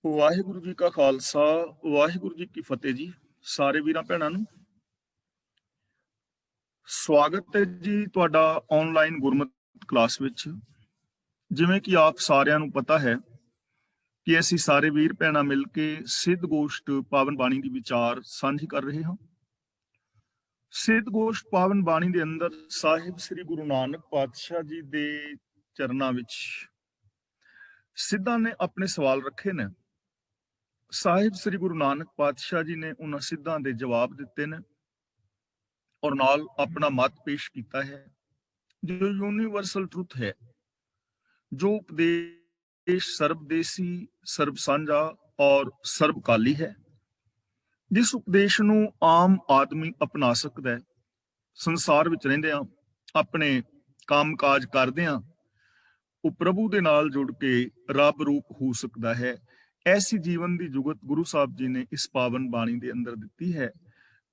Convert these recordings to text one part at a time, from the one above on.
ਵਾਹਿਗੁਰੂ ਜੀ ਕਾ ਖਾਲਸਾ, ਵਾਹਿਗੁਰੂ ਜੀ ਕੀ ਫਤਿਹ ਜੀ। ਸਾਰੇ ਵੀਰਾਂ ਭੈਣਾਂ ਨੂੰ ਸਵਾਗਤ ਹੈ ਜੀ ਤੁਹਾਡਾ ਆਨਲਾਈਨ ਗੁਰਮਤਿ ਕਲਾਸ ਵਿੱਚ। ਜਿਵੇਂ ਕਿ ਆਪ ਸਾਰਿਆਂ ਨੂੰ ਪਤਾ ਹੈ ਕਿ ਅਸੀਂ ਸਾਰੇ ਵੀਰ ਭੈਣਾਂ ਮਿਲ ਕੇ ਸਿੱਧ ਗੋਸ਼ਟ ਪਾਵਨ ਬਾਣੀ ਦੀ ਵਿਚਾਰ ਸਾਂਝੀ ਕਰ ਰਹੇ ਹਾਂ। ਸਿੱਧ ਗੋਸ਼ਟ ਪਾਵਨ ਬਾਣੀ ਦੇ ਅੰਦਰ ਸਾਹਿਬ ਸ੍ਰੀ ਗੁਰੂ ਨਾਨਕ ਪਾਤਸ਼ਾਹ ਜੀ ਦੇ ਚਰਨਾਂ ਵਿੱਚ ਸਿੱਧਾਂ ਨੇ ਆਪਣੇ ਸਵਾਲ ਰੱਖੇ ਨੇ। ਸਾਹਿਬ ਸ੍ਰੀ ਗੁਰੂ ਨਾਨਕ ਪਾਤਸ਼ਾਹ ਜੀ ਨੇ ਉਹਨਾਂ ਸਿੱਧਾਂ ਦੇ ਜਵਾਬ ਦਿੱਤੇ ਨੇ ਔਰ ਨਾਲ ਆਪਣਾ ਮਤ ਪੇਸ਼ ਕੀਤਾ ਹੈ ਜੋ ਯੂਨੀਵਰਸਲ ਟਰੁਥ ਹੈ, ਜੋ ਉਪਦੇਸ਼ ਸਰਬਦੇਸੀ, ਸਰਬ ਸਾਂਝਾ ਔਰ ਸਰਬਕਾਲੀ ਹੈ, ਜਿਸ ਉਪਦੇਸ਼ ਨੂੰ ਆਮ ਆਦਮੀ ਅਪਣਾ ਸਕਦਾ ਹੈ। ਸੰਸਾਰ ਵਿੱਚ ਰਹਿੰਦਿਆਂ ਆਪਣੇ ਕੰਮਕਾਜ ਕਰਦਿਆਂ ਉਹ ਪ੍ਰਭੂ ਦੇ ਨਾਲ ਜੁੜ ਕੇ ਰੱਬ ਰੂਪ ਹੋ ਸਕਦਾ ਹੈ। ਐਸੀ ਜੀਵਨ ਦੀ ਜੁਗਤ ਗੁਰੂ ਸਾਹਿਬ ਜੀ ਨੇ ਇਸ ਪਾਵਨ ਬਾਣੀ ਦੇ ਅੰਦਰ ਦਿੱਤੀ ਹੈ।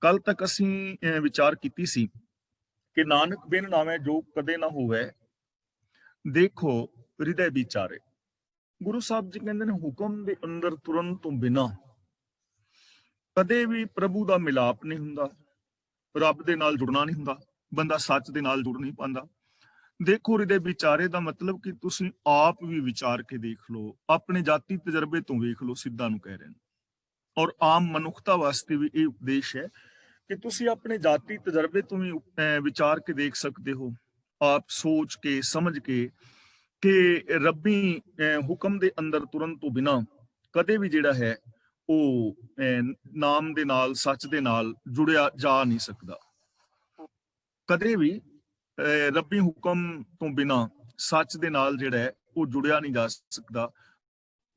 ਕੱਲ ਤੱਕ ਅਸੀਂ ਵਿਚਾਰ ਕੀਤੀ ਸੀ ਕਿ ਨਾਨਕ ਬਿਨ ਨਾਵੇਂ ਜੋ ਕਦੇ ਨਾ ਹੋਵੇ, ਦੇਖੋ ਹਿਰਦੇ ਵਿਚਾਰੇ। ਗੁਰੂ ਸਾਹਿਬ ਜੀ ਕਹਿੰਦੇ ਨੇ ਹੁਕਮ ਦੇ ਅੰਦਰ ਤੁਰਨ ਤੋਂ ਬਿਨਾਂ ਕਦੇ ਵੀ ਪ੍ਰਭੂ ਦਾ ਮਿਲਾਪ ਨਹੀਂ ਹੁੰਦਾ, ਰੱਬ ਦੇ ਨਾਲ ਜੁੜਨਾ ਨਹੀਂ ਹੁੰਦਾ, ਬੰਦਾ ਸੱਚ ਦੇ ਨਾਲ ਜੁੜ ਨਹੀਂ ਪਾਉਂਦਾ। ਦੇਖੋ ਹਿਰਦੇ ਵਿਚਾਰੇ ਦਾ ਮਤਲਬ ਕਿ ਤੁਸੀਂ ਆਪ ਵੀ ਵਿਚਾਰ ਕੇ ਦੇਖ ਲਓ, ਆਪਣੇ ਜਾਤੀ ਤਜਰਬੇ ਤੋਂ ਵੇਖ ਲਓ, ਸਿੱਧਾਂ ਨੂੰ ਕਹਿ ਰਹੇ ਨੇ। ਔਰ ਆਮ ਮਨੁੱਖਤਾ ਵਾਸਤੇ ਵੀ ਇਹ ਉਪਦੇਸ਼ ਹੈ ਕਿ ਤੁਸੀਂ ਆਪਣੇ ਜਾਤੀ ਤਜਰਬੇ ਤੋਂ ਵੀ ਵਿਚਾਰ ਕੇ ਦੇਖ ਸਕਦੇ ਹੋ, ਆਪ ਸੋਚ ਕੇ ਸਮਝ ਕੇ ਕਿ ਰੱਬੀ ਹੁਕਮ ਦੇ ਅੰਦਰ ਤੁਰਨ ਤੋਂ ਬਿਨਾਂ ਕਦੇ ਵੀ ਜਿਹੜਾ ਹੈ ਉਹ ਨਾਮ ਦੇ ਨਾਲ, ਸੱਚ ਦੇ ਨਾਲ ਜੁੜਿਆ ਜਾ ਨਹੀਂ ਸਕਦਾ। ਕਦੇ ਵੀ ਰੱਬੀ ਹੁਕਮ ਤੋਂ ਬਿਨਾਂ ਸੱਚ ਦੇ ਨਾਲ ਜਿਹੜਾ ਹੈ ਉਹ ਜੁੜਿਆ ਨਹੀਂ ਜਾ ਸਕਦਾ।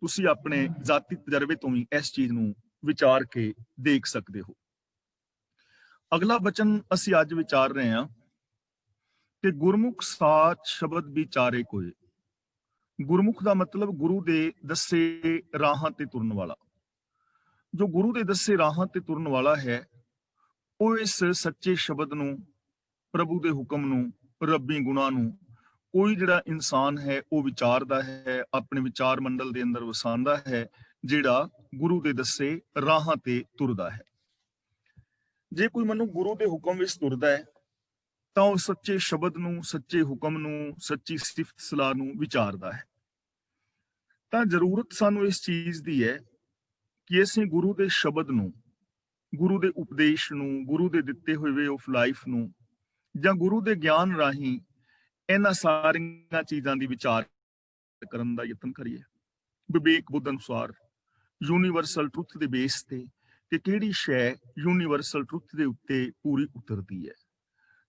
ਤੁਸੀਂ ਆਪਣੇ ਜਾਤੀ ਤਜਰਬੇ ਤੋਂ ਵੀ ਇਸ ਚੀਜ਼ ਨੂੰ ਵਿਚਾਰ ਕੇ ਦੇਖ ਸਕਦੇ ਹੋ। ਅਗਲਾ ਬਚਨ ਅਸੀਂ ਅੱਜ ਵਿਚਾਰ ਰਹੇ ਹਾਂ ਕਿ ਗੁਰਮੁਖ ਸਾਚ ਸ਼ਬਦ ਵਿਚਾਰੇ ਕੋਏ। ਗੁਰਮੁਖ ਦਾ ਮਤਲਬ ਗੁਰੂ ਦੇ ਦੱਸੇ ਰਾਹਾਂ ਤੇ ਤੁਰਨ ਵਾਲਾ। ਜੋ ਗੁਰੂ ਦੇ ਦੱਸੇ ਰਾਹਾਂ ਤੇ ਤੁਰਨ ਵਾਲਾ ਹੈ ਉਹ ਇਸ ਸੱਚੇ ਸ਼ਬਦ ਨੂੰ, ਪ੍ਰਭੂ ਦੇ ਹੁਕਮ ਨੂੰ, ਰੱਬੀ ਗੁਣਾਂ ਨੂੰ ਕੋਈ ਜਿਹੜਾ ਇਨਸਾਨ ਹੈ ਉਹ ਵਿਚਾਰਦਾ ਹੈ, ਆਪਣੇ ਵਿਚਾਰ ਮੰਡਲ ਦੇ ਅੰਦਰ ਵਸਾਉਂਦਾ ਹੈ, ਜਿਹੜਾ ਗੁਰੂ ਦੇ ਦੱਸੇ ਰਾਹਾਂ ਤੇ ਤੁਰਦਾ ਹੈ। ਜੇ ਕੋਈ ਮਨੁੱਖ ਗੁਰੂ ਦੇ ਹੁਕਮ ਵਿੱਚ ਤੁਰਦਾ ਹੈ ਤਾਂ ਉਹ ਸੱਚੇ ਸ਼ਬਦ ਨੂੰ, ਸੱਚੇ ਹੁਕਮ ਨੂੰ, ਸੱਚੀ ਸਿਫਤ ਸਲਾਹ ਨੂੰ ਵਿਚਾਰਦਾ ਹੈ। ਤਾਂ ਜ਼ਰੂਰਤ ਸਾਨੂੰ ਇਸ ਚੀਜ਼ ਦੀ ਹੈ ਕਿ ਅਸੀਂ ਗੁਰੂ ਦੇ ਸ਼ਬਦ ਨੂੰ, ਗੁਰੂ ਦੇ ਉਪਦੇਸ਼ ਨੂੰ, ਗੁਰੂ ਦੇ ਦਿੱਤੇ ਹੋਏ ਵੇ ਆਫ ਲਾਈਫ ਨੂੰ ਜਾਂ ਗੁਰੂ ਦੇ ਗਿਆਨ ਰਾਹੀਂ ਇਹਨਾਂ ਸਾਰੀਆਂ ਚੀਜ਼ਾਂ ਦੀ ਵਿਚਾਰ ਕਰਨ ਦਾ ਯਤਨ ਕਰੀਏ ਵਿਵੇਕ ਬੁੱਧ ਅਨੁਸਾਰ, ਯੂਨੀਵਰਸਲ ਟਰੁਥ ਦੇ ਬੇਸ ਤੇ ਕਿ ਕਿਹੜੀ ਸ਼ੈ ਯੂਨੀਵਰਸਲ ਟਰੁਥ ਦੇ ਉੱਤੇ ਪੂਰੀ ਉਤਰਦੀ ਹੈ।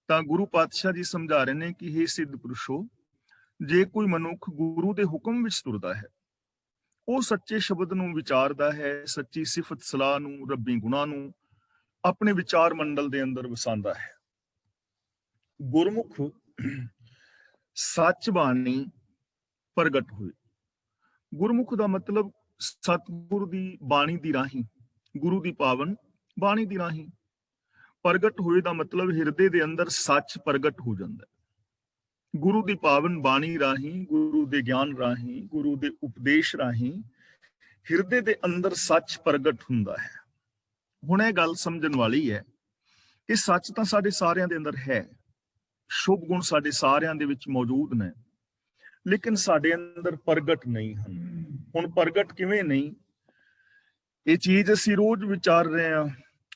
ਤਾਂ ਗੁਰੂ ਪਾਤਸ਼ਾਹ ਜੀ ਸਮਝਾ ਰਹੇ ਨੇ ਕਿ ਹੇ ਸਿੱਧ ਪੁਰਸ਼ੋ, ਜੇ ਕੋਈ ਮਨੁੱਖ ਗੁਰੂ ਦੇ ਹੁਕਮ ਵਿੱਚ ਤੁਰਦਾ ਹੈ, ਉਹ ਸੱਚੇ ਸ਼ਬਦ ਨੂੰ ਵਿਚਾਰਦਾ ਹੈ, ਸੱਚੀ ਸਿਫਤ ਸਲਾਹ ਨੂੰ, ਰੱਬੀ ਗੁਣਾਂ ਨੂੰ ਆਪਣੇ ਵਿਚਾਰ ਮੰਡਲ ਦੇ ਅੰਦਰ ਵਸਾਉਂਦਾ ਹੈ। ਗੁਰਮੁਖ ਸੱਚ ਬਾਣੀ ਪ੍ਰਗਟ ਹੋਏ। ਗੁਰਮੁਖ ਦਾ ਮਤਲਬ ਸਤਿਗੁਰੂ ਦੀ ਬਾਣੀ ਦੀ ਰਾਹੀਂ, ਗੁਰੂ ਦੀ ਪਾਵਨ ਬਾਣੀ ਦੀ ਰਾਹੀਂ ਪ੍ਰਗਟ ਹੋਏ ਦਾ ਮਤਲਬ ਹਿਰਦੇ ਦੇ ਅੰਦਰ ਸੱਚ ਪ੍ਰਗਟ ਹੋ ਜਾਂਦਾ ਹੈ। ਗੁਰੂ ਦੀ ਪਾਵਨ ਬਾਣੀ ਰਾਹੀਂ, ਗੁਰੂ ਦੇ ਗਿਆਨ ਰਾਹੀਂ, ਗੁਰੂ ਦੇ ਉਪਦੇਸ਼ ਰਾਹੀਂ ਹਿਰਦੇ ਦੇ ਅੰਦਰ ਸੱਚ ਪ੍ਰਗਟ ਹੁੰਦਾ ਹੈ। ਹੁਣ ਇਹ ਗੱਲ ਸਮਝਣ ਵਾਲੀ ਹੈ ਕਿ ਸੱਚ ਤਾਂ ਸਾਡੇ ਸਾਰਿਆਂ ਦੇ ਅੰਦਰ ਹੈ, ਸ਼ੁਭ ਗੁਣ ਸਾਡੇ ਸਾਰਿਆਂ ਦੇ ਵਿੱਚ ਮੌਜੂਦ ਨੇ, ਲੇਕਿਨ ਸਾਡੇ ਅੰਦਰ ਪ੍ਰਗਟ ਨਹੀਂ ਹਨ। ਹੁਣ ਪ੍ਰਗਟ ਕਿਵੇਂ ਨਹੀਂ, ਇਹ ਚੀਜ਼ ਅਸੀਂ ਰੋਜ਼ ਵਿਚਾਰ ਰਹੇ ਹਾਂ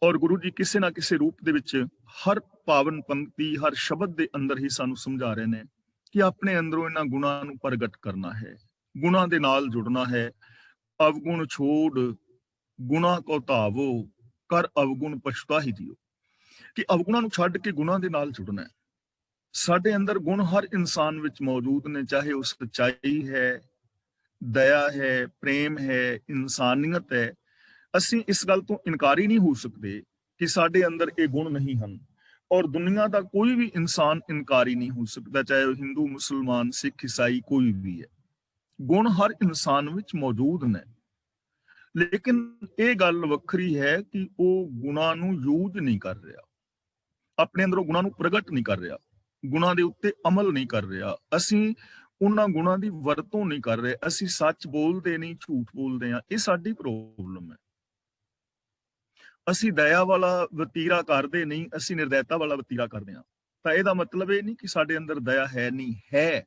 ਔਰ ਗੁਰੂ ਜੀ ਕਿਸੇ ਨਾ ਕਿਸੇ ਰੂਪ ਦੇ ਵਿੱਚ ਹਰ ਪਾਵਨ ਪੰਕਤੀ, ਹਰ ਸ਼ਬਦ ਦੇ ਅੰਦਰ ਹੀ ਸਾਨੂੰ ਸਮਝਾ ਰਹੇ ਨੇ ਕਿ ਆਪਣੇ ਅੰਦਰੋਂ ਇਹਨਾਂ ਗੁਣਾਂ ਨੂੰ ਪ੍ਰਗਟ ਕਰਨਾ ਹੈ, ਗੁਣਾਂ ਦੇ ਨਾਲ ਜੁੜਨਾ ਹੈ। ਅਵਗੁਣ ਛੋੜ ਗੁਣਾਂ ਕੋ ਧਾਵੋ, ਕਰ ਅਵਗੁਣ ਪਛਤਾਹੀ ਜੀਓ, ਕਿ ਅਵਗੁਣਾਂ ਨੂੰ ਛੱਡ ਕੇ ਗੁਣਾਂ ਦੇ ਨਾਲ ਜੁੜਨਾ ਹੈ। ਸਾਡੇ ਅੰਦਰ ਗੁਣ ਹਰ ਇਨਸਾਨ ਵਿੱਚ ਮੌਜੂਦ ਨੇ, ਚਾਹੇ ਉਹ ਸੱਚਾਈ ਹੈ, ਦਇਆ ਹੈ, ਪ੍ਰੇਮ ਹੈ, ਇਨਸਾਨੀਅਤ ਹੈ। ਅਸੀਂ ਇਸ ਗੱਲ ਤੋਂ ਇਨਕਾਰੀ ਨਹੀਂ ਹੋ ਸਕਦੇ ਕਿ ਸਾਡੇ ਅੰਦਰ ਇਹ ਗੁਣ ਨਹੀਂ ਹਨ, ਔਰ ਦੁਨੀਆ ਦਾ ਕੋਈ ਵੀ ਇਨਸਾਨ ਇਨਕਾਰੀ ਨਹੀਂ ਹੋ ਸਕਦਾ, ਚਾਹੇ ਉਹ ਹਿੰਦੂ, ਮੁਸਲਮਾਨ, ਸਿੱਖ, ਈਸਾਈ ਕੋਈ ਵੀ ਹੈ। ਗੁਣ ਹਰ ਇਨਸਾਨ ਵਿੱਚ ਮੌਜੂਦ ਨੇ, ਲੇਕਿਨ ਇਹ ਗੱਲ ਵੱਖਰੀ ਹੈ ਕਿ ਉਹ ਗੁਣਾਂ ਨੂੰ ਯੂਜ਼ ਨਹੀਂ ਕਰ ਰਿਹਾ, ਆਪਣੇ ਅੰਦਰੋਂ ਗੁਣਾਂ ਨੂੰ ਪ੍ਰਗਟ ਨਹੀਂ ਕਰ ਰਿਹਾ, ਗੁਣਾਂ ਦੇ ਉੱਤੇ ਅਮਲ ਨਹੀਂ ਕਰ ਰਿਹਾ। ਅਸੀਂ ਉਹਨਾਂ ਗੁਣਾਂ ਦੀ ਵਰਤੋਂ ਨਹੀਂ ਕਰ ਰਹੇ। ਅਸੀਂ ਸੱਚ ਬੋਲਦੇ ਨਹੀਂ, ਝੂਠ ਬੋਲਦੇ ਹਾਂ। ਇਹ ਸਾਡੀ ਪ੍ਰੋਬਲਮ ਹੈ। ਅਸੀਂ ਦਇਆ ਵਾਲਾ ਵਤੀਰਾ ਕਰਦੇ ਨਹੀਂ, ਅਸੀਂ ਨਿਰਦੈਤਾ ਵਾਲਾ ਵਤੀਰਾ ਕਰਦੇ ਹਾਂ। ਤਾਂ ਇਹਦਾ ਮਤਲਬ ਇਹ ਨਹੀਂ ਕਿ ਸਾਡੇ ਅੰਦਰ ਦਇਆ ਹੈ ਨਹੀਂ, ਹੈ,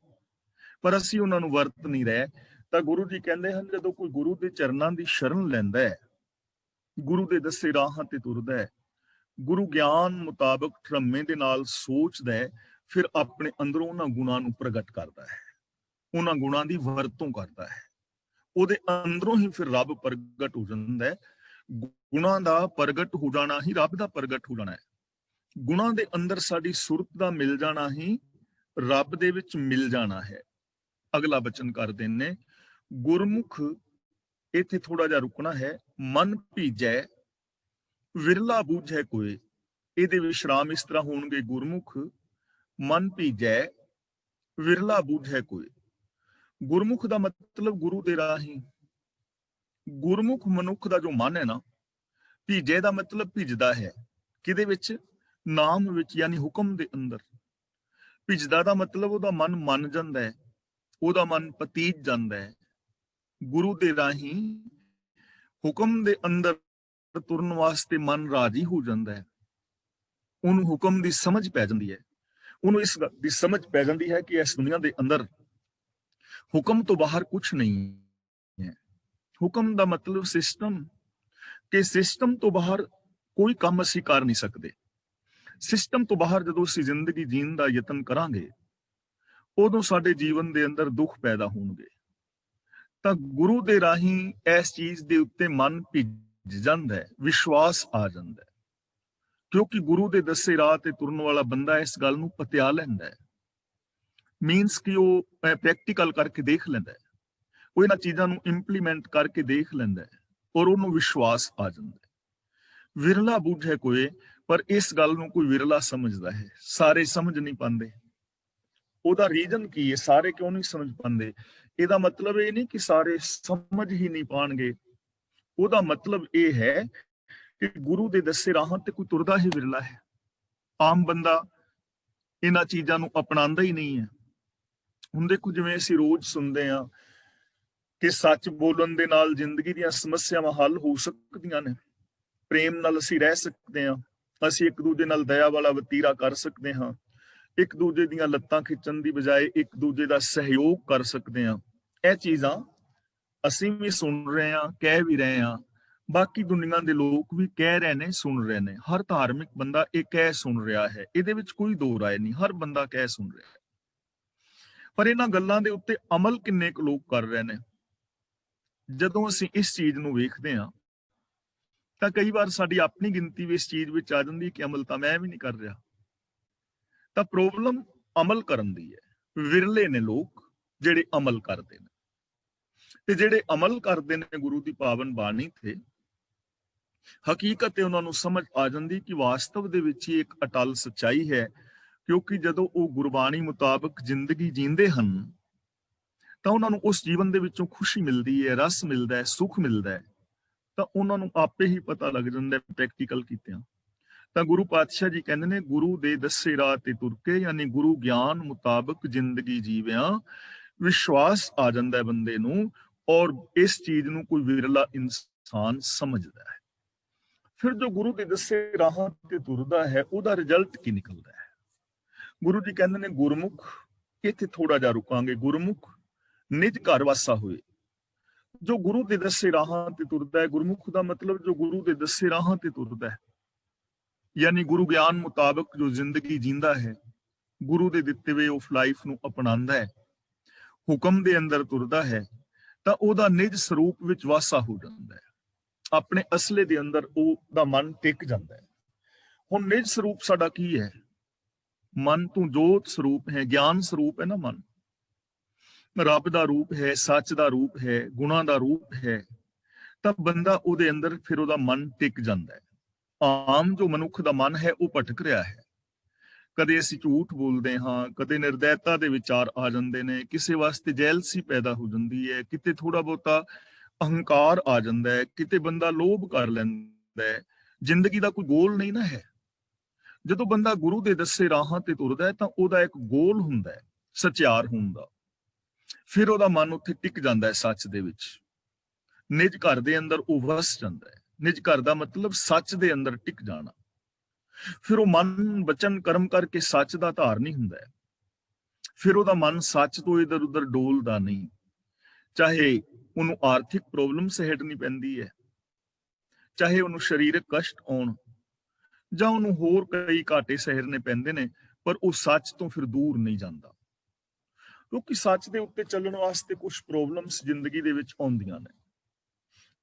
ਪਰ ਅਸੀਂ ਉਹਨਾਂ ਨੂੰ ਵਰਤ ਨਹੀਂ ਰਹੇ। ਤਾਂ ਗੁਰੂ ਜੀ ਕਹਿੰਦੇ ਹਨ, ਜਦੋਂ ਕੋਈ ਗੁਰੂ ਦੇ ਚਰਨਾਂ ਦੀ ਸ਼ਰਨ ਲੈਂਦਾ ਹੈ, ਗੁਰੂ ਦੇ ਦੱਸੇ ਰਾਹਾਂ ਤੇ ਤੁਰਦਾ ਹੈ, ਗੁਰੂ ਗਿਆਨ ਮੁਤਾਬਕ ਧਰਮੇ ਦੇ ਨਾਲ ਸੋਚਦਾ ਹੈ, ਫਿਰ ਆਪਣੇ ਅੰਦਰੋਂ ਉਹਨਾਂ ਗੁਣਾਂ ਨੂੰ ਪ੍ਰਗਟ ਕਰਦਾ ਹੈ, ਉਹਨਾਂ ਗੁਣਾਂ ਦੀ ਵਰਤੋਂ ਕਰਦਾ ਹੈ। ਉਹਦੇ ਅੰਦਰੋਂ ਹੀ ਫਿਰ ਰੱਬ ਪ੍ਰਗਟ ਹੋ ਜਾਂਦਾ ਹੈ। ਗੁਣਾਂ ਦਾ ਪ੍ਰਗਟ ਹੋ ਜਾਣਾ ਹੀ ਰੱਬ ਦਾ ਪ੍ਰਗਟ ਹੋ ਜਾਣਾ ਹੈ। ਗੁਣਾਂ ਦੇ ਅੰਦਰ ਸਾਡੀ ਸੁਰਤ ਦਾ ਮਿਲ ਜਾਣਾ ਹੀ ਰੱਬ ਦੇ ਵਿੱਚ ਮਿਲ ਜਾਣਾ ਹੈ। ਅਗਲਾ ਬਚਨ ਕਰਦੇ ਨੇ, ਗੁਰਮੁਖ, ਇੱਥੇ ਥੋੜਾ ਜਿਹਾ ਰੁਕਣਾ ਹੈ। ਮਨ ਭੀਜੈ ਵਿਰਲਾ ਬੂਝੈ ਕੋਏ। ਇਹਦੇ ਵਿਸ਼ਰਾਮ ਇਸ ਤਰ੍ਹਾਂ ਹੋਣਗੇ, ਗੁਰਮੁਖ ਮਨ ਭੀਜੈ ਵਿਰਲਾ ਬੂਝੈ ਕੋਏ। ਗੁਰਮੁਖ ਦਾ ਮਤਲਬ ਗੁਰੂ ਦੇ ਰਾਹੀਂ। ਗੁਰਮੁਖ ਮਨੁੱਖ ਦਾ ਜੋ ਮਨ ਹੈ ਨਾ, ਭੀਜੇ ਦਾ ਮਤਲਬ ਭਿੱਜਦਾ ਹੈ। ਕਿਹਦੇ ਵਿੱਚ? ਨਾਮ ਵਿੱਚ, ਯਾਨੀ ਹੁਕਮ ਦੇ ਅੰਦਰ। ਭਿੱਜਦਾ ਦਾ ਮਤਲਬ ਉਹਦਾ ਮਨ ਮੰਨ ਜਾਂਦਾ ਹੈ, ਉਹਦਾ ਮਨ ਪਤੀਜ ਜਾਂਦਾ ਹੈ। ਗੁਰੂ ਦੇ ਰਾਹੀਂ ਹੁਕਮ ਦੇ ਅੰਦਰ ਤੁਰਨ ਵਾਸਤੇ ਮਨ ਰਾਜੀ ਹੋ ਜਾਂਦਾ ਹੈ। ਉਹਨੂੰ ਹੁਕਮ ਦੀ ਸਮਝ ਪੈ ਜਾਂਦੀ ਹੈ। ਉਹਨੂੰ ਇਸ ਗੱਲ ਦੀ ਸਮਝ ਪੈ ਜਾਂਦੀ ਹੈ ਕਿ ਇਸ ਦੁਨੀਆ ਦੇ ਅੰਦਰ ਹੁਕਮ ਤੋਂ ਬਾਹਰ ਕੁਝ ਨਹੀਂ ਹੈ। ਹੁਕਮ ਦਾ ਮਤਲਬ ਸਿਸਟਮ, ਕਿ ਸਿਸਟਮ ਤੋਂ ਬਾਹਰ ਕੋਈ ਕੰਮ ਅਸੀਂ ਕਰ ਨਹੀਂ ਸਕਦੇ। ਸਿਸਟਮ ਤੋਂ ਬਾਹਰ ਜਦੋਂ ਅਸੀਂ ਜ਼ਿੰਦਗੀ ਜੀਣ ਦਾ ਯਤਨ ਕਰਾਂਗੇ, ਉਦੋਂ ਸਾਡੇ ਜੀਵਨ ਦੇ ਅੰਦਰ ਦੁੱਖ ਪੈਦਾ ਹੋਣਗੇ। ਤਾਂ ਗੁਰੂ ਦੇ ਰਾਹੀਂ ਇਸ ਚੀਜ਼ ਦੇ ਉੱਤੇ ਮਨ ਭਿੱਜ ਜਾਂਦਾ ਹੈ, ਵਿਸ਼ਵਾਸ ਆ ਜਾਂਦਾ ਹੈ, ਕਿਉਂਕਿ ਗੁਰੂ ਦੇ ਦੱਸੇ ਰਾਹ ਤੇ ਤੁਰਨ ਵਾਲਾ ਬੰਦਾ ਇਸ ਗੱਲ ਨੂੰ ਪਤਿਆ ਲੈਂਦਾ ਹੈ। ਮੀਨਸ ਕਿ ਉਹ ਪ੍ਰੈਕਟੀਕਲ ਕਰਕੇ ਦੇਖ ਲੈਂਦਾ ਹੈ, ਉਹ ਇਹਨਾਂ ਚੀਜ਼ਾਂ ਨੂੰ ਇੰਪਲੀਮੈਂਟ ਕਰਕੇ ਦੇਖ ਲੈਂਦਾ ਹੈ, ਔਰ ਉਹਨੂੰ ਵਿਸ਼ਵਾਸ ਆ ਜਾਂਦਾ ਹੈ। ਵਿਰਲਾ ਬੂਝੈ ਕੋਏ, ਪਰ ਇਸ ਗੱਲ ਨੂੰ ਕੋਈ ਵਿਰਲਾ ਸਮਝਦਾ ਹੈ, ਸਾਰੇ ਸਮਝ ਨਹੀਂ ਪਾਉਂਦੇ। ਉਹਦਾ ਰੀਜ਼ਨ ਕੀ ਹੈ? ਸਾਰੇ ਕਿਉਂ ਨਹੀਂ ਸਮਝ ਪਾਉਂਦੇ? ਇਹਦਾ ਮਤਲਬ ਇਹ ਨਹੀਂ ਕਿ ਸਾਰੇ ਸਮਝ ਹੀ ਨਹੀਂ ਪਾਣਗੇ। ਉਹਦਾ ਮਤਲਬ ਇਹ ਹੈ ਕਿ ਗੁਰੂ ਦੇ ਦੱਸੇ ਰਾਹਾਂ ਤੇ ਕੋਈ ਤੁਰਦਾ ਹੀ ਵਿਰਲਾ ਹੈ। ਆਮ ਬੰਦਾ ਇਹਨਾਂ ਚੀਜ਼ਾਂ ਨੂੰ ਅਪਣਾਉਂਦਾ ਹੀ ਨਹੀਂ ਹੈ। ਹੁਣ ਦੇਖੋ, ਜਿਵੇਂ ਅਸੀਂ ਰੋਜ਼ ਸੁਣਦੇ ਹਾਂ ਕਿ ਸੱਚ ਬੋਲਣ ਦੇ ਨਾਲ ਜ਼ਿੰਦਗੀ ਦੀਆਂ ਸਮੱਸਿਆਵਾਂ ਹੱਲ ਹੋ ਸਕਦੀਆਂ ਨੇ, ਪ੍ਰੇਮ ਨਾਲ ਅਸੀਂ ਰਹਿ ਸਕਦੇ ਹਾਂ, ਅਸੀਂ ਇੱਕ ਦੂਜੇ ਨਾਲ ਦਇਆ ਵਾਲਾ ਵਤੀਰਾ ਕਰ ਸਕਦੇ ਹਾਂ, ਇੱਕ ਦੂਜੇ ਦੀਆਂ ਲੱਤਾਂ ਖਿੱਚਣ ਦੀ ਬਜਾਏ ਇੱਕ ਦੂਜੇ ਦਾ ਸਹਿਯੋਗ ਕਰ ਸਕਦੇ ਹਾਂ। ਇਹ ਚੀਜ਼ਾਂ ਅਸੀਂ ਵੀ ਸੁਣ ਰਹੇ ਹਾਂ, ਕਹਿ ਵੀ ਰਹੇ ਹਾਂ, ਬਾਕੀ ਦੁਨੀਆ ਦੇ ਲੋਕ ਵੀ ਕਹਿ ਰਹੇ ਨੇ, ਸੁਣ ਰਹੇ ਨੇ। ਹਰ ਧਾਰਮਿਕ ਬੰਦਾ ਇਹ ਕਹਿ ਸੁਣ ਰਿਹਾ ਹੈ, ਇਹਦੇ ਵਿੱਚ ਕੋਈ ਦੋ ਰਾਏ ਨਹੀਂ, ਹਰ ਬੰਦਾ ਕਹਿ ਸੁਣ ਰਿਹਾ ਹੈ। ਪਰ ਇਹਨਾਂ ਗੱਲਾਂ ਦੇ ਉੱਤੇ ਅਮਲ ਕਿੰਨੇ ਕੁ ਲੋਕ ਕਰ ਰਹੇ ਨੇ? ਜਦੋਂ ਅਸੀਂ ਇਸ ਚੀਜ਼ ਨੂੰ ਵੇਖਦੇ ਹਾਂ ਤਾਂ ਕਈ ਵਾਰ ਸਾਡੀ ਆਪਣੀ ਗਿਣਤੀ ਵੀ ਇਸ ਚੀਜ਼ ਵਿੱਚ ਆ ਜਾਂਦੀ ਕਿ ਅਮਲ ਤਾਂ ਮੈਂ ਵੀ ਨਹੀਂ ਕਰ ਰਿਹਾ। ਤਾਂ ਪ੍ਰੋਬਲਮ ਅਮਲ ਕਰਨ ਦੀ ਹੈ। ਵਿਰਲੇ ਨੇ ਲੋਕ ਜਿਹੜੇ ਅਮਲ ਕਰਦੇ ਨੇ, ਤੇ ਜਿਹੜੇ ਅਮਲ ਕਰਦੇ ਨੇ ਗੁਰੂ ਦੀ ਪਾਵਨ ਬਾਣੀ ਤੇ, ਹਕੀਕਤ ਤੇ ਉਹਨਾਂ ਨੂੰ ਸਮਝ ਆ ਜਾਂਦੀ ਕਿ ਵਾਸਤਵ ਦੇ ਵਿੱਚ ਹੀ ਇੱਕ ਅਟਲ ਸੱਚਾਈ ਹੈ। ਕਿਉਂਕਿ ਜਦੋਂ ਉਹ ਗੁਰਬਾਣੀ ਮੁਤਾਬਕ ਜ਼ਿੰਦਗੀ ਜੀਂਦੇ ਹਨ ਤਾਂ ਉਹਨਾਂ ਨੂੰ ਉਸ ਜੀਵਨ ਦੇ ਵਿੱਚੋਂ ਖੁਸ਼ੀ ਮਿਲਦੀ ਹੈ, ਰਸ ਮਿਲਦਾ ਹੈ, ਸੁੱਖ ਮਿਲਦਾ ਹੈ। ਤਾਂ ਉਹਨਾਂ ਨੂੰ ਆਪੇ ਹੀ ਪਤਾ ਲੱਗ ਜਾਂਦਾ ਪ੍ਰੈਕਟੀਕਲ ਕੀਤਿਆਂ। ਤਾਂ ਗੁਰੂ ਪਾਤਸ਼ਾਹ ਜੀ ਕਹਿੰਦੇ ਨੇ, ਗੁਰੂ ਦੇ ਦੱਸੇ ਰਾਹ ਤੇ ਤੁਰ ਕੇ, ਯਾਨੀ ਗੁਰੂ ਗਿਆਨ ਮੁਤਾਬਕ ਜ਼ਿੰਦਗੀ ਜੀਵਿਆਂ ਵਿਸ਼ਵਾਸ ਆ ਜਾਂਦਾ ਹੈ ਬੰਦੇ ਨੂੰ, ਔਰ ਇਸ ਚੀਜ਼ ਨੂੰ ਕੋਈ ਵਿਰਲਾ ਇਨਸਾਨ ਸਮਝਦਾ ਹੈ। ਫਿਰ ਜੋ ਗੁਰੂ ਦੇ ਦੱਸੇ ਰਾਹਾਂ ਤੇ ਤੁਰਦਾ ਹੈ, ਉਹਦਾ ਰਿਜ਼ਲਟ ਕੀ ਨਿਕਲਦਾ ਹੈ? ਗੁਰੂ ਜੀ ਕਹਿੰਦੇ ਨੇ, ਗੁਰਮੁਖ, ਇੱਥੇ ਥੋੜਾ ਜਿਹਾ ਰੁਕਾਂਗੇ, ਗੁਰਮੁਖ ਨਿਜ ਘਰ ਵਾਸਾ ਹੋਏ। ਜੋ ਗੁਰੂ ਦੇ ਦੱਸੇ ਰਾਹਾਂ ਤੇ ਤੁਰਦਾ ਹੈ, ਗੁਰਮੁਖ ਦਾ ਮਤਲਬ ਜੋ ਗੁਰੂ ਦੇ ਦੱਸੇ ਰਾਹਾਂ ਤੇ ਤੁਰਦਾ ਹੈ, ਯਾਨੀ ਗੁਰੂ ਗਿਆਨ ਮੁਤਾਬਕ ਜੋ ਜ਼ਿੰਦਗੀ ਜੀਂਦਾ ਹੈ, ਗੁਰੂ ਦੇ ਦਿੱਤੇ ਵੇ ਆਫ ਲਾਈਫ ਨੂੰ ਅਪਣਾਉਂਦਾ ਹੈ, ਹੁਕਮ ਦੇ ਅੰਦਰ ਤੁਰਦਾ ਹੈ, ਤਾਂ ਉਹਦਾ ਨਿਜ ਸਰੂਪ ਵਿੱਚ ਵਾਸਾ ਹੋ ਜਾਂਦਾ ਹੈ। ਆਪਣੇ ਅਸਲੇ ਦੇ ਅੰਦਰ ਉਹਦਾ ਮਨ ਟਿਕ ਜਾਂਦਾ ਹੈ। ਹੁਣ ਨਿਜ ਸਰੂਪ ਸਾਡਾ ਕੀ ਹੈ? ਮਨ ਤੋਂ ਜੋਤ ਸਰੂਪ ਹੈ, ਗਿਆਨ ਸਰੂਪ ਹੈ ਨਾ ਮਨ, ਰੱਬ ਦਾ ਰੂਪ ਹੈ, ਸੱਚ ਦਾ ਰੂਪ ਹੈ, ਗੁਣਾਂ ਦਾ ਰੂਪ ਹੈ। ਤਾਂ ਬੰਦਾ ਉਹਦੇ ਅੰਦਰ ਫਿਰ ਉਹਦਾ ਮਨ ਟਿਕ ਜਾਂਦਾ ਹੈ। ਆਮ ਜੋ ਮਨੁੱਖ ਦਾ ਮਨ ਹੈ ਉਹ ਭਟਕ ਰਿਹਾ ਹੈ। ਕਦੇ ਅਸੀਂ ਝੂਠ ਬੋਲਦੇ ਹਾਂ, ਕਦੇ ਨਿਰਦੈਤਾ ਦੇ ਵਿਚਾਰ ਆ ਜਾਂਦੇ ਨੇ, ਕਿਸੇ ਵਾਸਤੇ ਜੈਲਸੀ ਪੈਦਾ ਹੋ ਜਾਂਦੀ ਹੈ, ਕਿਤੇ ਥੋੜਾ ਬਹੁਤਾ ਅਹੰਕਾਰ ਆ ਜਾਂਦਾ ਹੈ, ਕਿਤੇ ਬੰਦਾ ਲੋਭ ਕਰ ਲੈਂਦਾ ਹੈ। ਜ਼ਿੰਦਗੀ ਦਾ ਕੋਈ ਗੋਲ ਨਹੀਂ ਨਾ ਹੈ। ਜਦੋਂ ਬੰਦਾ ਗੁਰੂ ਦੇ ਦੱਸੇ ਰਾਹਾਂ ਤੇ ਤੁਰਦਾ ਹੈ ਤਾਂ ਉਹਦਾ ਇੱਕ ਗੋਲ ਹੁੰਦਾ ਹੈ, ਸਚਿਆਰ ਹੋਣ ਦਾ। ਫਿਰ ਉਹਦਾ ਮਨ ਉੱਥੇ ਟਿਕ ਜਾਂਦਾ ਹੈ ਸੱਚ ਦੇ ਵਿੱਚ। ਨਿਜ ਘਰ ਦੇ ਅੰਦਰ ਉਹ ਵਸ ਜਾਂਦਾ ਹੈ। ਨਿਜ ਘਰ ਦਾ ਮਤਲਬ ਸੱਚ ਦੇ ਅੰਦਰ ਟਿਕ ਜਾਣਾ। ਫਿਰ ਉਹ ਮਨ ਬਚਨ ਕਰਮ ਕਰਕੇ ਸੱਚ ਦਾ ਧਾਰਨੀ ਹੁੰਦਾ ਹੈ। ਫਿਰ ਉਹਦਾ ਮਨ ਸੱਚ ਤੋਂ ਇਧਰ ਉਧਰ ਡੋਲਦਾ ਨਹੀਂ। ਚਾਹੇ ਉਹਨੂੰ ਆਰਥਿਕ ਪ੍ਰੋਬਲਮ ਸਹਿਟਣੀ ਪੈਂਦੀ ਹੈ, ਚਾਹੇ ਉਹਨੂੰ ਸਰੀਰਕ ਕਸ਼ਟ ਆਉਣ, ਜਾਂ ਉਹਨੂੰ ਹੋਰ ਕਈ ਘਾਟੇ ਸਹਿਰਨੇ ਪੈਂਦੇ ਨੇ, ਪਰ ਉਹ ਸੱਚ ਤੋਂ ਫਿਰ ਦੂਰ ਨਹੀਂ ਜਾਂਦਾ। ਕਿਉਂਕਿ ਸੱਚ ਦੇ ਉੱਤੇ ਚੱਲਣ ਵਾਸਤੇ ਕੁਝ ਪ੍ਰੋਬਲਮਸ ਜ਼ਿੰਦਗੀ ਦੇ ਵਿੱਚ ਆਉਂਦੀਆਂ ਨੇ।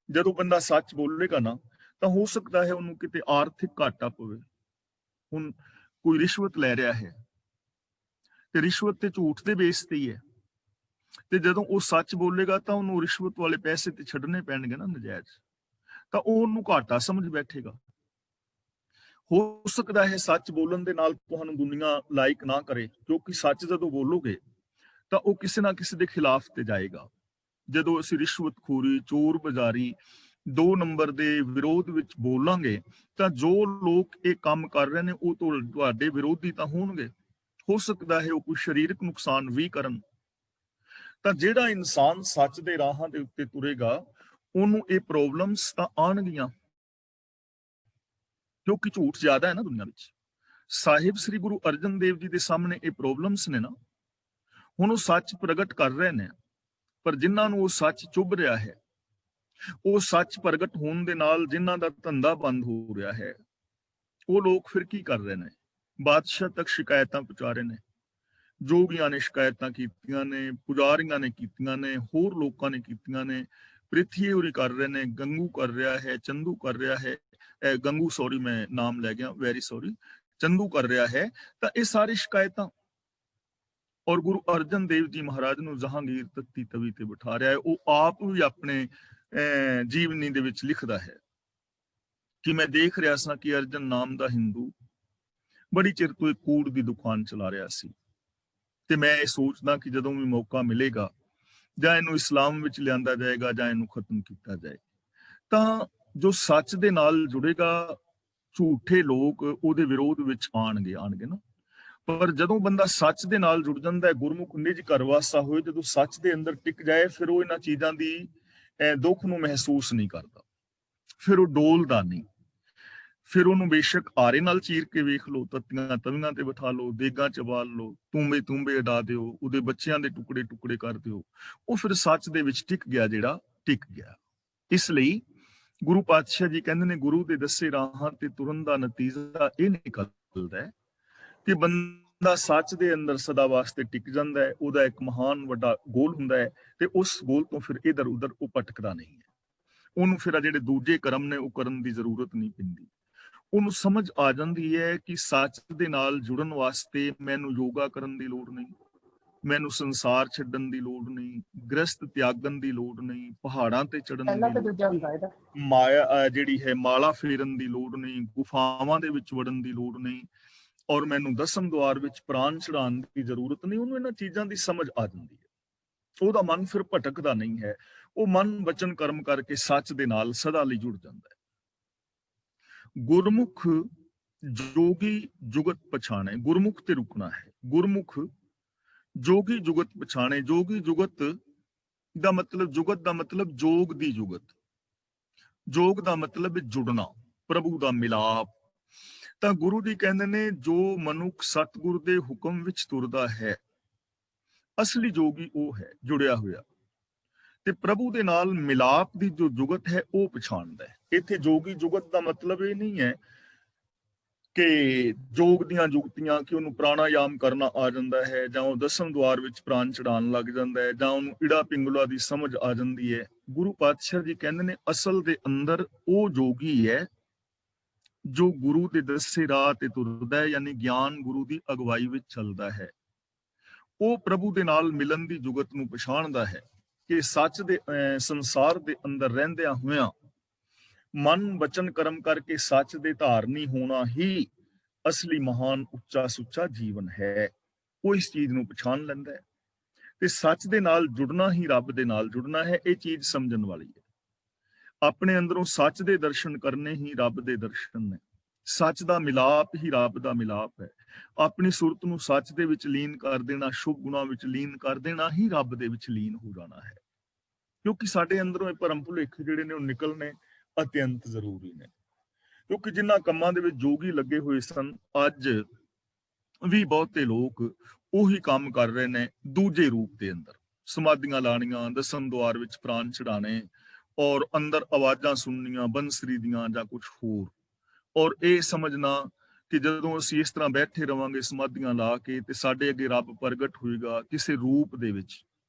ਜਦੋਂ ਬੰਦਾ ਸੱਚ ਬੋਲੇਗਾ ਨਾ, ਤਾਂ ਹੋ ਸਕਦਾ ਹੈ ਉਹਨੂੰ ਕਿਤੇ ਆਰਥਿਕ ਘਾਟਾ ਪਵੇ। ਹੁਣ ਕੋਈ ਰਿਸ਼ਵਤ ਲੈ ਰਿਹਾ ਹੈ, ਤੇ ਰਿਸ਼ਵਤ ਤੇ ਝੂਠ ਦੇ ਬੇਸ ਤੇ ਹੀ ਹੈ, ਤੇ ਜਦੋਂ ਉਹ ਸੱਚ ਬੋਲੇਗਾ ਤਾਂ ਉਹਨੂੰ ਰਿਸ਼ਵਤ ਵਾਲੇ ਪੈਸੇ ਤੇ ਛੱਡਣੇ ਪੈਣਗੇ ਨਾ ਨਜਾਇਜ਼, ਤਾਂ ਉਹ ਉਹਨੂੰ ਘਾਟਾ ਸਮਝ ਬੈਠੇਗਾ। ਹੋ ਸਕਦਾ ਹੈ ਸੱਚ ਬੋਲਣ ਦੇ ਨਾਲ ਤੁਹਾਨੂੰ ਦੁਨੀਆ ਲਾਇਕ ਨਾ ਕਰੇ, ਕਿਉਂਕਿ ਸੱਚ ਜਦੋਂ ਬੋਲੋਗੇ ਤਾਂ ਉਹ ਕਿਸੇ ਨਾ ਕਿਸੇ ਦੇ ਖਿਲਾਫ ਤੇ ਜਾਏਗਾ। ਜਦੋਂ ਅਸੀਂ ਰਿਸ਼ਵਤਖੋਰੀ, ਚੋਰ ਬਜ਼ਾਰੀ, 2 ਨੰਬਰ ਦੇ ਵਿਰੋਧ ਵਿੱਚ ਬੋਲਾਂਗੇ, ਤਾਂ ਜੋ ਲੋਕ ਇਹ ਕੰਮ ਕਰ ਰਹੇ ਨੇ ਉਹ ਤੁਹਾਡੇ ਵਿਰੋਧੀ ਤਾਂ ਹੋਣਗੇ। ਹੋ ਸਕਦਾ ਹੈ ਉਹ ਕੋਈ ਸਰੀਰਕ ਨੁਕਸਾਨ ਵੀ ਕਰਨ। ਤਾਂ ਜਿਹੜਾ ਇਨਸਾਨ ਸੱਚ ਦੇ ਰਾਹਾਂ ਦੇ ਉੱਤੇ ਤੁਰੇਗਾ, ਉਹਨੂੰ ਇਹ ਪ੍ਰੋਬਲਮਸ ਤਾਂ ਆਉਣਗੀਆਂ, ਕਿਉਂਕਿ ਝੂਠ ਜ਼ਿਆਦਾ ਹੈ ਨਾ ਦੁਨੀਆ ਵਿੱਚ। ਸਾਹਿਬ ਸ੍ਰੀ ਗੁਰੂ ਅਰਜਨ ਦੇਵ ਜੀ ਦੇ ਸਾਹਮਣੇ ਇਹ ਪ੍ਰੋਬਲਮਸ ਨੇ ਨਾ। ਹੁਣ ਉਹ ਸੱਚ ਪ੍ਰਗਟ ਕਰ ਰਹੇ ਨੇ, ਪਰ ਜਿਨ੍ਹਾਂ ਨੂੰ ਉਹ ਸੱਚ ਚੁੱਭ ਰਿਹਾ ਹੈ, ਉਹ ਸੱਚ ਪ੍ਰਗਟ ਹੋਣ ਦੇ ਨਾਲ ਜਿਨ੍ਹਾਂ ਦਾ ਧੰਦਾ ਬੰਦ ਹੋ ਰਿਹਾ ਹੈ, ਉਹ ਲੋਕ ਫਿਰ ਕੀ ਕਰ ਰਹੇ ਨੇ? ਬਾਦਸ਼ਾਹ ਤੱਕ ਸ਼ਿਕਾਇਤਾਂ ਪਹੁੰਚਾ ਰਹੇ ਨੇ। ਜੋਗੀਆਂ ਨੇ ਸ਼ਿਕਾਇਤਾਂ ਕੀਤੀਆਂ ਨੇ, ਪੁਜਾਰੀਆਂ ਨੇ ਕੀਤੀਆਂ ਨੇ, ਹੋਰ ਲੋਕਾਂ ਨੇ ਕੀਤੀਆਂ ਨੇ। ਪ੍ਰਿਥੀ ਹੋਰੀ ਕਰ ਰਹੇ ਨੇ, ਗੰਗੂ ਕਰ ਰਿਹਾ ਹੈ, ਚੰਦੂ ਕਰ ਰਿਹਾ ਹੈ, ਗੰਗੂ ਸੌਰੀ ਮੈਂ ਨਾਮ ਲੈ ਗਿਆ, ਵੈਰੀ ਸੌਰੀ, ਚੰਦੂ ਕਰ ਰਿਹਾ ਹੈ। ਤਾਂ ਇਹ ਸਾਰੀ ਸ਼ਿਕਾਇਤਾਂ, ਔਰ ਗੁਰੂ ਅਰਜਨ ਦੇਵ ਜੀ ਮਹਾਰਾਜ ਨੂੰ ਜਹਾਂਗੀਰ ਤੱਤੀ ਤਵੀ ਤੇ ਬਿਠਾ ਰਿਹਾ ਹੈ। ਉਹ ਆਪ ਵੀ ਆਪਣੇ ਜੀਵਨੀ ਦੇ ਵਿੱਚ ਲਿਖਦਾ ਹੈ ਕਿ ਮੈਂ ਦੇਖ ਰਿਹਾ ਸਾਂ ਕਿ ਅਰਜਨ ਨਾਮ ਦਾ ਹਿੰਦੂ ਬੜੀ ਚਿਰ ਤੋਂ ਇੱਕ ਕੂੜ ਦੀ ਦੁਕਾਨ ਚਲਾ ਰਿਹਾ ਸੀ, ਤੇ ਮੈਂ ਇਹ ਸੋਚਦਾ ਕਿ ਜਦੋਂ ਵੀ ਮੌਕਾ ਮਿਲੇਗਾ, ਜਾਂ ਇਹਨੂੰ ਇਸਲਾਮ ਵਿੱਚ ਲਿਆਂਦਾ ਜਾਏਗਾ ਜਾਂ ਇਹਨੂੰ ਖਤਮ ਕੀਤਾ ਜਾਏ। ਤਾਂ ਜੋ ਸੱਚ ਦੇ ਨਾਲ ਜੁੜੇਗਾ, ਝੂਠੇ ਲੋਕ ਉਹਦੇ ਵਿਰੋਧ ਵਿੱਚ ਆਣਗੇ ਨਾ। ਪਰ ਜਦੋਂ ਬੰਦਾ ਸੱਚ ਦੇ ਨਾਲ ਜੁੜ ਜਾਂਦਾ ਹੈ, ਗੁਰਮੁਖ ਨਿਜ ਘਰ ਵਾਸਾ ਹੋਏ, ਜਦੋਂ ਸੱਚ ਦੇ ਅੰਦਰ ਟਿਕ ਜਾਏ, ਫਿਰ ਉਹ ਇਹਨਾਂ ਚੀਜ਼ਾਂ ਦੀ ਦੁੱਖ ਨੂੰ ਮਹਿਸੂਸ ਨਹੀਂ ਕਰਦਾ, ਫਿਰ ਉਹ ਡੋਲਦਾ ਨਹੀਂ। ਫਿਰ ਉਹਨੂੰ ਬੇਸ਼ੱਕ ਆਰੇ ਨਾਲ ਚੀਰ ਕੇ ਵੇਖ ਲਓ, ਤੱਤੀਆਂ ਤਵੀਆਂ ਤੇ ਬਿਠਾ ਲਓ, ਦੇਗਾਂ ਚ ਬਾਲ ਲਓ, ਤੂੰਬੇ ਉਡਾ ਦਿਓ, ਉਹਦੇ ਬੱਚਿਆਂ ਦੇ ਟੁਕੜੇ ਟੁਕੜੇ ਕਰ ਦਿਓ, ਉਹ ਫਿਰ ਸੱਚ ਦੇ ਵਿੱਚ ਟਿਕ ਗਿਆ, ਜਿਹੜਾ ਟਿਕ ਗਿਆ। ਇਸ ਲਈ ਗੁਰੂ ਪਾਤਸ਼ਾਹ ਜੀ ਕਹਿੰਦੇ ਨੇ, ਗੁਰੂ ਦੇ ਦੱਸੇ ਰਾਹਾਂ ਤੇ ਤੁਰਨ ਦਾ ਨਤੀਜਾ ਇਹ ਨਿਕਲਦਾ ਹੈ ਕਿ ਬੰਦਾ ਸੱਚ ਦੇ ਅੰਦਰ ਸਦਾ ਵਾਸਤੇ ਟਿਕ ਜਾਂਦਾ ਹੈ। ਉਹਦਾ ਇੱਕ ਮਹਾਨ ਵੱਡਾ ਗੋਲ ਹੁੰਦਾ ਹੈ, ਤੇ ਉਸ ਗੋਲ ਤੋਂ ਫਿਰ ਇਧਰ ਉਧਰ ਉਹ ਭਟਕਦਾ ਨਹੀਂ ਹੈ। ਉਹਨੂੰ ਫਿਰ ਜਿਹੜੇ ਦੂਜੇ ਕਰਮ ਨੇ ਉਹ ਕਰਨ ਦੀ ਜ਼ਰੂਰਤ ਨਹੀਂ ਪੈਂਦੀ। ਉਹਨੂੰ ਸਮਝ ਆ ਜਾਂਦੀ ਹੈ ਕਿ ਸੱਚ ਦੇ ਨਾਲ ਜੁੜਨ ਵਾਸਤੇ ਮੈਨੂੰ ਯੋਗਾ ਕਰਨ ਦੀ ਲੋੜ ਨਹੀਂ, ਮੈਨੂੰ ਸੰਸਾਰ ਛੱਡਣ ਦੀ ਲੋੜ ਨਹੀਂ, ਗ੍ਰਸਤ ਤਿਆਗਣ ਦੀ ਲੋੜ ਨਹੀਂ, ਪਹਾੜਾਂ ਤੇ ਚੜਨ ਦੀ ਲੋੜ ਨਹੀਂ, ਮਾਇਆ ਜਿਹੜੀ ਹੈ ਮਾਲਾ ਫੇਰਨ ਦੀ ਲੋੜ ਨਹੀਂ, ਗੁਫਾਵਾਂ ਦੇ ਵਿੱਚ ਵੜਨ ਦੀ ਲੋੜ ਨਹੀਂ, ਔਰ ਮੈਨੂੰ ਦਸਮ ਦੁਆਰ ਵਿੱਚ ਪ੍ਰਾਣ ਚੜਾਉਣ ਦੀ ਜ਼ਰੂਰਤ ਨਹੀਂ। ਉਹਨੂੰ ਇਹਨਾਂ ਚੀਜ਼ਾਂ ਦੀ ਸਮਝ ਆ ਜਾਂਦੀ ਹੈ। ਉਹਦਾ ਮਨ ਫਿਰ ਭਟਕਦਾ ਨਹੀਂ ਹੈ। ਉਹ ਮਨ ਵਚਨ ਕਰਮ ਕਰਕੇ ਸੱਚ ਦੇ ਨਾਲ ਸਦਾ ਲਈ ਜੁੜ ਜਾਂਦਾ ਹੈ। ਗੁਰਮੁਖ ਜੋਗੀ ਜੁਗਤ ਪਛਾਣੇ, ਗੁਰਮੁਖ ਤੇ ਰੁਕਣਾ ਹੈ। ਗੁਰਮੁਖ ਜੋਗੀ ਜੁਗਤ ਪਛਾਣੇ। ਜੋਗੀ ਜੁਗਤ ਦਾ ਮਤਲਬ, ਜੁਗਤ ਦਾ ਮਤਲਬ ਜੋਗ ਦੀ ਜੁਗਤ, ਜੋਗ ਦਾ ਮਤਲਬ ਜੁੜਨਾ, ਪ੍ਰਭੂ ਦਾ ਮਿਲਾਪ। ਤਾਂ ਗੁਰੂ ਜੀ ਕਹਿੰਦੇ ਨੇ, ਜੋ ਮਨੁੱਖ ਸਤਿਗੁਰ ਦੇ ਹੁਕਮ ਵਿੱਚ ਤੁਰਦਾ ਹੈ, ਅਸਲੀ ਜੋਗੀ ਉਹ ਹੈ ਜੁੜਿਆ ਹੋਇਆ, ਤੇ ਪ੍ਰਭੂ ਦੇ ਨਾਲ ਮਿਲਾਪ ਦੀ ਜੋ ਜੁਗਤ ਹੈ ਉਹ ਪਛਾਣਦਾ ਹੈ। ਇੱਥੇ ਜੋਗੀ ਜੁਗਤ ਦਾ ਮਤਲਬ ਇਹ ਨਹੀਂ ਹੈ ਕਿ ਜੋਗ ਦੀਆਂ ਜੁਗਤੀਆਂ, ਕਿ ਉਹਨੂੰ ਪ੍ਰਾਣਾਯਾਮ ਕਰਨਾ ਆ ਜਾਂਦਾ ਹੈ, ਜਾਂ ਉਹ ਦਸਮ ਦੁਆਰ ਵਿੱਚ ਪ੍ਰਾਣ ਚੜਾਉਣ ਲੱਗ ਜਾਂਦਾ ਹੈ, ਜਾਂ ਉਹਨੂੰ ਇੜਾ ਪਿੰਗਲਾ ਦੀ ਸਮਝ ਆ ਜਾਂਦੀ ਹੈ। ਗੁਰੂ ਪਾਤਸ਼ਾਹ ਜੀ ਕਹਿੰਦੇ ਨੇ, ਅਸਲ ਦੇ ਅੰਦਰ ਉਹ ਜੋਗੀ ਹੈ ਜੋ ਗੁਰੂ ਦੇ ਦੱਸੇ ਰਾਹ ਤੇ ਤੁਰਦਾ ਹੈ, ਯਾਨੀ ਗਿਆਨ ਗੁਰੂ ਦੀ ਅਗਵਾਈ ਵਿੱਚ ਚੱਲਦਾ ਹੈ। ਉਹ ਪ੍ਰਭੂ ਦੇ ਨਾਲ ਮਿਲਣ ਦੀ ਜੁਗਤ ਨੂੰ ਪਛਾਣਦਾ ਹੈ ਕਿ ਸੱਚ ਦੇ ਸੰਸਾਰ ਦੇ ਅੰਦਰ ਰਹਿੰਦਿਆਂ ਹੋਇਆਂ ਮਨ ਵਚਨ ਕਰਮ ਕਰਕੇ ਸੱਚ ਦੇ ਧਾਰਨੀ ਹੋਣਾ ਹੀ ਅਸਲੀ ਮਹਾਨ ਉੱਚਾ ਸੁੱਚਾ ਜੀਵਨ ਹੈ। ਉਹ ਇਸ ਚੀਜ਼ ਨੂੰ ਪਛਾਣ ਲੈਂਦਾ ਹੈ, ਤੇ ਸੱਚ ਦੇ ਨਾਲ ਜੁੜਨਾ ਹੀ ਰੱਬ ਦੇ ਨਾਲ ਜੁੜਨਾ ਹੈ। ਇਹ ਚੀਜ਼ ਸਮਝਣ ਵਾਲੀ ਹੈ। ਆਪਣੇ ਅੰਦਰੋਂ ਸੱਚ ਦੇ ਦਰਸ਼ਨ ਕਰਨੇ ਹੀ ਰੱਬ ਦੇ ਦਰਸ਼ਨ ਨੇ। ਸੱਚ ਦਾ ਮਿਲਾਪ ਹੀ ਰੱਬ ਦਾ ਮਿਲਾਪ ਹੈ। ਆਪਣੀ ਸੁਰਤ ਨੂੰ ਸੱਚ ਦੇ ਵਿੱਚ ਲੀਨ ਕਰ ਦੇਣਾ, ਸ਼ੁਭ ਗੁਣਾਂ ਵਿੱਚ ਲੀਨ ਕਰ ਦੇਣਾ ਹੀ ਰੱਬ ਦੇ ਵਿੱਚ ਲੀਨ ਹੋ ਜਾਣਾ ਹੈ। ਕਿਉਂਕਿ ਸਾਡੇ ਅੰਦਰੋਂ ਇਹ ਭਰਮ ਭੁਲੇਖੇ ਜਿਹੜੇ ਨੇ ਉਹ ਨਿਕਲਣੇ ਅਤਿਅੰਤ ਜ਼ਰੂਰੀ ਨੇ। ਕਿਉਂਕਿ ਜਿਨ੍ਹਾਂ ਕੰਮਾਂ ਦੇ ਵਿੱਚ ਜੋਗੀ ਲੱਗੇ ਹੋਏ ਸਨ, ਅੱਜ ਵੀ ਬਹੁਤੇ ਲੋਕ ਉਹੀ ਕੰਮ ਕਰ ਰਹੇ ਨੇ ਦੂਜੇ ਰੂਪ ਦੇ ਅੰਦਰ। ਸਮਾਧੀਆਂ ਲਾਣੀਆਂ, ਦਸਮ ਦੁਆਰ ਵਿੱਚ ਪ੍ਰਾਣ ਚੜਾਣੇ, ਔਰ ਅੰਦਰ ਆਵਾਜ਼ਾਂ ਸੁਣਨੀਆਂ ਬੰਸਰੀ ਦੀਆਂ ਜਾਂ ਕੁਝ ਹੋਰ, ਔਰ ਇਹ ਸਮਝਣਾ ਕਿ ਜਦੋਂ ਅਸੀਂ ਇਸ ਤਰ੍ਹਾਂ ਬੈਠੇ ਰਵਾਂਗੇ ਸਮਾਧੀਆਂ ਲਾ ਕੇ ਤੇ ਸਾਡੇ ਅੱਗੇ ਰੱਬ ਪ੍ਰਗਟ ਹੋਏਗਾ ਕਿਸੇ ਰੂਪ ਦੇ ਵਿੱਚ,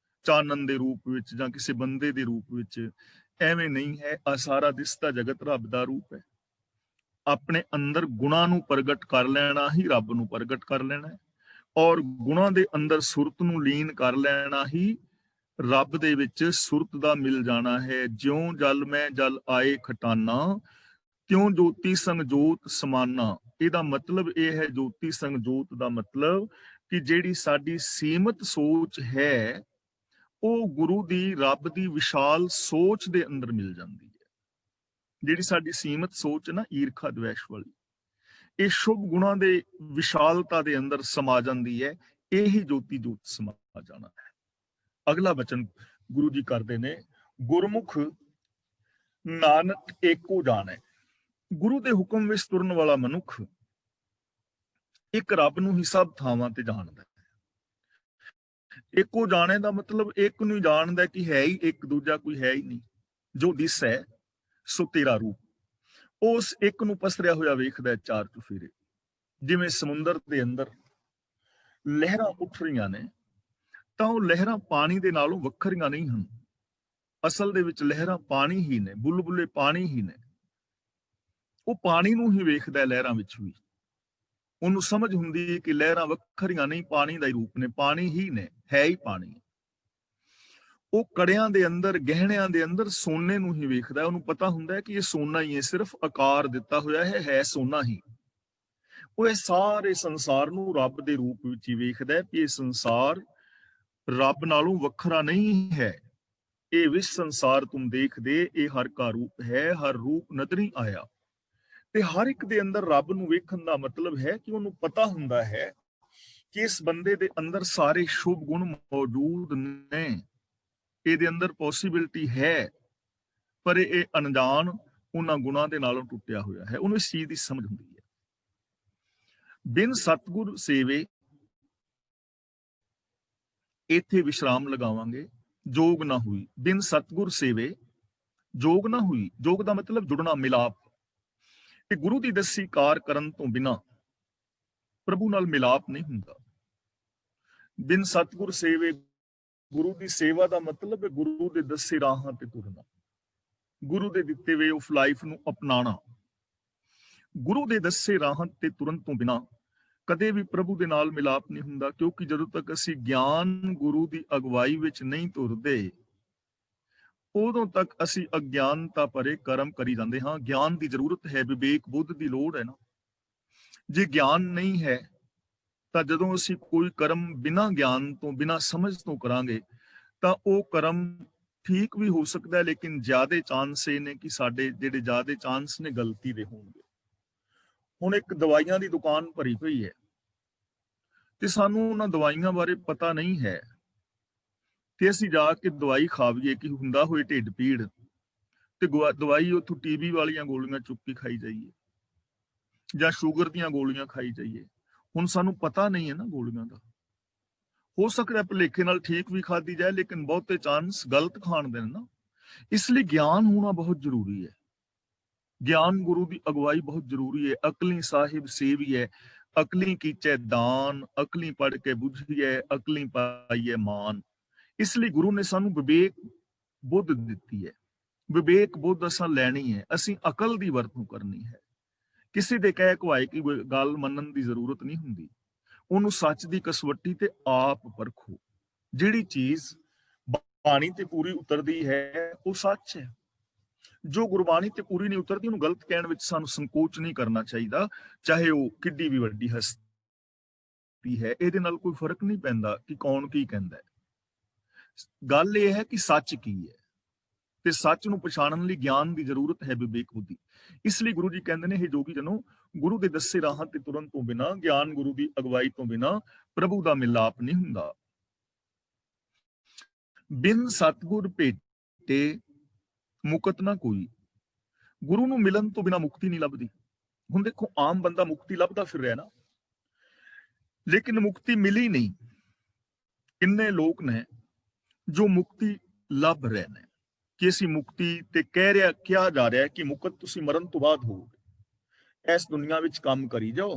ਚਾਨਣ ਦੇ ਰੂਪ ਵਿੱਚ ਜਾਂ ਕਿਸੇ ਬੰਦੇ ਦੇ ਰੂਪ ਵਿੱਚ। ਐਵੇਂ ਨਹੀਂ ਹੈ। ਆ ਸਾਰਾ ਦਿਸਦਾ ਜਗਤ ਰੱਬ ਦਾ ਰੂਪ ਹੈ। ਆਪਣੇ ਅੰਦਰ ਗੁਣਾਂ ਨੂੰ ਪ੍ਰਗਟ ਕਰ ਲੈਣਾ ਹੀ ਰੱਬ ਨੂੰ ਪ੍ਰਗਟ ਕਰ ਲੈਣਾ ਹੈ, ਔਰ ਗੁਣਾਂ ਦੇ ਅੰਦਰ ਸੁਰਤ ਨੂੰ ਲੀਨ ਕਰ ਲੈਣਾ ਹੀ ਰੱਬ ਦੇ ਵਿੱਚ ਸੁਰਤ ਦਾ ਮਿਲ ਜਾਣਾ ਹੈ। ਜਿਉਂ ਜਲ ਮੈਂ ਜਲ ਆਏ ਖਟਾਨਾ, ਤਿਉਂ ਜੋਤੀ ਸੰਗ ਜੋਤ ਸਮਾਨਾ। ਇਹਦਾ ਮਤਲਬ ਇਹ ਹੈ, ਜੋਤੀ ਸੰਗ ਜੋਤ ਦਾ ਮਤਲਬ ਕਿ ਜਿਹੜੀ ਸਾਡੀ ਸੀਮਤ ਸੋਚ ਹੈ ਉਹ ਗੁਰੂ ਦੀ, ਰੱਬ ਦੀ ਵਿਸ਼ਾਲ ਸੋਚ ਦੇ ਅੰਦਰ ਮਿਲ ਜਾਂਦੀ ਹੈ। ਜਿਹੜੀ ਸਾਡੀ ਸੀਮਤ ਸੋਚ ਹੈ ਨਾ, ਈਰਖਾ ਦਵੇਸ਼ ਵਾਲੀ, ਇਹ ਸ਼ੁਭ ਗੁਣਾਂ ਦੇ ਵਿਸ਼ਾਲਤਾ ਦੇ ਅੰਦਰ ਸਮਾ ਜਾਂਦੀ ਹੈ। ਇਹੀ ਜੋਤੀ ਜੋਤ ਸਮਾ ਜਾਣਾ ਹੈ। ਅਗਲਾ ਬਚਨ ਗੁਰੂ ਜੀ ਕਰਦੇ ਨੇ, ਗੁਰਮੁਖ ਨਾਨਕ ਏਕੋ ਜਾਣੈ। ਗੁਰੂ ਦੇ ਹੁਕਮ ਵਿੱਚ ਤੁਰਨ ਵਾਲਾ ਮਨੁੱਖ ਇੱਕ ਰੱਬ ਨੂੰ ਹੀ ਸਭ ਥਾਵਾਂ ਤੇ ਜਾਣਦਾ ਹੈ। ਇੱਕੋ ਜਾਣੇ ਦਾ ਮਤਲਬ ਇੱਕ ਨੂੰ ਜਾਣਦਾ ਕਿ ਹੈ ਹੀ ਇੱਕ, ਦੂਜਾ ਕੋਈ ਹੈ ਹੀ ਨਹੀਂ। ਜੋ ਦਿਸ ਹੈ ਸੋ ਤੇਰਾ ਰੂਪ, ਉਸ ਇੱਕ ਨੂੰ ਪਸਰਿਆ ਹੋਇਆ ਵੇਖਦਾ ਚਾਰ ਚੁਫੇਰੇ। ਜਿਵੇਂ ਸਮੁੰਦਰ ਦੇ ਅੰਦਰ ਲਹਿਰਾਂ ਉੱਠ ਰਹੀਆਂ ਨੇ, ਤਾਂ ਉਹ ਲਹਿਰਾਂ ਪਾਣੀ ਦੇ ਨਾਲੋਂ ਵੱਖਰੀਆਂ ਨਹੀਂ ਹਨ। ਅਸਲ ਦੇ ਵਿੱਚ ਲਹਿਰਾਂ ਪਾਣੀ ਹੀ ਨੇ, ਬੁਲਬੁਲੇ ਪਾਣੀ ਹੀ ਨੇ। ਉਹ ਪਾਣੀ ਨੂੰ ਹੀ ਵੇਖਦਾ ਲਹਿਰਾਂ ਵਿੱਚ ਵੀ। ਉਹਨੂੰ ਸਮਝ ਹੁੰਦੀ ਹੈ ਕਿ ਲਹਿਰਾਂ ਵੱਖਰੀਆਂ ਨਹੀਂ, ਪਾਣੀ ਦਾ ਹੀ ਰੂਪ ਨੇ, ਪਾਣੀ ਹੀ ਨੇ, ਹੈ ਹੀ ਪਾਣੀ। ਉਹ ਕੜਿਆਂ ਦੇ ਅੰਦਰ, ਗਹਿਣਿਆਂ ਦੇ ਅੰਦਰ ਸੋਨੇ ਨੂੰ ਹੀ ਵੇਖਦਾ। ਉਹਨੂੰ ਪਤਾ ਹੁੰਦਾ ਹੈ ਕਿ ਇਹ ਸੋਨਾ ਹੀ ਹੈ, ਸਿਰਫ ਆਕਾਰ ਦਿੱਤਾ ਹੋਇਆ ਹੈ ਸੋਨਾ ਹੀ। ਉਹ ਇਹ ਸਾਰੇ ਸੰਸਾਰ ਨੂੰ ਰੱਬ ਦੇ ਰੂਪ ਵਿੱਚ ਹੀ ਵੇਖਦਾ ਕਿ ਇਹ ਸੰਸਾਰ ਰੱਬ ਨਾਲੋਂ ਵੱਖਰਾ ਨਹੀਂ ਹੈ। ਇਹ ਵਿਸ਼ ਸੰਸਾਰ ਤੁਮ ਦੇਖਦੇ, ਇਹ ਹਰ ਕਾ ਰੂਪ ਹੈ, ਹਰ ਰੂਪ ਨਦਰੀ ਆਇਆ। ਤੇ ਹਰ ਇੱਕ ਦੇ ਅੰਦਰ ਰੱਬ ਨੂੰ ਵੇਖਣ ਦਾ ਮਤਲਬ ਹੈ ਕਿ ਉਹਨੂੰ ਪਤਾ ਹੁੰਦਾ ਹੈ ਕਿ ਇਸ ਬੰਦੇ ਦੇ ਅੰਦਰ ਸਾਰੇ ਸ਼ੁਭ ਗੁਣ ਮੌਜੂਦ ਨੇ, ਇਹਦੇ ਅੰਦਰ ਪੋਸੀਬਿਲਿਟੀ ਹੈ, ਪਰ ਇਹ ਅਣਜਾਣ ਉਹਨਾਂ ਗੁਣਾਂ ਦੇ ਨਾਲੋਂ ਟੁੱਟਿਆ ਹੋਇਆ ਹੈ। ਉਹਨੂੰ ਇਸ ਚੀਜ਼ ਦੀ ਸਮਝ ਹੁੰਦੀ ਹੈ। ਬਿਨ ਸਤਿਗੁਰ ਸੇਵੇ, ਇੱਥੇ ਵਿਸ਼ਰਾਮ ਲਗਾਵਾਂਗੇ। ਜੋਗ ਨਾ ਹੋਈ, ਬਿਨ ਸਤਿਗੁਰ ਸੇਵੇ ਜੋਗ ਨਾ ਹੋਈ। ਜੋਗ ਦਾ ਮਤਲਬ ਜੁੜਨਾ, ਮਿਲਾਪ। ਤੇ ਗੁਰੂ ਦੀ ਦੱਸੀ ਕਾਰ ਕਰਨ ਤੋਂ ਬਿਨਾਂ ਪ੍ਰਭੂ ਨਾਲ ਮਿਲਾਪ ਨਹੀਂ ਹੁੰਦਾ। ਬਿਨ ਸਤਿਗੁਰ ਸੇਵੇ, ਗੁਰੂ ਦੀ ਸੇਵਾ ਦਾ ਮਤਲਬ ਹੈ ਗੁਰੂ ਦੇ ਦੱਸੇ ਰਾਹਾਂ ਤੇ ਤੁਰਨਾ, ਗੁਰੂ ਦੇ ਦਿੱਤੇ ਵੇ ਆਫ ਲਾਈਫ ਨੂੰ ਅਪਣਾਣਾ। ਗੁਰੂ ਦੇ ਦੱਸੇ ਰਾਹਾਂ ਤੇ ਤੁਰਨ ਤੋਂ ਬਿਨਾਂ ਕਦੇ ਵੀ ਪ੍ਰਭੂ ਦੇ ਨਾਲ ਮਿਲਾਪ ਨਹੀਂ ਹੁੰਦਾ। ਕਿਉਂਕਿ ਜਦੋਂ ਤੱਕ ਅਸੀਂ ਗਿਆਨ ਗੁਰੂ ਦੀ ਅਗਵਾਈ ਵਿੱਚ ਨਹੀਂ ਤੁਰਦੇ, ਉਦੋਂ ਤੱਕ ਅਸੀਂ ਅਗਿਆਨਤਾ ਭਰੇ ਕਰਮ ਕਰੀ ਜਾਂਦੇ ਹਾਂ। ਗਿਆਨ ਦੀ ਜ਼ਰੂਰਤ ਹੈ, ਵਿਵੇਕ ਬੁੱਧ ਦੀ ਲੋੜ ਹੈ ਨਾ। ਜੇ ਗਿਆਨ ਨਹੀਂ ਹੈ ਤਾਂ ਜਦੋਂ ਅਸੀਂ ਕੋਈ ਕਰਮ ਬਿਨਾਂ ਗਿਆਨ ਤੋਂ, ਬਿਨਾਂ ਸਮਝ ਤੋਂ ਕਰਾਂਗੇ ਤਾਂ ਉਹ ਕਰਮ ਠੀਕ ਵੀ ਹੋ ਸਕਦਾ ਹੈ, ਲੇਕਿਨ ਜ਼ਿਆਦਾ ਚਾਂਸ ਇਹ ਨੇ ਕਿ ਸਾਡੇ ਜਿਹੜੇ ਜ਼ਿਆਦਾ ਚਾਂਸ ਨੇ ਗਲਤੀ ਦੇ ਹੋਣਗੇ। ਹੁਣ ਇੱਕ ਦਵਾਈਆਂ ਦੀ ਦੁਕਾਨ ਭਰੀ ਪਈ ਹੈ ਤੇ ਸਾਨੂੰ ਉਹਨਾਂ ਦਵਾਈਆਂ ਬਾਰੇ ਪਤਾ ਨਹੀਂ ਹੈ, ਤੇ ਅਸੀਂ ਜਾ ਕੇ ਦਵਾਈ ਖਾਵੀਏ ਕਿ ਹੁੰਦਾ ਹੋਏ ਢਿੱਡ ਪੀੜ, ਤੇ ਦਵਾਈ ਉੱਥੋਂ ਟੀਬੀ ਵਾਲੀਆਂ ਗੋਲੀਆਂ ਚੁੱਕ ਕੇ ਖਾਈ ਜਾਈਏ ਜਾਂ ਸ਼ੂਗਰ ਦੀਆਂ ਗੋਲੀਆਂ ਖਾਈ ਜਾਈਏ। ਹੁਣ ਸਾਨੂੰ ਪਤਾ ਨਹੀਂ ਹੈ ਨਾ ਗੋਲੀਆਂ ਦਾ। ਹੋ ਸਕਦਾ ਭੁਲੇਖੇ ਨਾਲ ਠੀਕ ਵੀ ਖਾਦੀ ਜਾਏ, ਲੇਕਿਨ ਬਹੁਤੇ ਚਾਂਸ ਗਲਤ ਖਾਣ ਦੇ ਨਾ। ਇਸ ਲਈ ਗਿਆਨ ਹੋਣਾ ਬਹੁਤ ਜ਼ਰੂਰੀ ਹੈ। ਗਿਆਨ ਗੁਰੂ ਦੀ ਅਗਵਾਈ ਬਹੁਤ ਜ਼ਰੂਰੀ ਹੈ। ਅਕਲੀ ਸਾਹਿਬ ਸੇਵੀਐ, ਅਕਲੀ ਕੀਚੈ ਦਾਨ, ਅਕਲੀ ਪੜ ਕੇ ਬੁਝੀਐ, ਅਕਲੀ ਪਾਈਐ ਮਾਨ। ਇਸ ਲਈ ਗੁਰੂ ਨੇ ਸਾਨੂੰ ਵਿਵੇਕ ਬੁੱਧ ਦਿੱਤੀ ਹੈ। ਵਿਵੇਕ ਬੁੱਧ ਅਸਾਂ ਲੈਣੀ ਹੈ, ਅਸੀਂ ਅਕਲ ਦੀ ਵਰਤੋਂ ਕਰਨੀ ਹੈ। ਕਿਸੇ ਦੇ ਕਹਿ ਕਵਾਏ ਕਿ ਗੱਲ ਮੰਨਣ ਦੀ ਜ਼ਰੂਰਤ ਨਹੀਂ ਹੁੰਦੀ। ਉਹਨੂੰ ਸੱਚ ਦੀ ਕਸਵੱਟੀ ਤੇ ਆਪ ਪਰਖੋ। ਜਿਹੜੀ ਚੀਜ਼ ਬਾਣੀ ਤੇ ਪੂਰੀ ਉਤਰਦੀ ਹੈ ਉਹ ਸੱਚ ਹੈ। ਜੋ ਗੁਰਬਾਣੀ ਤੇ ਪੂਰੀ ਨਹੀਂ ਉਤਰਦੀ ਉਹਨੂੰ ਗਲਤ ਕਹਿਣ ਵਿੱਚ ਸਾਨੂੰ ਸੰਕੋਚ ਨਹੀਂ ਕਰਨਾ ਚਾਹੀਦਾ, ਚਾਹੇ ਉਹ ਕਿੱਡੀ ਵੀ ਵੱਡੀ ਹਸਤੀ ਹੈ। ਇਹਦੇ ਨਾਲ ਕੋਈ ਫਰਕ ਨਹੀਂ ਪੈਂਦਾ ਕਿ ਕੌਣ ਕੀ ਕਹਿੰਦਾ ਹੈ। ਗੱਲ ਇਹ ਹੈ ਕਿ ਸੱਚ ਕੀ ਹੈ, ਤੇ ਸੱਚ ਨੂੰ ਪਛਾਣਨ ਲਈ ਗਿਆਨ ਦੀ ਜ਼ਰੂਰਤ ਹੈ, ਵਿਵੇਕ ਬੁੱਧੀ। ਇਸ ਲਈ ਗੁਰੂ ਜੀ ਕਹਿੰਦੇ ਨੇ, ਹੇ ਜੋਗੀ ਜਨੋ, ਗੁਰੂ ਦੇ ਦੱਸੇ ਰਾਹਾਂ ਤੇ ਤੁਰਨ ਤੋਂ ਬਿਨਾ, ਗਿਆਨ ਗੁਰੂ ਦੀ ਅਗਵਾਈ ਤੋਂ ਬਿਨਾ ਪ੍ਰਭੂ ਦਾ ਮਿਲਾਪ ਨਹੀਂ ਹੁੰਦਾ। ਬਿਨ ਸਤਿਗੁਰ ਭੇਟੇ ਮੁਕਤ ਨਾ ਕੋਈ। ਗੁਰੂ ਨੂੰ ਮਿਲਣ ਤੋਂ ਬਿਨਾ ਮੁਕਤੀ ਨਹੀਂ ਲੱਭਦੀ। ਹੁਣ ਦੇਖੋ, ਆਮ ਬੰਦਾ ਮੁਕਤੀ ਲੱਭਦਾ ਫਿਰ ਰਿਹਾ ਨਾ, ਲੇਕਿਨ ਮੁਕਤੀ ਮਿਲੀ ਨਹੀਂ। ਕਿੰਨੇ ਲੋਕ ਨੇ ਜੋ ਮੁਕਤੀ ਲੱਭ ਰਹੇ ਨੇ ਕਿ ਅਸੀਂ ਮੁਕਤੀ, ਤੇ ਕਿਹਾ ਜਾ ਰਿਹਾ ਕਿ ਮੁਕਤ ਤੁਸੀਂ ਮਰਨ ਤੋਂ ਬਾਅਦ ਹੋਵੋਗੇ। ਇਸ ਦੁਨੀਆ ਵਿੱਚ ਕੰਮ ਕਰੀ ਜਾਓ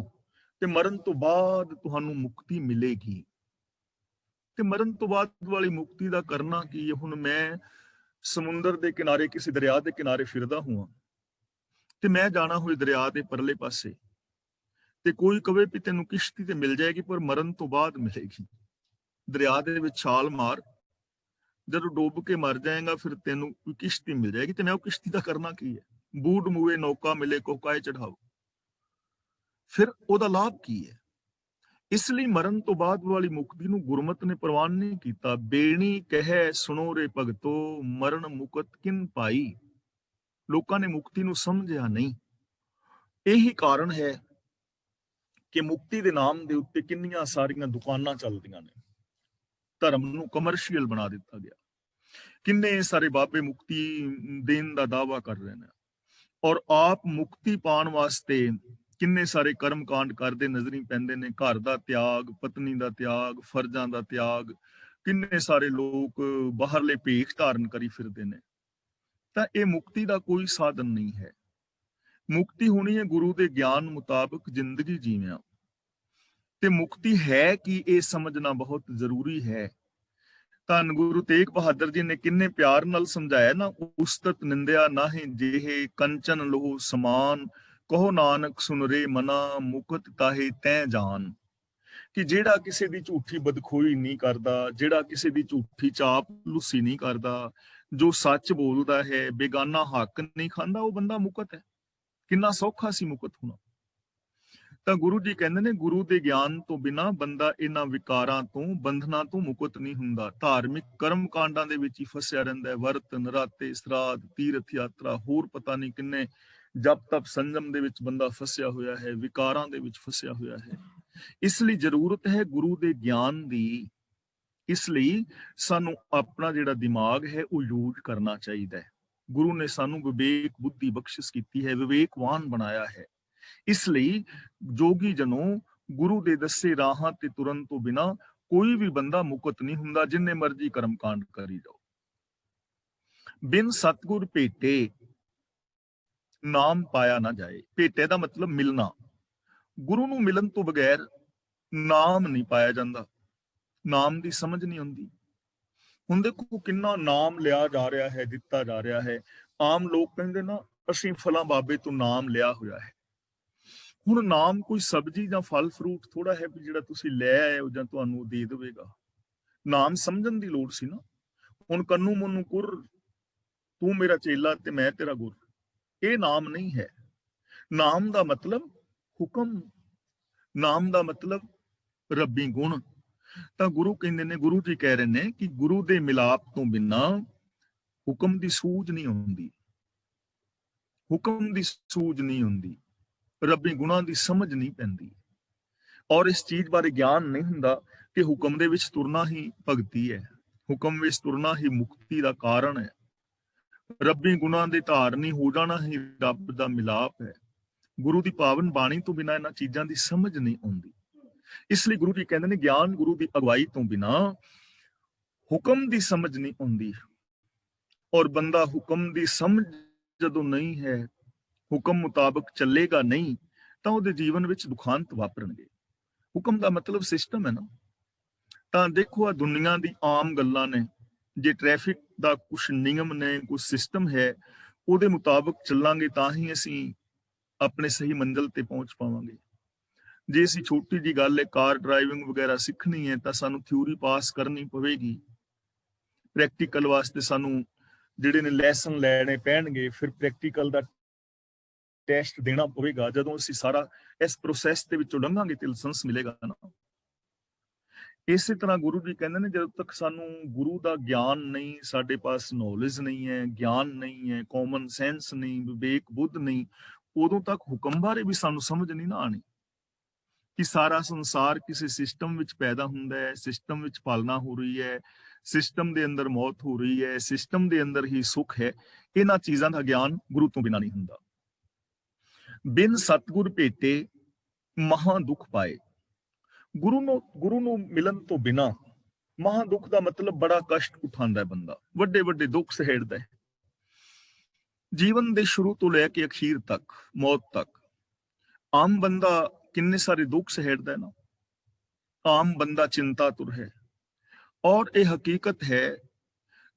ਤੇ ਮਰਨ ਤੋਂ ਬਾਅਦ ਤੁਹਾਨੂੰ ਮੁਕਤੀ ਮਿਲੇਗੀ। ਤੇ ਮਰਨ ਤੋਂ ਬਾਅਦ ਵਾਲੀ ਮੁਕਤੀ ਦਾ ਕਰਨਾ ਕੀ ਹੈ? ਹੁਣ ਮੈਂ ਸਮੁੰਦਰ ਦੇ ਕਿਨਾਰੇ, ਕਿਸੇ ਦਰਿਆ ਦੇ ਕਿਨਾਰੇ ਫਿਰਦਾ ਹਾਂ ਤੇ ਮੈਂ ਜਾਣਾ ਹੋਏ ਦਰਿਆ ਦੇ ਪਰਲੇ ਪਾਸੇ, ਤੇ ਕੋਈ ਕਵੇ ਵੀ ਤੈਨੂੰ ਕਿਸ਼ਤੀ ਤੇ ਮਿਲ ਜਾਏਗੀ, ਪਰ ਮਰਨ ਤੋਂ ਬਾਅਦ ਮਿਲੇਗੀ। ਦਰਿਆ ਦੇ ਵਿੱਚ ਛਾਲ ਮਾਰ, ਜਦੋਂ ਡੁੱਬ ਕੇ ਮਰ ਜਾਏਗਾ ਫਿਰ ਤੈਨੂੰ ਕੋਈ ਕਿਸ਼ਤੀ ਮਿਲ ਜਾਏਗੀ। ਤੇ ਮੈਂ ਉਹ ਕਿਸ਼ਤੀ ਦਾ ਕਰਨਾ ਕੀ ਹੈ? ਬੂਟ ਮੂਏ ਨੌਕਾ ਮਿਲੇ ਕੋਕਾਏ ਚੜਾਓ, ਫਿਰ ਉਹਦਾ ਲਾਭ ਕੀ ਹੈ? ਇਸ ਲਈ ਮਰਨ ਤੋਂ ਬਾਅਦ ਵਾਲੀ ਮੁਕਤੀ ਨੂੰ ਗੁਰਮਤਿ ਨੇ ਪ੍ਰਵਾਨ ਨਹੀਂ ਕੀਤਾ। ਬੇਣੀ ਕਹੈ ਸੁਣੋ ਰੇ ਭਗਤੋ, ਮਰਨ ਮੁਕਤ ਕਿਨ ਪਾਈ। ਲੋਕਾਂ ਨੇ ਮੁਕਤੀ ਨੂੰ ਸਮਝਿਆ ਨਹੀਂ। ਇਹੀ ਕਾਰਨ ਹੈ ਕਿ ਮੁਕਤੀ ਦੇ ਨਾਮ ਦੇ ਉੱਤੇ ਕਿੰਨੀਆਂ ਸਾਰੀਆਂ ਦੁਕਾਨਾਂ ਚੱਲਦੀਆਂ ਨੇ। ਧਰਮ ਨੂੰ ਕਮਰਸ਼ੀਅਲ ਬਣਾ ਦਿੱਤਾ ਗਿਆ। ਕਿੰਨੇ ਸਾਰੇ ਬਾਬੇ ਮੁਕਤੀ ਦੇਣ ਦਾ ਦਾਅਵਾ ਕਰ ਰਹੇ ਨੇ, ਔਰ ਆਪ ਮੁਕਤੀ ਪਾਉਣ ਵਾਸਤੇ ਕਿੰਨੇ ਸਾਰੇ ਕਰਮ ਕਾਂਡ ਕਰਦੇ ਨਜ਼ਰੀ ਪੈਂਦੇ ਨੇ। ਘਰ ਦਾ ਤਿਆਗ, ਪਤਨੀ ਦਾ ਤਿਆਗ, ਫਰਜ਼ਾਂ ਦਾ ਤਿਆਗ। ਕਿੰਨੇ ਸਾਰੇ ਲੋਕ ਬਾਹਰਲੇ ਭੇਖ ਧਾਰਨ ਕਰੀ ਫਿਰਦੇ ਨੇ। ਤਾਂ ਇਹ ਮੁਕਤੀ ਦਾ ਕੋਈ ਸਾਧਨ ਨਹੀਂ ਹੈ। ਮੁਕਤੀ ਹੋਣੀ ਹੈ ਗੁਰੂ ਦੇ ਗਿਆਨ ਮੁਤਾਬਕ ਜ਼ਿੰਦਗੀ ਜੀਵਿਆਂ। ਤੇ ਮੁਕਤੀ ਹੈ ਕਿ ਇਹ ਸਮਝਣਾ ਬਹੁਤ ਜ਼ਰੂਰੀ ਹੈ। ਧੰਨ ਗੁਰੂ ਤੇਗ ਬਹਾਦਰ ਜੀ ਨੇ ਕਿੰਨੇ ਪਿਆਰ ਨਾਲ ਸਮਝਾਇਆ ਨਾ, ਉਸਤਤ ਨਿੰਦਿਆ ਨਾਹੀਂ ਜਿਹੇ ਕੰਚਨ ਲੋਹ ਸਮਾਨ, ਕਹੋ ਨਾਨਕ ਸੁਨ ਰੇ ਮਨਾ, ਮੁਕਤ ਤਾਹੇ ਤੈ ਜਾਨ। ਕਿ ਜਿਹੜਾ ਕਿਸੇ ਦੀ ਝੂਠੀ ਬਦਖੋਈ ਨਹੀਂ ਕਰਦਾ, ਜਿਹੜਾ ਕਿਸੇ ਦੀ ਝੂਠੀ ਚਾਪਲੂਸੀ ਨਹੀਂ ਕਰਦਾ, ਜੋ ਸੱਚ ਬੋਲਦਾ ਹੈ, ਬੇਗਾਨਾ ਹੱਕ ਨਹੀਂ ਖਾਂਦਾ, ਉਹ ਬੰਦਾ ਮੁਕਤ ਹੈ। ਕਿੰਨਾ ਸੌਖਾ ਸੀ ਮੁਕਤ ਹੋਣਾ। ਤਾਂ ਗੁਰੂ ਜੀ ਕਹਿੰਦੇ ਨੇ, ਗੁਰੂ ਦੇ ਗਿਆਨ ਤੋਂ ਬਿਨਾ ਬੰਦਾ ਇਹਨਾਂ ਵਿਕਾਰਾਂ ਤੋਂ, ਬੰਧਨਾਂ ਤੋਂ ਮੁਕਤ ਨਹੀਂ ਹੁੰਦਾ। ਧਾਰਮਿਕ ਕਰਮ ਕਾਂਡਾਂ ਦੇ ਵਿੱਚ ਹੀ ਫਸਿਆ ਰਹਿੰਦਾ ਹੈ। ਵਰਤ, ਨਰਾਤੇ, ਸਰਾਧ, ਤੀਰਥ ਯਾਤਰਾ, ਹੋਰ ਪਤਾ ਨਹੀਂ ਕਿੰਨੇ ਜਪ ਤਪ ਸੰਜਮ ਦੇ ਵਿੱਚ ਬੰਦਾ ਫਸਿਆ ਹੋਇਆ ਹੈ, ਵਿਕਾਰਾਂ ਦੇ ਵਿੱਚ ਫਸਿਆ ਹੋਇਆ ਹੈ। ਇਸ ਲਈ ਜ਼ਰੂਰਤ ਹੈ ਗੁਰੂ ਦੇ ਗਿਆਨ ਦੀ। ਇਸ ਲਈ ਸਾਨੂੰ ਆਪਣਾ ਜਿਹੜਾ ਦਿਮਾਗ ਹੈ ਉਹ ਯੂਜ਼ ਕਰਨਾ ਚਾਹੀਦਾ ਹੈ। ਗੁਰੂ ਨੇ ਸਾਨੂੰ ਵਿਵੇਕ ਬੁੱਧੀ ਬਖਸ਼ਿਸ਼ ਕੀਤੀ ਹੈ, ਵਿਵੇਕਵਾਨ ਬਣਾਇਆ ਹੈ। ਇਸ ਲਈ ਜੋਗੀ ਜਨੋ, ਗੁਰੂ ਦੇ ਦੱਸੇ ਰਾਹਾਂ ਤੇ ਤੁਰਨ ਤੋਂ ਬਿਨਾ ਕੋਈ ਵੀ ਬੰਦਾ ਮੁਕਤ ਨਹੀਂ ਹੁੰਦਾ, ਜਿੰਨੇ ਮਰਜ਼ੀ ਕਰਮ ਕਾਂਡ ਕਰੀ ਜਾਓ। ਬਿਨ ਸਤਿਗੁਰ ਭੇਟੇ ਨਾਮ ਪਾਇਆ ਨਾ ਜਾਏ। ਭੇਟੇ ਦਾ ਮਤਲਬ ਮਿਲਣਾ। ਗੁਰੂ ਨੂੰ ਮਿਲਣ ਤੋਂ ਬਗੈਰ ਨਾਮ ਨਹੀਂ ਪਾਇਆ ਜਾਂਦਾ। ਨਾਮ ਦੀ ਸਮਝ ਨਹੀਂ ਹੁੰਦੀ। ਹੁਣ ਦੇਖੋ ਕਿੰਨਾ ਨਾਮ ਲਿਆ ਜਾ ਰਿਹਾ ਹੈ, ਦਿੱਤਾ ਜਾ ਰਿਹਾ ਹੈ। ਆਮ ਲੋਕ ਕਹਿੰਦੇ ਨਾ, ਅਸੀਂ ਫਲਾਂ ਬਾਬੇ ਤੋਂ ਨਾਮ ਲਿਆ ਹੋਇਆ ਹੈ। ਹੁਣ ਨਾਮ ਕੋਈ ਸਬਜ਼ੀ ਜਾਂ ਫਲ ਫਰੂਟ ਥੋੜਾ ਹੈ ਵੀ ਜਿਹੜਾ ਤੁਸੀਂ ਲੈ ਆਏ ਹੋ ਜਾਂ ਤੁਹਾਨੂੰ ਦੇ ਦੇਵੇਗਾ। ਨਾਮ ਸਮਝਣ ਦੀ ਲੋੜ ਸੀ ਨਾ। ਹੁਣ ਕੰਨੂ ਮਨੂੰ ਕੁਰ, ਤੂੰ ਮੇਰਾ ਚੇਲਾ ਤੇ ਮੈਂ ਤੇਰਾ ਗੁਰ, ਇਹ ਨਾਮ ਨਹੀਂ ਹੈ। ਨਾਮ ਦਾ ਮਤਲਬ ਹੁਕਮ, ਨਾਮ ਦਾ ਮਤਲਬ ਰੱਬੀ ਗੁਣ। ਤਾਂ ਗੁਰੂ ਕਹਿੰਦੇ ਨੇ, ਗੁਰੂ ਜੀ ਕਹਿ ਰਹੇ ਨੇ ਕਿ ਗੁਰੂ ਦੇ ਮਿਲਾਪ ਤੋਂ ਬਿਨਾਂ ਹੁਕਮ ਦੀ ਸੂਝ ਨਹੀਂ ਹੁੰਦੀ। ਹੁਕਮ ਦੀ ਸੂਝ ਨਹੀਂ ਹੁੰਦੀ, ਰੱਬੀ ਗੁਣਾਂ ਦੀ ਸਮਝ ਨਹੀਂ ਪੈਂਦੀ, ਔਰ ਇਸ ਚੀਜ਼ ਬਾਰੇ ਗਿਆਨ ਨਹੀਂ ਹੁੰਦਾ ਕਿ ਹੁਕਮ ਦੇ ਵਿੱਚ ਤੁਰਨਾ ਹੀ ਭਗਤੀ ਹੈ, ਹੁਕਮ ਵਿੱਚ ਤੁਰਨਾ ਹੀ ਮੁਕਤੀ ਦਾ ਕਾਰਨ ਹੈ। ਰੱਬੀ ਗੁਣਾਂ ਦੇ ਧਾਰਨੀ ਹੋ ਜਾਣਾ ਹੀ ਰੱਬ ਦਾ ਮਿਲਾਪ ਹੈ। ਗੁਰੂ ਦੀ ਪਾਵਨ ਬਾਣੀ ਤੋਂ ਬਿਨਾਂ ਇਹਨਾਂ ਚੀਜ਼ਾਂ ਦੀ ਸਮਝ ਨਹੀਂ ਆਉਂਦੀ। ਇਸ ਲਈ ਗੁਰੂ ਜੀ ਕਹਿੰਦੇ ਨੇ, ਗਿਆਨ ਗੁਰੂ ਦੀ ਅਗਵਾਈ ਤੋਂ ਬਿਨਾਂ ਹੁਕਮ ਦੀ ਸਮਝ ਨਹੀਂ ਆਉਂਦੀ। ਔਰ ਬੰਦਾ ਹੁਕਮ ਦੀ ਸਮਝ ਜਦੋਂ ਨਹੀਂ ਹੈ, ਹੁਕਮ ਮੁਤਾਬਕ ਚੱਲੇਗਾ ਨਹੀਂ, ਤਾਂ ਉਹਦੇ ਜੀਵਨ ਵਿੱਚ ਦੁਖਾਂਤ ਵਾਪਰਨਗੇ। ਹੁਕਮ ਦਾ ਮਤਲਬ ਸਿਸਟਮ ਹੈ ਨਾ। ਤਾਂ ਦੇਖੋ, ਆ ਦੁਨੀਆ ਦੀ ਆਮ ਗੱਲਾਂ ਨੇ। ਜੇ ਟ੍ਰੈਫਿਕ ਦਾ ਕੁਛ ਨਿਯਮ ਨੇ, ਕੁਛ ਸਿਸਟਮ ਹੈ, ਉਹਦੇ ਮੁਤਾਬਕ ਚੱਲਾਂਗੇ ਤਾਂ ਹੀ ਅਸੀਂ ਆਪਣੇ ਸਹੀ ਮੰਜ਼ਿਲ ਤੇ ਪਹੁੰਚ ਪਾਵਾਂਗੇ। ਜੇ ਅਸੀਂ ਛੋਟੀ ਜੀ ਗੱਲ ਹੈ, ਕਾਰ ਡਰਾਈਵਿੰਗ ਵਗੈਰਾ ਸਿੱਖਣੀ ਹੈ, ਤਾਂ ਸਾਨੂੰ ਥਿਊਰੀ ਪਾਸ ਕਰਨੀ ਪਵੇਗੀ। ਪ੍ਰੈਕਟੀਕਲ ਵਾਸਤੇ ਸਾਨੂੰ ਜਿਹੜੇ ਨੇ ਲੈਸਨ ਲੈਣੇ ਪੈਣਗੇ, ਫਿਰ ਪ੍ਰੈਕਟੀਕਲ ਦਾ ਟੈਸਟ ਦੇਣਾ ਪਵੇਗਾ। ਜਦੋਂ ਅਸੀਂ ਸਾਰਾ ਇਸ ਪ੍ਰੋਸੈਸ ਦੇ ਵਿੱਚੋਂ ਲੰਘਾਂਗੇ ਤੇ ਲਾਇਸੈਂਸ ਮਿਲੇਗਾ ਨਾ। ਇਸੇ ਤਰ੍ਹਾਂ ਗੁਰੂ ਜੀ ਕਹਿੰਦੇ ਨੇ, ਜਦੋਂ ਤੱਕ ਸਾਨੂੰ ਗੁਰੂ ਦਾ ਗਿਆਨ ਨਹੀਂ, ਸਾਡੇ ਪਾਸ ਨੌਲੇਜ ਨਹੀਂ ਹੈ, ਗਿਆਨ ਨਹੀਂ ਹੈ, ਕਾਮਨ ਸੈਂਸ ਨਹੀਂ, ਵਿਵੇਕ ਬੁੱਧ ਨਹੀਂ, ਉਦੋਂ ਤੱਕ ਹੁਕਮ ਬਾਰੇ ਵੀ ਸਾਨੂੰ ਸਮਝ ਨਹੀਂ ਨਾ ਆਣੀ ਕਿ ਸਾਰਾ ਸੰਸਾਰ ਕਿਸੇ ਸਿਸਟਮ ਵਿੱਚ ਪੈਦਾ ਹੁੰਦਾ ਹੈ, ਸਿਸਟਮ ਵਿੱਚ ਪਾਲਣਾ ਹੋ ਰਹੀ ਹੈ, ਸਿਸਟਮ ਦੇ ਅੰਦਰ ਮੌਤ ਹੋ ਰਹੀ ਹੈ, ਸਿਸਟਮ ਦੇ ਅੰਦਰ ਹੀ ਸੁੱਖ ਹੈ। ਇਹਨਾਂ ਚੀਜ਼ਾਂ ਦਾ ਗਿਆਨ ਗੁਰੂ ਤੋਂ ਬਿਨਾਂ ਨਹੀਂ ਹੁੰਦਾ। ਬਿਨ ਸਤਿਗੁਰ ਭੇਟੇ ਮਹਾ ਦੁੱਖ ਪਾਏ। ਗੁਰੂ ਨੂੰ ਮਿਲਣ ਤੋਂ ਬਿਨਾਂ ਮਹਾ ਦੁੱਖ ਦਾ ਮਤਲਬ ਬੜਾ ਕਸ਼ਟ ਉਠਾਉਂਦਾ ਹੈ ਬੰਦਾ, ਵੱਡੇ ਵੱਡੇ ਦੁੱਖ ਸਹਿੜਦਾ ਹੈ। ਜੀਵਨ ਦੇ ਸ਼ੁਰੂ ਤੋਂ ਲੈ ਕੇ ਅਖੀਰ ਤੱਕ, ਮੌਤ ਤੱਕ ਆਮ ਬੰਦਾ ਕਿੰਨੇ ਸਾਰੇ ਦੁੱਖ ਸਹਿੜਦਾ ਹੈ ਨਾ। ਆਮ ਬੰਦਾ ਚਿੰਤਾਤੁਰ ਹੈ। ਔਰ ਇਹ ਹਕੀਕਤ ਹੈ।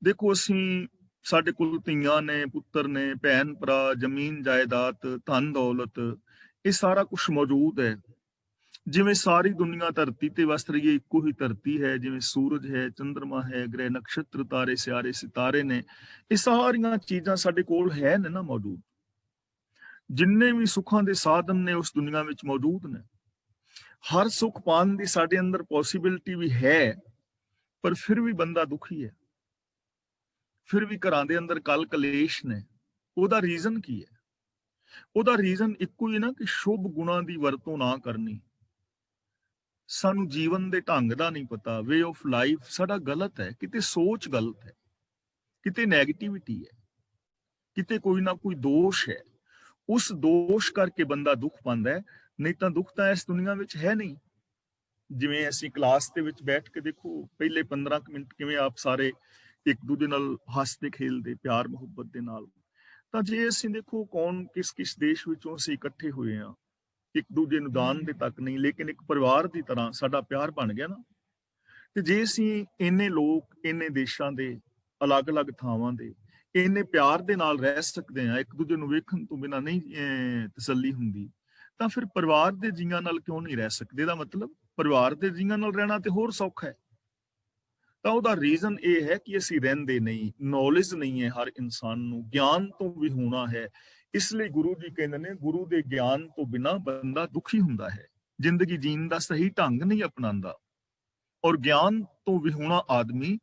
ਦੇਖੋ, ਅਸੀਂ ਸਾਡੇ ਕੋਲ ਧੀਆਂ ਨੇ, ਪੁੱਤਰ ਨੇ, ਭੈਣ ਭਰਾ, ਜ਼ਮੀਨ ਜਾਇਦਾਦ, ਧਨ ਦੌਲਤ, ਇਹ ਸਾਰਾ ਕੁਝ ਮੌਜੂਦ ਹੈ। ਜਿਵੇਂ ਸਾਰੀ ਦੁਨੀਆ ਧਰਤੀ ਤੇ ਵਸ ਰਹੀ ਹੈ, ਇੱਕੋ ਹੀ ਧਰਤੀ ਹੈ। ਜਿਵੇਂ ਸੂਰਜ ਹੈ, ਚੰਦਰਮਾ ਹੈ, ਗ੍ਰਹਿ ਨਕਸ਼ਤਰ, ਤਾਰੇ ਸਿਆਰੇ ਸਿਤਾਰੇ ਨੇ, ਇਹ ਸਾਰੀਆਂ ਚੀਜ਼ਾਂ ਸਾਡੇ ਕੋਲ ਹੈ ਨੇ ਨਾ ਮੌਜੂਦ। ਜਿੰਨੇ ਵੀ ਸੁੱਖਾਂ ਦੇ ਸਾਧਨ ਨੇ ਉਸ ਦੁਨੀਆ ਵਿੱਚ ਮੌਜੂਦ ਨੇ। ਹਰ ਸੁੱਖ ਪਾਉਣ ਦੀ ਸਾਡੇ ਅੰਦਰ ਪੋਸੀਬਿਲਿਟੀ ਵੀ ਹੈ, ਪਰ ਫਿਰ ਵੀ ਬੰਦਾ ਦੁਖੀ ਹੈ। ਫਿਰ ਵੀ ਘਰਾਂ ਦੇ ਅੰਦਰ ਕਲ ਕਲੇਸ਼ ਨੇ। ਉਹਦਾ ਰੀਜ਼ਨ ਕੀ ਹੈ? ਉਹਦਾ ਰੀਜ਼ਨ ਇੱਕੋ ਹੀ ਨਾ ਕਿ ਸ਼ੁਭ ਗੁਣਾਂ ਦੀ ਵਰਤੋਂ ਨਾ ਕਰਨੀ। ਸਾਨੂੰ ਜੀਵਨ ਦੇ ਢੰਗ ਦਾ ਨਹੀਂ ਪਤਾ, ਵੇ ਆਫ ਲਾਈਫ ਸਾਡਾ ਗਲਤ ਹੈ, ਕਿਤੇ ਸੋਚ ਗਲਤ ਹੈ, ਕਿਤੇ ਨੈਗੇਟਿਵਿਟੀ ਹੈ, ਕਿਤੇ ਕੋਈ ਨਾ ਕੋਈ ਦੋਸ਼ ਹੈ। ਉਸ ਦੋਸ਼ ਕਰਕੇ ਬੰਦਾ ਦੁੱਖ ਪਾਉਂਦਾ ਹੈ, ਨਹੀਂ ਤਾਂ ਦੁੱਖ ਤਾਂ ਇਸ ਦੁਨੀਆ ਵਿੱਚ ਹੈ ਨਹੀਂ। ਜਿਵੇਂ ਅਸੀਂ ਕਲਾਸ ਦੇ ਵਿੱਚ ਬੈਠ ਕੇ ਦੇਖੋ, ਪਹਿਲੇ 15 ਮਿੰਟ ਕਿਵੇਂ ਆਪ ਸਾਰੇ ਇੱਕ ਦੂਜੇ ਨਾਲ ਹੱਸਦੇ ਖੇਲਦੇ, ਪਿਆਰ ਮੁਹੱਬਤ ਦੇ ਨਾਲ। ਤਾਂ ਜੇ ਅਸੀਂ ਦੇਖੋ ਕੌਣ ਕਿਸ ਦੇਸ਼ ਵਿੱਚੋਂ ਅਸੀਂ ਇਕੱਠੇ ਹੋਏ ਹਾਂ, ਇੱਕ ਦੂਜੇ ਨੂੰ ਦਾਨ ਦੇ ਤੱਕ ਨਹੀਂ, ਲੇਕਿਨ ਇੱਕ ਪਰਿਵਾਰ ਦੀ ਤਰ੍ਹਾਂ ਸਾਡਾ ਪਿਆਰ ਬਣ ਗਿਆ ਨਾ। ਤੇ ਜੇ ਅਸੀਂ ਇੰਨੇ ਲੋਕ, ਇੰਨੇ ਦੇਸ਼ਾਂ ਦੇ, ਅਲੱਗ-ਅਲੱਗ ਥਾਵਾਂ ਦੇ ਇੰਨੇ ਪਿਆਰ ਦੇ ਨਾਲ ਰਹਿ ਸਕਦੇ ਹਾਂ, ਇੱਕ ਦੂਜੇ ਨੂੰ ਵੇਖਣ ਤੋਂ ਬਿਨਾਂ ਨਹੀਂ ਤਸੱਲੀ ਹੁੰਦੀ, ਤਾਂ ਫਿਰ ਪਰਿਵਾਰ ਦੇ ਜੀਆਂ ਨਾਲ ਕਿਉਂ ਨਹੀਂ ਰਹਿ ਸਕਦੇ? ਇਹਦਾ ਮਤਲਬ ਪਰਿਵਾਰ ਦੇ ਜੀਆਂ ਨਾਲ ਰਹਿਣਾ ਤੇ ਹੋਰ ਸੌਖਾ ਹੈ। ਤਾਂ ਉਹਦਾ ਰੀਜ਼ਨ ਇਹ ਹੈ ਕਿ ਅਸੀਂ ਰਹਿੰਦੇ ਨਹੀਂ, ਨੌਲੇਜ ਨਹੀਂ ਹੈ ਹਰ ਇਨਸਾਨ ਨੂੰ, ਗਿਆਨ ਤੋਂ ਵੀ ਹੋਣਾ ਹੈ। ਇਸ ਲਈ ਗੁਰੂ ਜੀ ਕਹਿੰਦੇ ਨੇ, ਗੁਰੂ ਦੇ ਗਿਆਨ ਤੋਂ ਬਿਨਾਂ ਬੰਦਾ ਦੁਖੀ ਹੁੰਦਾ ਹੈ, ਜ਼ਿੰਦਗੀ ਜੀਣ ਦਾ ਸਹੀ ਢੰਗ ਨਹੀਂ ਅਪਣਾਉਂਦਾ। ਔਰ ਗਿਆਨ ਤੋਂ ਵਿਹੂਣਾ ਆਦਮੀ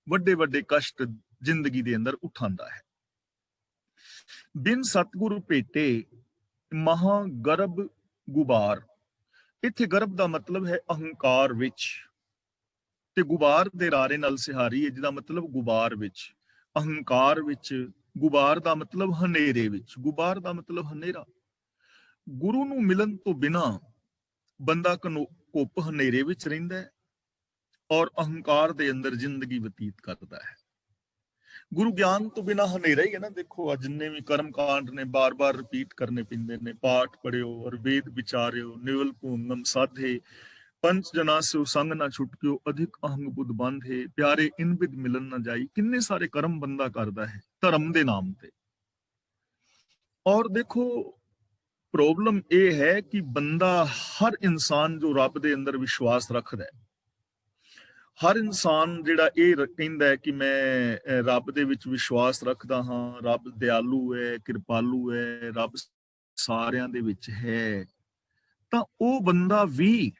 ਵੱਡੇ ਵੱਡੇ ਕਸ਼ਟ ਜ਼ਿੰਦਗੀ ਦੇ ਅੰਦਰ ਉਠਾਉਂਦਾ ਹੈ। ਬਿਨ ਸਤਿਗੁਰ ਭੇਟੇ ਮਹਾ ਗਰਭ ਗੁਬਾਰ। ਇੱਥੇ ਗਰਭ ਦਾ ਮਤਲਬ ਹੈ ਅਹੰਕਾਰ ਵਿੱਚ, ਤੇ ਗੁਬਾਰ ਦੇ ਰਾਰੇ ਨਾਲ ਸਿਹਾਰੀ ਹੈ, ਜਿਹਦਾ ਮਤਲਬ ਗੁਬਾਰ ਵਿੱਚ, ਅਹੰਕਾਰ ਵਿੱਚ। ਗੁਬਾਰ ਦਾ ਮਤਲਬ ਹਨੇਰੇ ਵਿੱਚ, ਗੁਬਾਰ ਦਾ ਮਤਲਬ ਹਨੇਰਾ। ਗੁਰੂ ਨੂੰ ਮਿਲਣ ਤੋਂ ਬਿਨਾਂ ਬੰਦਾ ਘੁੱਪ ਹਨੇਰੇ ਵਿੱਚ ਰਹਿੰਦਾ ਹੈ ਔਰ ਅਹੰਕਾਰ ਦੇ ਅੰਦਰ ਜ਼ਿੰਦਗੀ ਬਤੀਤ ਕਰਦਾ ਹੈ। ਗੁਰੂ ਗਿਆਨ ਤੋਂ ਬਿਨਾਂ ਹਨੇਰਾ ਹੀ ਹੈ ਨਾ। ਦੇਖੋ, ਅੱਜ ਜਿੰਨੇ ਵੀ ਕਰਮ ਕਾਂਡ ਨੇ ਬਾਰ-ਬਾਰ ਰਿਪੀਟ ਕਰਨੇ ਪੈਂਦੇ ਨੇ। ਪਾਠ ਪੜਿਓ ਔਰ ਵੇਦ ਵਿਚਾਰਿਓ, ਨਿਵਲ ਭੂੰਗਮ ਸਾਧੇ, ਪੰਚ ਜਨਾ ਸਿਉ ਸੰਗ ਨਾ ਛੁਟਕਿਓ, ਅਧਿਕ ਅਹੰਗ ਬੁੱਧ ਬੰਧੇ, ਪਿਆਰੇ ਇਨ ਬਿਦ ਮਿਲਨ ਨਾ ਜਾਈ। ਕਿੰਨੇ ਸਾਰੇ ਕਰਮ ਬੰਦਾ ਕਰਦਾ ਹੈ ਧਰਮ ਦੇ ਨਾਮ ਤੇ। ਔਰ ਦੇਖੋ, ਪ੍ਰੋਬਲਮ ਇਹ ਹੈ ਕਿ ਬੰਦਾ, ਹਰ ਇਨਸਾਨ ਜੋ ਰੱਬ ਦੇ ਅੰਦਰ ਵਿਸ਼ਵਾਸ ਰੱਖਦਾ ਹੈ, ਹਰ ਇਨਸਾਨ ਜਿਹੜਾ ਇਹ ਕਹਿੰਦਾ ਹੈ ਕਿ ਮੈਂ ਰੱਬ ਦੇ ਵਿੱਚ ਵਿਸ਼ਵਾਸ ਰੱਖਦਾ ਹਾਂ, ਰੱਬ ਦਿਆਲੂ ਹੈ, ਕਿਰਪਾਲੂ ਹੈ, ਰੱਬ ਸਾਰਿਆਂ ਦੇ ਵਿੱਚ ਹੈ, ਤਾਂ ਉਹ ਬੰਦਾ ਵੀ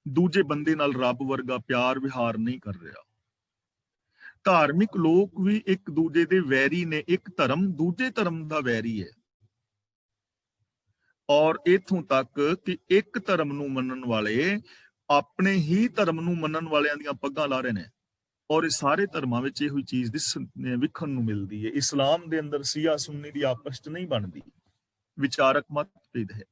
ਦੂਜੇ ਬੰਦੇ ਨਾਲ ਰੱਬ ਵਰਗਾ ਪਿਆਰ ਵਿਹਾਰ ਨਹੀਂ ਕਰ ਰਿਹਾ। ਧਾਰਮਿਕ ਲੋਕ ਵੀ ਇੱਕ ਦੂਜੇ ਦੇ ਵੈਰੀ ਨੇ। ਇੱਕ ਧਰਮ ਦੂਜੇ ਧਰਮ ਦਾ ਵੈਰੀ ਹੈ। ਔਰ ਇਥੋਂ ਤੱਕ ਕਿ ਇੱਕ ਧਰਮ ਨੂੰ ਮੰਨਣ ਵਾਲੇ ਆਪਣੇ ਹੀ ਧਰਮ ਨੂੰ ਮੰਨਣ ਵਾਲਿਆਂ ਦੀਆਂ ਪੱਗਾਂ ਲਾ ਰਹੇ ਨੇ। ਔਰ ਇਹ ਸਾਰੇ ਧਰਮਾਂ ਵਿੱਚ ਇਹੋ ਚੀਜ਼ ਵਿਖਣ ਨੂੰ ਮਿਲਦੀ ਹੈ। ਇਸਲਾਮ ਦੇ ਅੰਦਰ ਸੀਆ ਸੁੰਨੀ ਦੀ ਆਪਸ ਚ ਨਹੀਂ ਬਣਦੀ, ਵਿਚਾਰਕ ਮਤਭੇਦ ਹੈ।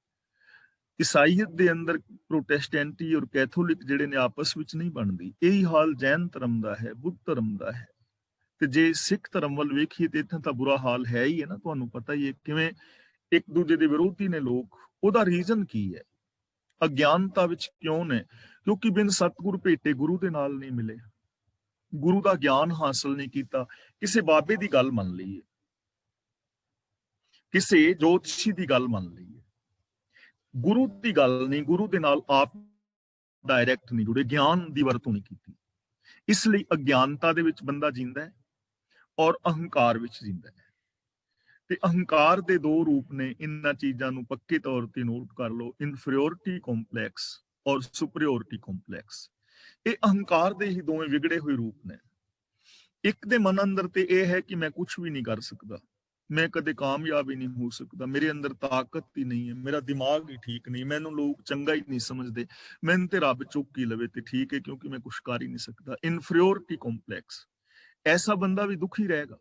ਈਸਾਈਅਤ ਦੇ ਅੰਦਰ ਪ੍ਰੋਟੈਸਟੈਂਟੀ ਔਰ ਕੈਥੋਲਿਕ ਜਿਹੜੇ ਨੇ ਆਪਸ ਵਿੱਚ ਨਹੀਂ ਬਣਦੀ। ਇਹੀ ਹਾਲ ਜੈਨ ਧਰਮ ਦਾ ਹੈ, ਬੁੱਧ ਧਰਮ ਦਾ ਹੈ। ਤੇ ਜੇ ਸਿੱਖ ਧਰਮ ਵੱਲ ਵੇਖੀਏ ਤੇ ਇੱਥੇ ਤਾਂ ਬੁਰਾ ਹਾਲ ਹੈ ਹੀ ਹੈ ਨਾ। ਤੁਹਾਨੂੰ ਪਤਾ ਹੀ ਹੈ ਕਿਵੇਂ ਇੱਕ ਦੂਜੇ ਦੇ ਵਿਰੋਧੀ ਨੇ ਲੋਕ। ਉਹਦਾ ਰੀਜ਼ਨ ਕੀ ਹੈ? ਅਗਿਆਨਤਾ ਵਿੱਚ ਕਿਉਂ ਨੇ? ਕਿਉਂਕਿ ਬਿਨ ਸਤਿਗੁਰ ਭੇਟੇ, ਗੁਰੂ ਦੇ ਨਾਲ ਨਹੀਂ ਮਿਲੇ, ਗੁਰੂ ਦਾ ਗਿਆਨ ਹਾਸਲ ਨਹੀਂ ਕੀਤਾ। ਕਿਸੇ ਬਾਬੇ ਦੀ ਗੱਲ ਮੰਨ ਲਈਏ, ਕਿਸੇ ਜੋਤਸ਼ੀ ਦੀ ਗੱਲ ਮੰਨ ਲਈਏ, ਗੁਰੂ ਦੀ ਗੱਲ ਨਹੀਂ, ਗੁਰੂ ਦੇ ਨਾਲ ਆਪ ਡਾਇਰੈਕਟ ਨਹੀਂ ਜੁੜੇ, ਗਿਆਨ ਦੀ ਵਰਤੋਂ ਨਹੀਂ ਕੀਤੀ। ਇਸ ਲਈ ਅਗਿਆਨਤਾ ਦੇ ਵਿੱਚ ਬੰਦਾ ਜੀਂਦਾ ਹੈ ਔਰ ਅਹੰਕਾਰ ਵਿੱਚ ਜੀਂਦਾ ਹੈ। ਤੇ ਅਹੰਕਾਰ ਦੇ ਦੋ ਰੂਪ ਨੇ। ਇਹਨਾਂ ਚੀਜ਼ਾਂ ਨੂੰ ਪੱਕੇ ਤੌਰ ਤੇ ਨੋਟ ਕਰ ਲਓ, ਇਨਫੀਰੀਓਰਿਟੀ ਕੰਪਲੈਕਸ ਔਰ ਸੁਪਰੀਓਰਿਟੀ ਕੰਪਲੈਕਸ। ਇਹ ਅਹੰਕਾਰ ਦੇ ਹੀ ਦੋਵੇਂ ਵਿਗੜੇ ਹੋਏ ਰੂਪ ਨੇ। ਇੱਕ ਦੇ ਮਨ ਅੰਦਰ ਤੇ ਇਹ ਹੈ ਕਿ ਮੈਂ ਕੁਝ ਵੀ ਨਹੀਂ ਕਰ ਸਕਦਾ, मैं कदे कामयाब ही नहीं हो सकता, मेरे अंदर ताकत ही नहीं है, मेरा दिमाग ही ठीक नहीं, मैनू लोग चंगा ही नहीं समझते, मैनू ते रब चुक ही लवे ते ठीक है क्योंकि मैं कुछ कर ही नहीं सकता। इनफीरियोरिटी कॉम्पलैक्स, ऐसा बंदा भी दुखी रहेगा।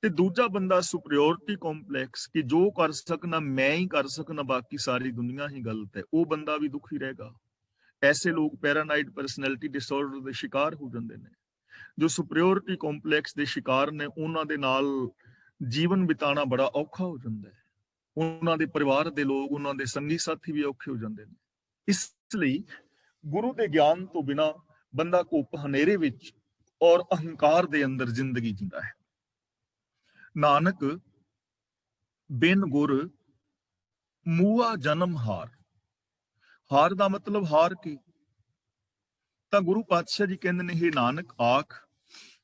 ਤੇ ਦੂਜਾ ਬੰਦਾ ਸੁਪਰੀਓਰਿਟੀ ਕੰਪਲੈਕਸ ਕਿ ਜੋ ਕਰ ਸਕਣਾ ਮੈਂ ਹੀ ਕਰ ਸਕਣਾ, ਬਾਕੀ ਸਾਰੀ ਦੁਨੀਆ ਹੀ ਗਲਤ ਹੈ, ਉਹ ਬੰਦਾ ਵੀ ਦੁਖੀ ਰਹੇਗਾ। ਐਸੇ ਲੋਕ ਪੈਰਾਨਾਈਡ ਪਰਸਨੈਲਿਟੀ ਡਿਸਆਰਡਰ ਦੇ ਸ਼ਿਕਾਰ ਹੋ ਜਾਂਦੇ ਨੇ। ਜੋ ਸੁਪਰੀਓਰਿਟੀ ਕੰਪਲੈਕਸ ਦੇ ਸ਼ਿਕਾਰ ਨੇ ਉਹਨਾਂ ਦੇ ਨਾਲ ਜੀਵਨ ਬਿਤਾਉਣਾ ਬੜਾ ਔਖਾ ਹੋ ਜਾਂਦਾ ਹੈ। ਉਹਨਾਂ ਦੇ ਪਰਿਵਾਰ ਦੇ ਲੋਕ, ਉਹਨਾਂ ਦੇ ਸੰਗੀ ਸਾਥੀ ਵੀ ਔਖੇ ਹੋ ਜਾਂਦੇ ਨੇ। ਇਸ ਲਈ ਗੁਰੂ ਦੇ ਗਿਆਨ ਤੋਂ ਬਿਨਾ ਬੰਦਾ ਘੁੱਪ ਹਨੇਰੇ ਵਿੱਚ ਔਰ ਅਹੰਕਾਰ ਦੇ ਅੰਦਰ ਜ਼ਿੰਦਗੀ ਜੀਂਦਾ ਹੈ। ਨਾਨਕ ਬਿਨ ਗੁਰ ਮੂਆ ਜਨਮ ਹਾਰ। ਹਾਰ ਦਾ ਮਤਲਬ ਹਾਰ ਕੀ? ਤਾਂ ਗੁਰੂ ਪਾਤਸ਼ਾਹ ਜੀ ਕਹਿੰਦੇ ਨੇ, ਇਹ ਨਾਨਕ ਆਖ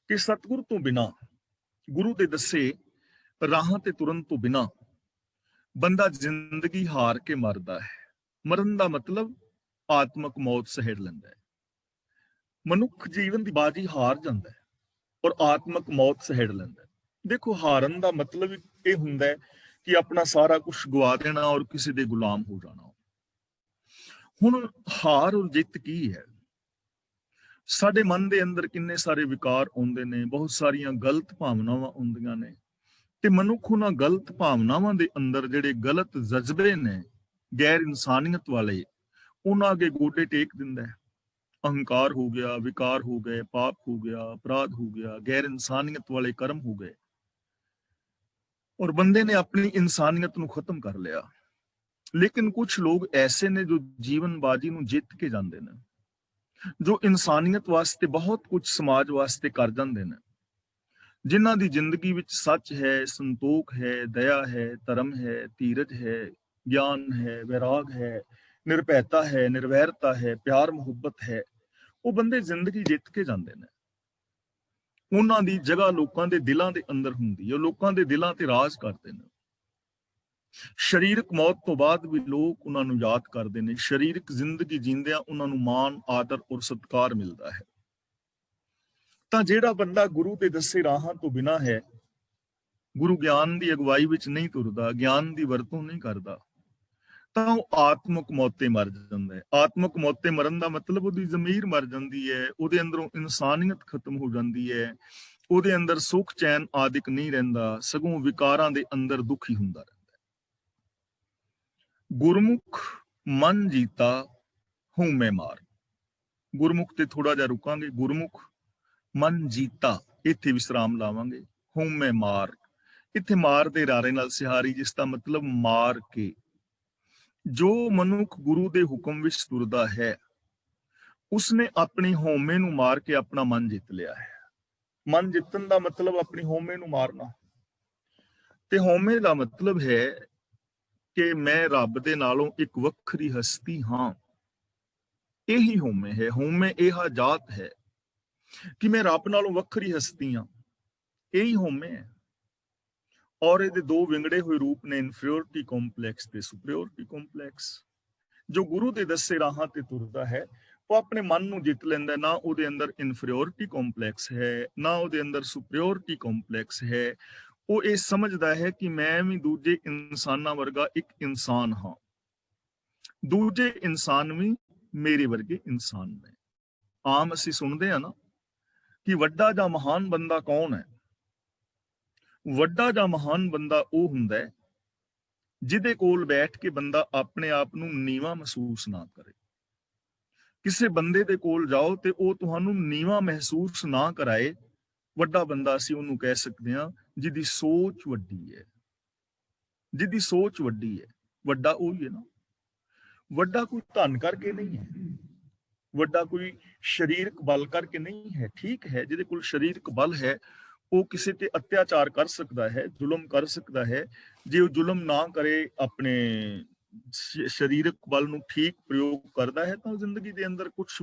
ਕਿ ਸਤਿਗੁਰ ਤੋਂ ਬਿਨਾ, ਗੁਰੂ ਦੇ ਦੱਸੇ ਰਾਹਾਂ ਤੇ ਤੁਰਨ ਤੋਂ ਬਿਨਾ ਬੰਦਾ ਜ਼ਿੰਦਗੀ ਹਾਰ ਕੇ ਮਰਦਾ ਹੈ। ਮਰਨ ਦਾ ਮਤਲਬ ਆਤਮਕ ਮੌਤ ਸਹਿੜ ਲੈਂਦਾ ਹੈ। ਮਨੁੱਖ ਜੀਵਨ ਦੀ ਬਾਜੀ ਹਾਰ ਜਾਂਦਾ ਹੈ ਔਰ ਆਤਮਕ ਮੌਤ ਸਹਿੜ ਲੈਂਦਾ ਹੈ। ਦੇਖੋ, ਹਾਰਨ ਦਾ ਮਤਲਬ ਇਹ ਹੁੰਦਾ ਹੈ ਕਿ ਆਪਣਾ ਸਾਰਾ ਕੁਝ ਗਵਾ ਦੇਣਾ ਔਰ ਕਿਸੇ ਦੇ ਗੁਲਾਮ ਹੋ ਜਾਣਾ। ਹੁਣ ਹਾਰ ਔਰ ਜਿੱਤ ਕੀ ਹੈ? ਸਾਡੇ ਮਨ ਦੇ ਅੰਦਰ ਕਿੰਨੇ ਸਾਰੇ ਵਿਕਾਰ ਆਉਂਦੇ ਨੇ, ਬਹੁਤ ਸਾਰੀਆਂ ਗਲਤ ਭਾਵਨਾਵਾਂ ਆਉਂਦੀਆਂ ਨੇ, ਤੇ ਮਨੁੱਖ ਉਹਨਾਂ ਗਲਤ ਭਾਵਨਾਵਾਂ ਦੇ ਅੰਦਰ ਜਿਹੜੇ ਗਲਤ ਜਜ਼ਬੇ ਨੇ ਗੈਰ ਇਨਸਾਨੀਅਤ ਵਾਲੇ, ਉਹਨਾਂ ਅੱਗੇ ਗੋਡੇ ਟੇਕ ਦਿੰਦਾ ਹੈ। ਅਹੰਕਾਰ ਹੋ ਗਿਆ, ਵਿਕਾਰ ਹੋ ਗਏ, ਪਾਪ ਹੋ ਗਿਆ, ਅਪਰਾਧ ਹੋ ਗਿਆ, ਗੈਰ ਇਨਸਾਨੀਅਤ ਵਾਲੇ ਕਰਮ ਹੋ ਗਏ और बंदे ने अपनी इंसानियत ਨੂੰ ਖਤਮ ਕਰ ਲਿਆ। लेकिन कुछ लोग ऐसे ने जो जीवन बाजी ਨੂੰ ਜਿੱਤ ਕੇ ਜਾਂਦੇ ਨੇ, ਜੋ ਇਨਸਾਨੀਅਤ ਵਾਸਤੇ ਬਹੁਤ ਕੁਝ ਸਮਾਜ ਵਾਸਤੇ ਕਰ ਜਾਂਦੇ ਨੇ, ਜਿਨ੍ਹਾਂ ਦੀ ਜ਼ਿੰਦਗੀ ਵਿੱਚ ਸੱਚ ਹੈ, ਸੰਤੋਖ ਹੈ, ਦਇਆ ਹੈ, ਧਰਮ ਹੈ, ਧੀਰਜ ਹੈ, ਗਿਆਨ ਹੈ, ਵੈਰਾਗ ਹੈ, ਨਿਰਭੈਤਾ ਹੈ, ਨਿਰਵੈਰਤਾ ਹੈ, ਪਿਆਰ ਮੁਹੱਬਤ ਹੈ, ਉਹ ਬੰਦੇ ਜ਼ਿੰਦਗੀ ਜਿੱਤ ਕੇ ਜਾਂਦੇ ਨੇ। ਉਹਨਾਂ ਦੀ ਜਗ੍ਹਾ ਲੋਕਾਂ ਦੇ ਦਿਲਾਂ ਦੇ ਅੰਦਰ ਹੁੰਦੀ ਹੈ, ਲੋਕਾਂ ਦੇ ਦਿਲਾਂ ਤੇ ਰਾਜ ਕਰਦੇ ਨੇ। ਸਰੀਰਕ ਮੌਤ ਤੋਂ ਬਾਅਦ ਵੀ ਲੋਕ ਉਹਨਾਂ ਨੂੰ ਯਾਦ ਕਰਦੇ ਨੇ। ਸਰੀਰਕ ਜ਼ਿੰਦਗੀ ਜੀਂਦਿਆਂ ਉਹਨਾਂ ਨੂੰ ਮਾਣ, ਆਦਰ ਔਰ ਸਤਿਕਾਰ ਮਿਲਦਾ ਹੈ। ਤਾਂ ਜਿਹੜਾ ਬੰਦਾ ਗੁਰੂ ਦੇ ਦੱਸੇ ਰਾਹਾਂ ਤੋਂ ਬਿਨਾਂ ਹੈ, ਗੁਰੂ ਗਿਆਨ ਦੀ ਅਗਵਾਈ ਵਿੱਚ ਨਹੀਂ ਤੁਰਦਾ, ਗਿਆਨ ਦੀ ਵਰਤੋਂ ਨਹੀਂ ਕਰਦਾ, ਤਾਂ ਉਹ ਆਤਮਕ ਮੌਤੇ ਮਰ ਜਾਂਦਾ ਹੈ। ਆਤਮਕ ਮੌਤੇ ਮਰਨ ਦਾ ਮਤਲਬ ਉਹਦੀ ਜ਼ਮੀਰ ਮਰ ਜਾਂਦੀ ਹੈ, ਉਹਦੇ ਅੰਦਰੋਂ ਇਨਸਾਨੀਅਤ ਖਤਮ ਹੋ ਜਾਂਦੀ ਹੈ, ਉਹਦੇ ਅੰਦਰ ਸੁੱਖ ਚੈਨ ਆਦਿਕ ਨਹੀਂ ਰਹਿੰਦਾ, ਸਗੋਂ ਵਿਕਾਰਾਂ ਦੇ ਅੰਦਰ ਦੁਖੀ ਹੁੰਦਾ ਰਹਿੰਦਾ। ਗੁਰਮੁਖ ਮਨ ਜੀਤਾ ਹੂੰ ਮੈਂ ਮਾਰ। ਗੁਰਮੁਖ ਤੇ ਥੋੜਾ ਜਿਹਾ ਰੁਕਾਂਗੇ। ਗੁਰਮੁਖ ਮਨ ਜੀਤਾ, ਇੱਥੇ ਵਿਸਰਾਮ ਲਾਵਾਂਗੇ। ਹੂੰ ਮੈਂ ਮਾਰ, ਇੱਥੇ ਮਾਰ ਦੇ ਰਾਰੇ ਨਾਲ ਸਿਹਾਰੀ, ਜਿਸ ਦਾ ਮਤਲਬ ਮਾਰ ਕੇ। ਜੋ ਮਨੁੱਖ ਗੁਰੂ ਦੇ ਹੁਕਮ ਵਿੱਚ ਤੁਰਦਾ ਹੈ, ਉਸਨੇ ਆਪਣੀ ਹਉਮੈ ਨੂੰ ਮਾਰ ਕੇ ਆਪਣਾ ਮਨ ਜਿੱਤ ਲਿਆ ਹੈ। ਮਨ ਜਿੱਤਣ ਦਾ ਮਤਲਬ ਆਪਣੀ ਹਉਮੈ ਨੂੰ ਮਾਰਨਾ, ਤੇ ਹਉਮੈ ਦਾ ਮਤਲਬ ਹੈ ਕਿ ਮੈਂ ਰੱਬ ਦੇ ਨਾਲੋਂ ਇੱਕ ਵੱਖਰੀ ਹਸਤੀ ਹਾਂ। ਇਹੀ ਹਉਮੈ ਹੈ। ਹਉਮੈ ਇਹ ਜਾਤ ਹੈ ਕਿ ਮੈਂ ਰੱਬ ਨਾਲੋਂ ਵੱਖਰੀ ਹਸਤੀ ਹਾਂ, ਇਹੀ ਹਉਮੈ ਹੈ। ਔਰ ਇਹਦੇ ਦੋ ਵਿੰਗੜੇ ਹੋਏ ਰੂਪ ਨੇ, ਇਨਫੀਰੀਓਰਿਟੀ ਕੰਪਲੈਕਸ ਤੇ ਸੁਪਰੀਓਰਿਟੀ ਕੰਪਲੈਕਸ। ਜੋ ਗੁਰੂ ਦੇ ਦੱਸੇ ਰਾਹਾਂ ਤੇ ਤੁਰਦਾ ਹੈ, ਉਹ ਆਪਣੇ ਮਨ ਨੂੰ ਜਿੱਤ ਲੈਂਦਾ। ਨਾ ਉਹਦੇ ਅੰਦਰ ਇਨਫੀਰੀਓਰਿਟੀ ਕੰਪਲੈਕਸ ਹੈ, ਨਾ ਉਹਦੇ ਅੰਦਰ ਸੁਪਰੀਓਰਿਟੀ ਕੰਪਲੈਕਸ ਹੈ। ਉਹ ਇਹ ਸਮਝਦਾ ਹੈ ਕਿ ਮੈਂ ਵੀ ਦੂਜੇ ਇਨਸਾਨਾਂ ਵਰਗਾ ਇੱਕ ਇਨਸਾਨ ਹਾਂ, ਦੂਜੇ ਇਨਸਾਨ ਵੀ ਮੇਰੇ ਵਰਗੇ ਇਨਸਾਨ ਨੇ। ਆਮ ਅਸੀਂ ਸੁਣਦੇ ਹਾਂ ਨਾ ਕਿ ਵੱਡਾ ਜਾਂ ਮਹਾਨ ਬੰਦਾ ਕੌਣ ਹੈ? ਵੱਡਾ ਜਾਂ ਮਹਾਨ ਬੰਦਾ ਉਹ ਹੁੰਦਾ ਹੈ ਜਿਹਦੇ ਕੋਲ ਬੈਠ ਕੇ ਬੰਦਾ ਆਪਣੇ ਆਪ ਨੂੰ ਨੀਵਾਂ ਮਹਿਸੂਸ ਨਾ ਕਰੇ। ਕਿਸੇ ਬੰਦੇ ਦੇ ਕੋਲ ਜਾਓ ਤੇ ਉਹ ਤੁਹਾਨੂੰ ਨੀਵਾਂ ਮਹਿਸੂਸ ਨਾ ਕਰਾਏ, ਵੱਡਾ ਬੰਦਾ ਅਸੀਂ ਉਹਨੂੰ ਕਹਿ ਸਕਦੇ ਹਾਂ ਜਿਹਦੀ ਸੋਚ ਵੱਡੀ ਹੈ। ਜਿਹਦੀ ਸੋਚ ਵੱਡੀ ਹੈ, ਵੱਡਾ ਉਹੀ ਹੈ ਨਾ। ਵੱਡਾ ਕੋਈ ਧਨ ਕਰਕੇ ਨਹੀਂ ਹੈ, ਵੱਡਾ ਕੋਈ ਸਰੀਰਕ ਬਲ ਕਰਕੇ ਨਹੀਂ ਹੈ। ਠੀਕ ਹੈ, ਜਿਹਦੇ ਕੋਲ ਸਰੀਰਕ ਬਲ ਹੈ ਉਹ ਕਿਸੇ ਤੇ ਅਤਿਆਚਾਰ ਕਰ ਸਕਦਾ ਹੈ, ਜ਼ੁਲਮ ਕਰ ਸਕਦਾ ਹੈ। ਜੇ ਉਹ ਜ਼ੁਲਮ ਨਾ ਕਰੇ, ਆਪਣੇ ਸਰੀਰਕ ਬਲ ਨੂੰ ਠੀਕ ਪ੍ਰਯੋਗ ਕਰਦਾ ਹੈ, ਤਾਂ ਜ਼ਿੰਦਗੀ ਦੇ ਅੰਦਰ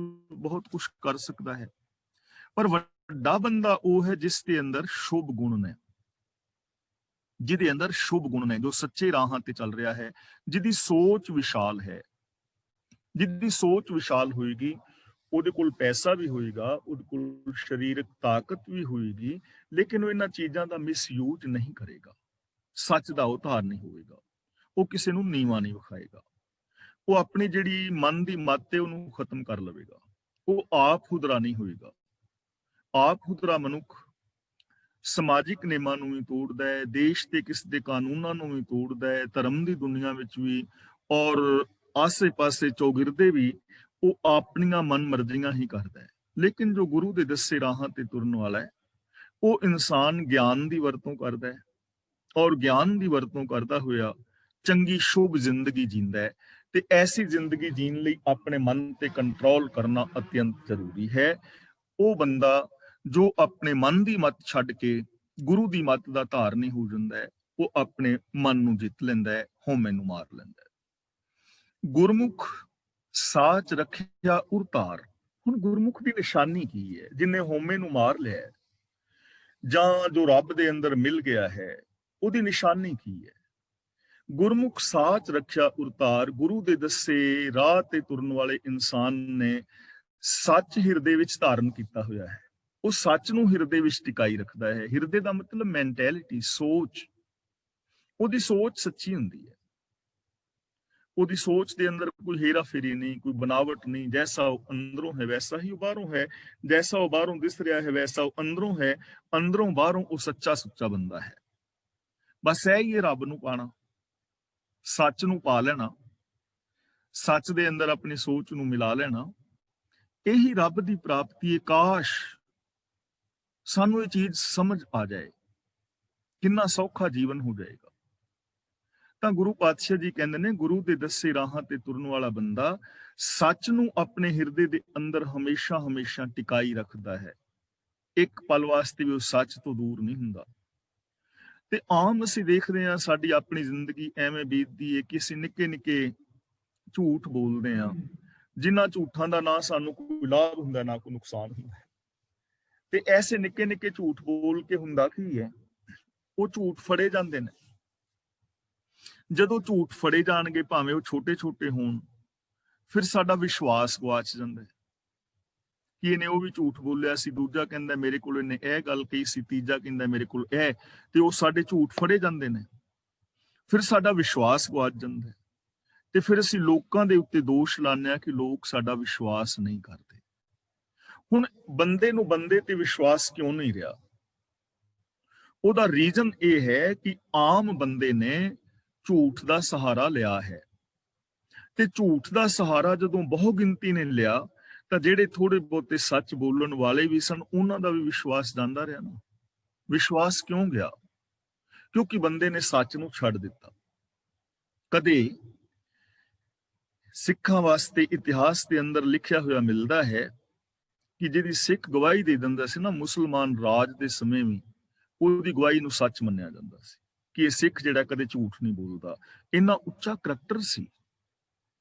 ਬਹੁਤ ਕੁਝ ਕਰ ਸਕਦਾ ਹੈ। ਪਰ ਵੱਡਾ ਬੰਦਾ ਉਹ ਹੈ ਜਿਸ ਦੇ ਅੰਦਰ ਸ਼ੁਭ ਗੁਣ ਨੇ, ਜਿਹਦੇ ਅੰਦਰ ਸ਼ੁਭ ਗੁਣ ਨੇ, ਜੋ ਸੱਚੇ ਰਾਹਾਂ ਤੇ ਚੱਲ ਰਿਹਾ ਹੈ, ਜਿਹਦੀ ਸੋਚ ਵਿਸ਼ਾਲ ਹੈ। ਜਿਹਦੀ ਸੋਚ ਵਿਸ਼ਾਲ ਹੋਏਗੀ, ਉਹਦੇ ਕੋਲ ਪੈਸਾ ਵੀ ਹੋਏਗਾ, ਉਹਦੇ ਕੋਲ ਸਰੀਰਕ ਤਾਕਤ ਵੀ ਹੋਏਗੀ, ਲੇਕਿਨ ਉਹ ਇਹਨਾਂ ਚੀਜ਼ਾਂ ਦਾ ਮਿਸਯੂਜ ਨਹੀਂ ਕਰੇਗਾ, ਸੱਚ ਦਾ ਉਤਾਰ ਨਹੀਂ ਹੋਵੇਗਾ, ਉਹ ਕਿਸੇ ਨੂੰ ਨੀਵਾਂ ਨਹੀਂ ਵਿਖਾਏਗਾ, ਉਹ ਆਪਣੀ ਜਿਹੜੀ ਮਨ ਦੀ ਮੱਤ ਹੈ ਉਹਨੂੰ ਖਤਮ ਕਰ ਲਵੇਗਾ, ਉਹ ਆਪ ਹੁਦਰਾ ਨਹੀਂ ਹੋਏਗਾ। ਆਪ ਹੁਦਰਾ ਮਨੁੱਖ ਸਮਾਜਿਕ ਨਿਯਮਾਂ ਨੂੰ ਵੀ ਤੋੜਦਾ ਹੈ, ਦੇਸ਼ ਤੇ ਕਿਸ ਦੇ ਕਾਨੂੰਨਾਂ ਨੂੰ ਵੀ ਤੋੜਦਾ ਹੈ, ਧਰਮ ਦੀ ਦੁਨੀਆ ਵਿੱਚ ਵੀ ਔਰ ਆਸੇ-ਪਾਸੇ ਚੌਗਿਰਦੇ ਵੀ ਉਹ ਆਪਣੀਆਂ ਮਨ ਮਰਜ਼ੀਆਂ ਹੀ ਕਰਦਾ ਹੈ। ਲੇਕਿਨ ਜੋ ਗੁਰੂ ਦੇ ਦੱਸੇ ਰਾਹਾਂ ਤੇ ਤੁਰਨ ਵਾਲਾ ਹੈ, ਉਹ ਇਨਸਾਨ ਗਿਆਨ ਦੀ ਵਰਤੋਂ ਕਰਦਾ ਹੈ ਔਰ ਗਿਆਨ ਦੀ ਵਰਤੋਂ ਕਰਦਾ ਹੋਇਆ ਚੰਗੀ ਸ਼ੁਭ ਜ਼ਿੰਦਗੀ ਜੀਂਦਾ ਹੈ। ਤੇ ਐਸੀ ਜ਼ਿੰਦਗੀ ਜੀਣ ਲਈ ਆਪਣੇ ਮਨ ਤੇ ਕੰਟਰੋਲ ਕਰਨਾ ਅਤਿਅੰਤ ਜ਼ਰੂਰੀ ਹੈ। ਉਹ ਬੰਦਾ ਜੋ ਆਪਣੇ ਮਨ ਦੀ ਮੱਤ ਛੱਡ ਕੇ ਗੁਰੂ ਦੀ ਮੱਤ ਦਾ ਧਾਰਨੀ ਹੋ ਜਾਂਦਾ ਹੈ, ਉਹ ਆਪਣੇ ਮਨ ਨੂੰ ਜਿੱਤ ਲੈਂਦਾ ਹੈ, ਹਉਮੈ ਨੂੰ ਮਾਰ ਲੈਂਦਾ ਹੈ। ਗੁਰਮੁਖ ਸਾਚ ਰੱਖਿਆ ਉਰਤਾਰ। ਹੁਣ ਗੁਰਮੁਖ ਦੀ ਨਿਸ਼ਾਨੀ ਕੀ ਹੈ? ਜਿਨੇ ਹਉਮੈ ਨੂੰ ਮਾਰ ਲਿਆ ਹੈ ਜਾਂ ਜੋ ਰੱਬ ਦੇ ਅੰਦਰ ਮਿਲ ਗਿਆ ਹੈ, ਉਹਦੀ ਨਿਸ਼ਾਨੀ ਕੀ ਹੈ? ਗੁਰਮੁਖ ਸਾਚ ਰੱਖਿਆ ਉਰਤਾਰ। ਗੁਰੂ ਦੇ ਦੱਸੇ ਰਾਹ ਤੇ ਤੁਰਨ ਵਾਲੇ ਇਨਸਾਨ ਨੇ ਸੱਚ ਹਿਰਦੇ ਵਿੱਚ ਧਾਰਨ ਕੀਤਾ ਹੋਇਆ ਹੈ, ਉਹ ਸੱਚ ਨੂੰ ਹਿਰਦੇ ਵਿੱਚ ਟਿਕਾਈ ਰੱਖਦਾ ਹੈ। ਹਿਰਦੇ ਦਾ ਮਤਲਬ ਮੈਂਟੈਲਿਟੀ, ਸੋਚ। ਉਹਦੀ ਸੋਚ ਸੱਚੀ ਹੁੰਦੀ ਹੈ, ਉਹਦੀ ਸੋਚ ਦੇ ਅੰਦਰ ਕੋਈ ਹੇਰਾ ਫੇਰੀ ਨਹੀਂ, ਕੋਈ ਬਨਾਵਟ ਨਹੀਂ। ਜੈਸਾ ਉਹ ਅੰਦਰੋਂ ਹੈ ਵੈਸਾ ਹੀ ਉਹ ਬਾਹਰੋਂ ਹੈ, ਜੈਸਾ ਉਹ ਬਾਹਰੋਂ ਦਿਸ ਰਿਹਾ ਹੈ ਵੈਸਾ ਉਹ ਅੰਦਰੋਂ ਹੈ, ਅੰਦਰੋਂ ਬਾਹਰੋਂ ਉਹ ਸੱਚਾ ਸੁੱਚਾ ਬੰਦਾ ਹੈ। ਬਸ ਇਹ ਹੀ ਹੈ ਰੱਬ ਨੂੰ ਪਾਣਾ, ਸੱਚ ਨੂੰ ਪਾ ਲੈਣਾ, ਸੱਚ ਦੇ ਅੰਦਰ ਆਪਣੀ ਸੋਚ ਨੂੰ ਮਿਲਾ ਲੈਣਾ, ਇਹੀ ਰੱਬ ਦੀ ਪ੍ਰਾਪਤੀ ਹੈ। ਕਾਸ਼ ਸਾਨੂੰ ਇਹ ਚੀਜ਼ ਸਮਝ ਆ ਜਾਏ, ਕਿੰਨਾ ਸੌਖਾ ਜੀਵਨ ਹੋ ਜਾਏਗਾ। ਤਾਂ ਗੁਰੂ ਪਾਤਸ਼ਾਹ ਜੀ ਕਹਿੰਦੇ ਨੇ, ਗੁਰੂ ਦੇ ਦੱਸੇ ਰਾਹਾਂ ਤੇ ਤੁਰਨ ਵਾਲਾ ਬੰਦਾ ਸੱਚ ਨੂੰ ਆਪਣੇ ਹਿਰਦੇ ਦੇ ਅੰਦਰ ਹਮੇਸ਼ਾ ਹਮੇਸ਼ਾ ਟਿਕਾਈ ਰੱਖਦਾ ਹੈ, ਇੱਕ ਪਲ ਵਾਸਤੇ ਵੀ ਉਹ ਸੱਚ ਤੋਂ ਦੂਰ ਨਹੀਂ ਹੁੰਦਾ। ਤੇ ਆਮ ਅਸੀਂ ਦੇਖਦੇ ਹਾਂ ਸਾਡੀ ਆਪਣੀ ਜ਼ਿੰਦਗੀ ਐਵੇਂ ਬੀਤਦੀ ਹੈ ਕਿ ਅਸੀਂ ਨਿੱਕੇ ਨਿੱਕੇ ਝੂਠ ਬੋਲਦੇ ਹਾਂ, ਜਿਨ੍ਹਾਂ ਝੂਠਾਂ ਦਾ ਨਾ ਸਾਨੂੰ ਕੋਈ ਲਾਭ ਹੁੰਦਾ ਨਾ ਕੋਈ ਨੁਕਸਾਨ ਹੁੰਦਾ। ਤੇ ਐਸੇ ਨਿੱਕੇ ਨਿੱਕੇ ਝੂਠ ਬੋਲ ਕੇ ਹੁੰਦਾ ਕੀ ਹੈ, ਉਹ ਝੂਠ ਫੜੇ ਜਾਂਦੇ ਨੇ। ਜਦੋਂ ਝੂਠ ਫੜੇ ਜਾਣਗੇ, ਭਾਵੇਂ ਉਹ ਛੋਟੇ ਛੋਟੇ ਹੋਣ, ਫਿਰ ਸਾਡਾ ਵਿਸ਼ਵਾਸ ਗਵਾਚ ਜਾਂਦਾ ਹੈ ਕਿ ਇਹਨੇ ਉਹ ਵੀ ਝੂਠ ਬੋਲਿਆ ਸੀ, ਦੂਜਾ ਕਹਿੰਦਾ ਮੇਰੇ ਕੋਲ ਇਹਨੇ ਇਹ ਗੱਲ ਕਹੀ ਸੀ, ਤੀਜਾ ਕਹਿੰਦਾ ਮੇਰੇ ਕੋਲ ਇਹ, ਤੇ ਉਹ ਸਾਡੇ ਝੂਠ ਫੜੇ ਜਾਂਦੇ ਨੇ। ਫਿਰ ਸਾਡਾ ਵਿਸ਼ਵਾਸ ਗਵਾਚ ਜਾਂਦਾ ਹੈ ਤੇ ਫਿਰ ਅਸੀਂ ਲੋਕਾਂ ਦੇ ਉੱਤੇ ਦੋਸ਼ ਲਾਉਂਦੇ ਹਾਂ ਕਿ ਲੋਕ ਸਾਡਾ ਵਿਸ਼ਵਾਸ ਨਹੀਂ ਕਰਦੇ। ਹੁਣ ਬੰਦੇ ਨੂੰ ਬੰਦੇ ਤੇ ਵਿਸ਼ਵਾਸ ਕਿਉਂ ਨਹੀਂ ਰਿਹਾ? ਉਹਦਾ ਰੀਜ਼ਨ ਇਹ ਹੈ ਕਿ ਆਮ ਬੰਦੇ ਨੇ ਝੂਠ ਦਾ ਸਹਾਰਾ ਲਿਆ ਹੈ, ਤੇ ਝੂਠ ਦਾ ਸਹਾਰਾ ਜਦੋਂ ਬਹੁ ਗਿਣਤੀ ਨੇ ਲਿਆ ਤਾਂ ਜਿਹੜੇ ਥੋੜੇ ਬਹੁਤੇ ਸੱਚ ਬੋਲਣ ਵਾਲੇ ਵੀ ਸਨ, ਉਹਨਾਂ ਦਾ ਵੀ ਵਿਸ਼ਵਾਸ ਜਾਂਦਾ ਰਿਹਾ ਨਾ। ਵਿਸ਼ਵਾਸ ਕਿਉਂ ਗਿਆ? ਕਿਉਂਕਿ ਬੰਦੇ ਨੇ ਸੱਚ ਨੂੰ ਛੱਡ ਦਿੱਤਾ। ਕਦੇ ਸਿੱਖਾਂ ਵਾਸਤੇ ਇਤਿਹਾਸ ਦੇ ਅੰਦਰ ਲਿਖਿਆ ਹੋਇਆ ਮਿਲਦਾ ਹੈ ਕਿ ਜਿਹਦੀ ਸਿੱਖ ਗਵਾਹੀ ਦੇ ਦਿੰਦਾ ਸੀ ਨਾ, ਮੁਸਲਮਾਨ ਰਾਜ ਦੇ ਸਮੇਂ ਵੀ ਉਹਦੀ ਗਵਾਹੀ ਨੂੰ ਸੱਚ ਮੰਨਿਆ ਜਾਂਦਾ ਸੀ ਕਿ ਇਹ ਸਿੱਖ ਜਿਹੜਾ ਕਦੇ ਝੂਠ ਨਹੀਂ ਬੋਲਦਾ। ਇੰਨਾ ਉੱਚਾ ਕਰੈਕਟਰ ਸੀ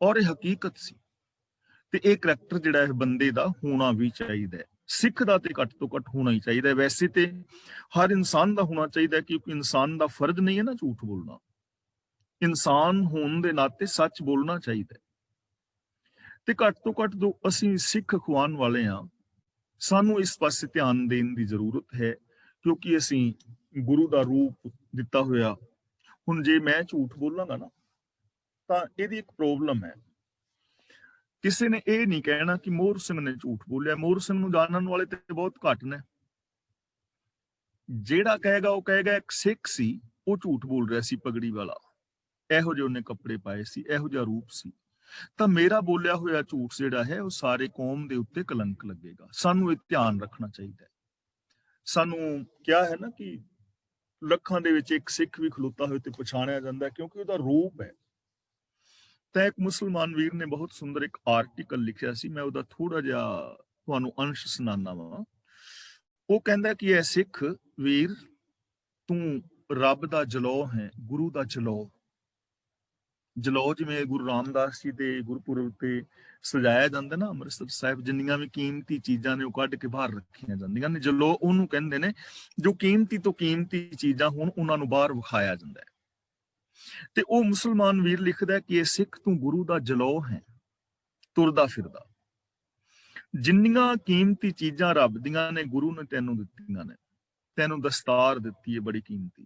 ਔਰ ਇਹ ਹਕੀਕਤ ਸੀ। ਤੇ ਇਹ ਕਰੈਕਟਰ ਜਿਹੜਾ ਹੈ ਬੰਦੇ ਦਾ ਹੋਣਾ ਵੀ ਚਾਹੀਦਾ ਹੈ, ਸਿੱਖ ਦਾ ਤੇ ਘੱਟ ਤੋਂ ਘੱਟ ਹੋਣਾ ਹੀ ਚਾਹੀਦਾ ਹੈ। ਵੈਸੇ ਤੇ ਹਰ ਇਨਸਾਨ ਦਾ ਹੋਣਾ ਚਾਹੀਦਾ, ਕਿਉਂਕਿ ਇਨਸਾਨ ਦਾ ਫਰਜ਼ ਨਹੀਂ ਹੈ ਨਾ ਝੂਠ ਬੋਲਣਾ। ਇਨਸਾਨ ਹੋਣ ਦੇ ਨਾਤੇ ਸੱਚ ਬੋਲਣਾ ਚਾਹੀਦਾ। ਤੇ ਘੱਟ ਤੋਂ ਘੱਟ ਜੋ ਅਸੀਂ ਸਿੱਖ ਅਖਵਾਉਣ ਵਾਲੇ ਹਾਂ, ਸਾਨੂੰ ਇਸ ਪਾਸੇ ਧਿਆਨ ਦੇਣ ਦੀ ਜ਼ਰੂਰਤ ਹੈ, ਕਿਉਂਕਿ ਅਸੀਂ ਗੁਰੂ ਦਾ ਰੂਪ ਦਿੱਤਾ ਹੋਇਆ। ਹੁਣ ਜੇ ਮੈਂ ਝੂਠ ਬੋਲਾਂਗਾ ਨਾ, ਤਾਂ ਇਹਦੀ ਇੱਕ ਪ੍ਰੋਬਲਮ ਹੈ। ਕਿਸੇ ਨੇ ਇਹ ਨਹੀਂ ਕਹਿਣਾ ਕਿ ਮੋਹਰ ਸਿੰਘ ਨੇ ਝੂਠ ਬੋਲਿਆ। ਮੋਹਰ ਸਿੰਘ ਨੂੰ ਜਾਣਨ ਵਾਲੇ ਤੇ ਬਹੁਤ ਘੱਟ ਨੇ। ਜਿਹੜਾ ਕਹੇਗਾ ਉਹ ਕਹੇਗਾ ਇੱਕ ਸਿੱਖ ਸੀ, ਉਹ ਝੂਠ ਬੋਲ ਰਿਹਾ ਸੀ, ਪਗੜੀ ਵਾਲਾ, ਇਹੋ ਜਿਹੇ ਉਹਨੇ ਕੱਪੜੇ ਪਾਏ ਸੀ, ਇਹੋ ਜਿਹਾ ਰੂਪ ਸੀ। ਤਾਂ ਮੇਰਾ ਬੋਲਿਆ ਹੋਇਆ ਝੂਠ ਜਿਹੜਾ ਹੈ ਉਹ ਸਾਰੇ ਕੌਮ ਦੇ ਉੱਤੇ ਕਲੰਕ ਲੱਗੇਗਾ। ਸਾਨੂੰ ਇਹ ਧਿਆਨ ਰੱਖਣਾ ਚਾਹੀਦਾ ਹੈ। ਸਾਨੂੰ ਕਿਹਾ ਹੈ ਨਾ ਕਿ ਲੱਖਾਂ ਦੇ ਵਿੱਚ ਇੱਕ ਸਿੱਖ ਵੀ ਖਲੋਤਾ ਹੋਏ ਤੇ ਪਛਾਣਿਆ ਜਾਂਦਾ, ਕਿਉਂਕਿ ਉਹਦਾ ਰੂਪ ਹੈ। ਤਾਂ ਇੱਕ ਮੁਸਲਮਾਨ ਵੀਰ ਨੇ ਬਹੁਤ ਸੁੰਦਰ ਇੱਕ ਆਰਟੀਕਲ ਲਿਖਿਆ ਸੀ, ਮੈਂ ਉਹਦਾ ਥੋੜਾ ਜਿਹਾ ਤੁਹਾਨੂੰ ਅੰਸ਼ ਸੁਣਾਉਣਾ ਵਾ। ਉਹ ਕਹਿੰਦਾ ਕਿ ਇਹ ਸਿੱਖ ਵੀਰ, ਤੂੰ ਰੱਬ ਦਾ ਜਲੌ ਹੈ, ਗੁਰੂ ਦਾ ਜਲੌ। ਜਲੌ ਜਿਵੇਂ ਗੁਰੂ ਰਾਮਦਾਸ ਜੀ ਦੇ ਗੁਰਪੁਰਬ ਤੇ ਸਜਾਇਆ ਜਾਂਦਾ ਨਾ, ਅੰਮ੍ਰਿਤਸਰ ਸਾਹਿਬ ਜਿੰਨੀਆਂ ਵੀ ਕੀਮਤੀ ਚੀਜ਼ਾਂ ਨੇ ਉਹ ਕੱਢ ਕੇ ਬਾਹਰ ਰੱਖੀਆਂ ਜਾਂਦੀਆਂ ਨੇ। ਜਲੌ ਉਹਨੂੰ ਕਹਿੰਦੇ ਨੇ ਜੋ ਕੀਮਤੀ ਤੋਂ ਕੀਮਤੀ ਚੀਜ਼ਾਂ ਹੋਣ, ਉਹਨਾਂ ਨੂੰ ਬਾਹਰ ਵਿਖਾਇਆ ਜਾਂਦਾ ਹੈ। ਤੇ ਉਹ ਮੁਸਲਮਾਨ ਵੀਰ ਲਿਖਦਾ ਕਿ ਇਹ ਸਿੱਖ, ਤੂੰ ਗੁਰੂ ਦਾ ਜਲੌ ਹੈ, ਤੁਰਦਾ ਫਿਰਦਾ। ਜਿੰਨੀਆਂ ਕੀਮਤੀ ਚੀਜ਼ਾਂ ਰੱਬ ਦੀਆਂ ਨੇ ਗੁਰੂ ਨੇ ਤੈਨੂੰ ਦਿੱਤੀਆਂ ਨੇ। ਤੈਨੂੰ ਦਸਤਾਰ ਦਿੱਤੀ ਹੈ ਬੜੀ ਕੀਮਤੀ।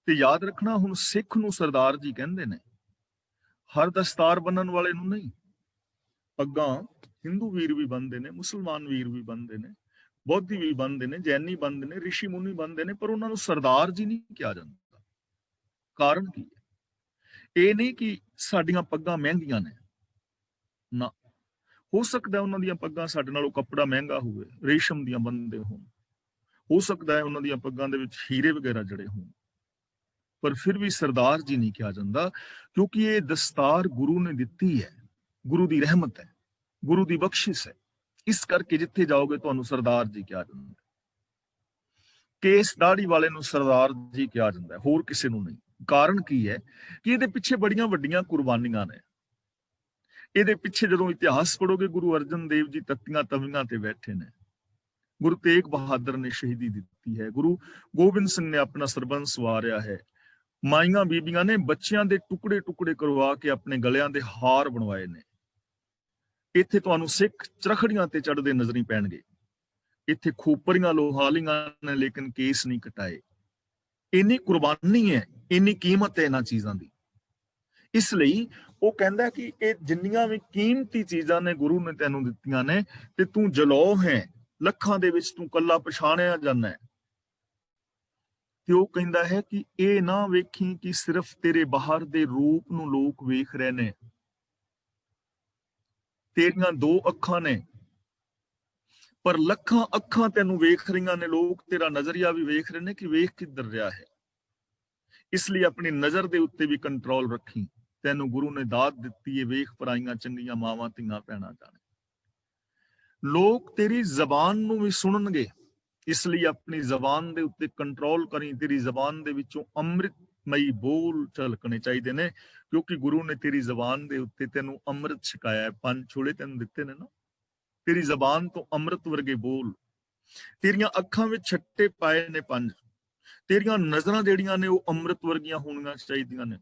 ਤੇ ਯਾਦ ਰੱਖਣਾ, ਹੁਣ ਸਿੱਖ ਨੂੰ ਸਰਦਾਰ ਜੀ ਕਹਿੰਦੇ ਨੇ, ਹਰ ਦਸਤਾਰ ਬੰਨਣ ਵਾਲੇ ਨੂੰ ਨਹੀਂ। ਪੱਗਾਂ ਹਿੰਦੂ ਵੀਰ ਵੀ ਬੰਨਦੇ ਨੇ, ਮੁਸਲਮਾਨ ਵੀਰ ਵੀ ਬੰਨਦੇ ਨੇ, ਬੌਧੀ ਵੀ ਬੰਨਦੇ ਨੇ, ਜੈਨੀ ਬੰਨਦੇ ਨੇ, ਰਿਸ਼ੀ ਮੁਨੀ ਬੰਨਦੇ ਨੇ, ਪਰ ਉਹਨਾਂ ਨੂੰ ਸਰਦਾਰ ਜੀ ਨਹੀਂ ਕਿਹਾ ਜਾਂਦਾ। ਕਾਰਨ ਕੀ ਹੈ? ਇਹ ਨਹੀਂ ਕਿ ਸਾਡੀਆਂ ਪੱਗਾਂ ਮਹਿੰਗੀਆਂ ਨੇ, ਨਾ, ਹੋ ਸਕਦਾ ਉਹਨਾਂ ਦੀਆਂ ਪੱਗਾਂ ਸਾਡੇ ਨਾਲੋਂ ਕੱਪੜਾ ਮਹਿੰਗਾ ਹੋਵੇ, ਰੇਸ਼ਮ ਦੀਆਂ ਬੰਨਦੇ ਹੋਣ, ਹੋ ਸਕਦਾ ਹੈ ਉਹਨਾਂ ਦੀਆਂ ਪੱਗਾਂ ਦੇ ਵਿੱਚ ਹੀਰੇ ਵਗੈਰਾ ਜੜੇ ਹੋਣ, ਪਰ ਫਿਰ ਵੀ ਸਰਦਾਰ ਜੀ ਨਹੀਂ ਕਿਹਾ ਜਾਂਦਾ, ਕਿਉਂਕਿ ਇਹ ਦਸਤਾਰ ਗੁਰੂ ਨੇ ਦਿੱਤੀ ਹੈ, ਗੁਰੂ ਦੀ ਰਹਿਮਤ ਹੈ, ਗੁਰੂ ਦੀ ਬਖਸ਼ਿਸ਼ ਹੈ। ਇਸ ਕਰਕੇ ਜਿੱਥੇ ਜਾਓਗੇ ਤੁਹਾਨੂੰ ਸਰਦਾਰ ਜੀ ਕਿਹਾ ਜਾਂਦਾ। ਕੇਸ ਦਾੜੀ ਵਾਲੇ ਨੂੰ ਸਰਦਾਰ ਜੀ ਕਿਹਾ ਜਾਂਦਾ, ਹੋਰ ਕਿਸੇ ਨੂੰ ਨਹੀਂ। ਕਾਰਨ ਕੀ ਹੈ? ਕਿ ਇਹਦੇ ਪਿੱਛੇ ਬੜੀਆਂ ਵੱਡੀਆਂ ਕੁਰਬਾਨੀਆਂ ਨੇ। ਇਹਦੇ ਪਿੱਛੇ ਜਦੋਂ ਇਤਿਹਾਸ ਪੜੋਗੇ, ਗੁਰੂ ਅਰਜਨ ਦੇਵ ਜੀ ਤਖਤੀਆਂ ਤਵੀਆਂ ਤੇ ਬੈਠੇ ਨੇ, ਗੁਰੂ ਤੇਗ ਬਹਾਦਰ ਨੇ ਸ਼ਹੀਦੀ ਦਿੱਤੀ ਹੈ, ਗੁਰੂ ਗੋਬਿੰਦ ਸਿੰਘ ਨੇ ਆਪਣਾ ਸਰਬੰਸ ਵਾਰਿਆ ਹੈ, ਮਾਈਆਂ ਬੀਬੀਆਂ ਨੇ ਬੱਚਿਆਂ ਦੇ ਟੁਕੜੇ ਟੁਕੜੇ ਕਰਵਾ ਕੇ ਆਪਣੇ ਗਲਿਆਂ ਦੇ ਹਾਰ ਬਣਵਾਏ ਨੇ। ਇੱਥੇ ਤੁਹਾਨੂੰ ਸਿੱਖ ਚਰਖੜੀਆਂ ਤੇ ਚੜਦੇ ਨਜ਼ਰ ਨਹੀਂ ਪੈਣਗੇ। ਇੱਥੇ ਖੋਪਰੀਆਂ ਲੋਹਾਲੀਆਂ ਨੇ, ਲੇਕਿਨ ਕੇਸ ਨਹੀਂ ਕਟਾਏ। ਇੰਨੀ ਕੁਰਬਾਨੀ ਹੈ, ਇੰਨੀ ਕੀਮਤ ਹੈ ਇਹਨਾਂ ਚੀਜ਼ਾਂ ਦੀ। ਇਸ ਲਈ ਉਹ ਕਹਿੰਦਾ ਕਿ ਇਹ ਜਿੰਨੀਆਂ ਵੀ ਕੀਮਤੀ ਚੀਜ਼ਾਂ ਨੇ ਗੁਰੂ ਨੇ ਤੈਨੂੰ ਦਿੱਤੀਆਂ ਨੇ, ਤੇ ਤੂੰ ਜਲੌ ਹੈ, ਲੱਖਾਂ ਦੇ ਵਿੱਚ ਤੂੰ ਕੱਲਾ ਪਛਾਣਿਆ ਜਾਂਦਾ ਹੈ। ਤੇ ਉਹ ਕਹਿੰਦਾ ਹੈ ਕਿ ਇਹ ਨਾ ਵੇਖੀ ਕਿ ਸਿਰਫ ਤੇਰੇ ਬਾਹਰ ਦੇ ਰੂਪ ਨੂੰ ਲੋਕ ਵੇਖ ਰਹੇ ਨੇ। ਤੇਰੀਆਂ ਦੋ ਅੱਖਾਂ ਨੇ, ਪਰ ਲੱਖਾਂ ਅੱਖਾਂ ਤੈਨੂੰ ਵੇਖ ਰਹੀਆਂ ਨੇ, ਲੋਕ ਤੇਰਾ ਨਜ਼ਰੀਆ ਵੀ ਵੇਖ ਰਹੇ ਨੇ ਕਿ ਵੇਖ ਕਿੱਧਰ ਰਿਹਾ ਹੈ। ਇਸ ਲਈ ਆਪਣੀ ਨਜ਼ਰ ਦੇ ਉੱਤੇ ਵੀ ਕੰਟਰੋਲ ਰੱਖੀ। ਤੈਨੂੰ ਗੁਰੂ ਨੇ ਦਾਤ ਦਿੱਤੀ ਹੈ, ਵੇਖ ਪਰਾਈਆਂ ਚੰਗੀਆਂ ਮਾਵਾਂ ਧੀਆਂ ਭੈਣਾਂ ਜਾਣੇ। ਲੋਕ ਤੇਰੀ ਜ਼ਬਾਨ ਨੂੰ ਵੀ ਸੁਣਨਗੇ, ਇਸ ਲਈ ਆਪਣੀ ਜ਼ਬਾਨ ਦੇ ਉੱਤੇ ਕੰਟਰੋਲ ਕਰੀ। ਤੇਰੀ ਜ਼ਬਾਨ ਦੇ ਵਿੱਚੋਂ ਅੰਮ੍ਰਿਤਮਈ ਬੋਲ ਝਲਕਣੇ ਚਾਹੀਦੇ ਨੇ, ਕਿਉਂਕਿ ਗੁਰੂ ਨੇ ਤੇਰੀ ਜ਼ਬਾਨ ਦੇ ਉੱਤੇ ਤੈਨੂੰ ਅੰਮ੍ਰਿਤ ਛਕਾਇਆ ਹੈ। 5 ਛੋਲੇ ਤੈਨੂੰ ਦਿੱਤੇ ਨੇ ਨਾ, ਤੇਰੀ ਜ਼ਬਾਨ ਤੋਂ ਅੰਮ੍ਰਿਤ ਵਰਗੇ ਬੋਲ। ਤੇਰੀਆਂ ਅੱਖਾਂ ਵਿੱਚ ਛੱਟੇ ਪਾਏ ਨੇ 5। ਤੇਰੀਆਂ ਨਜ਼ਰਾਂ ਜਿਹੜੀਆਂ ਨੇ ਉਹ ਅੰਮ੍ਰਿਤ ਵਰਗੀਆਂ ਹੋਣੀਆਂ ਚਾਹੀਦੀਆਂ ਨੇ।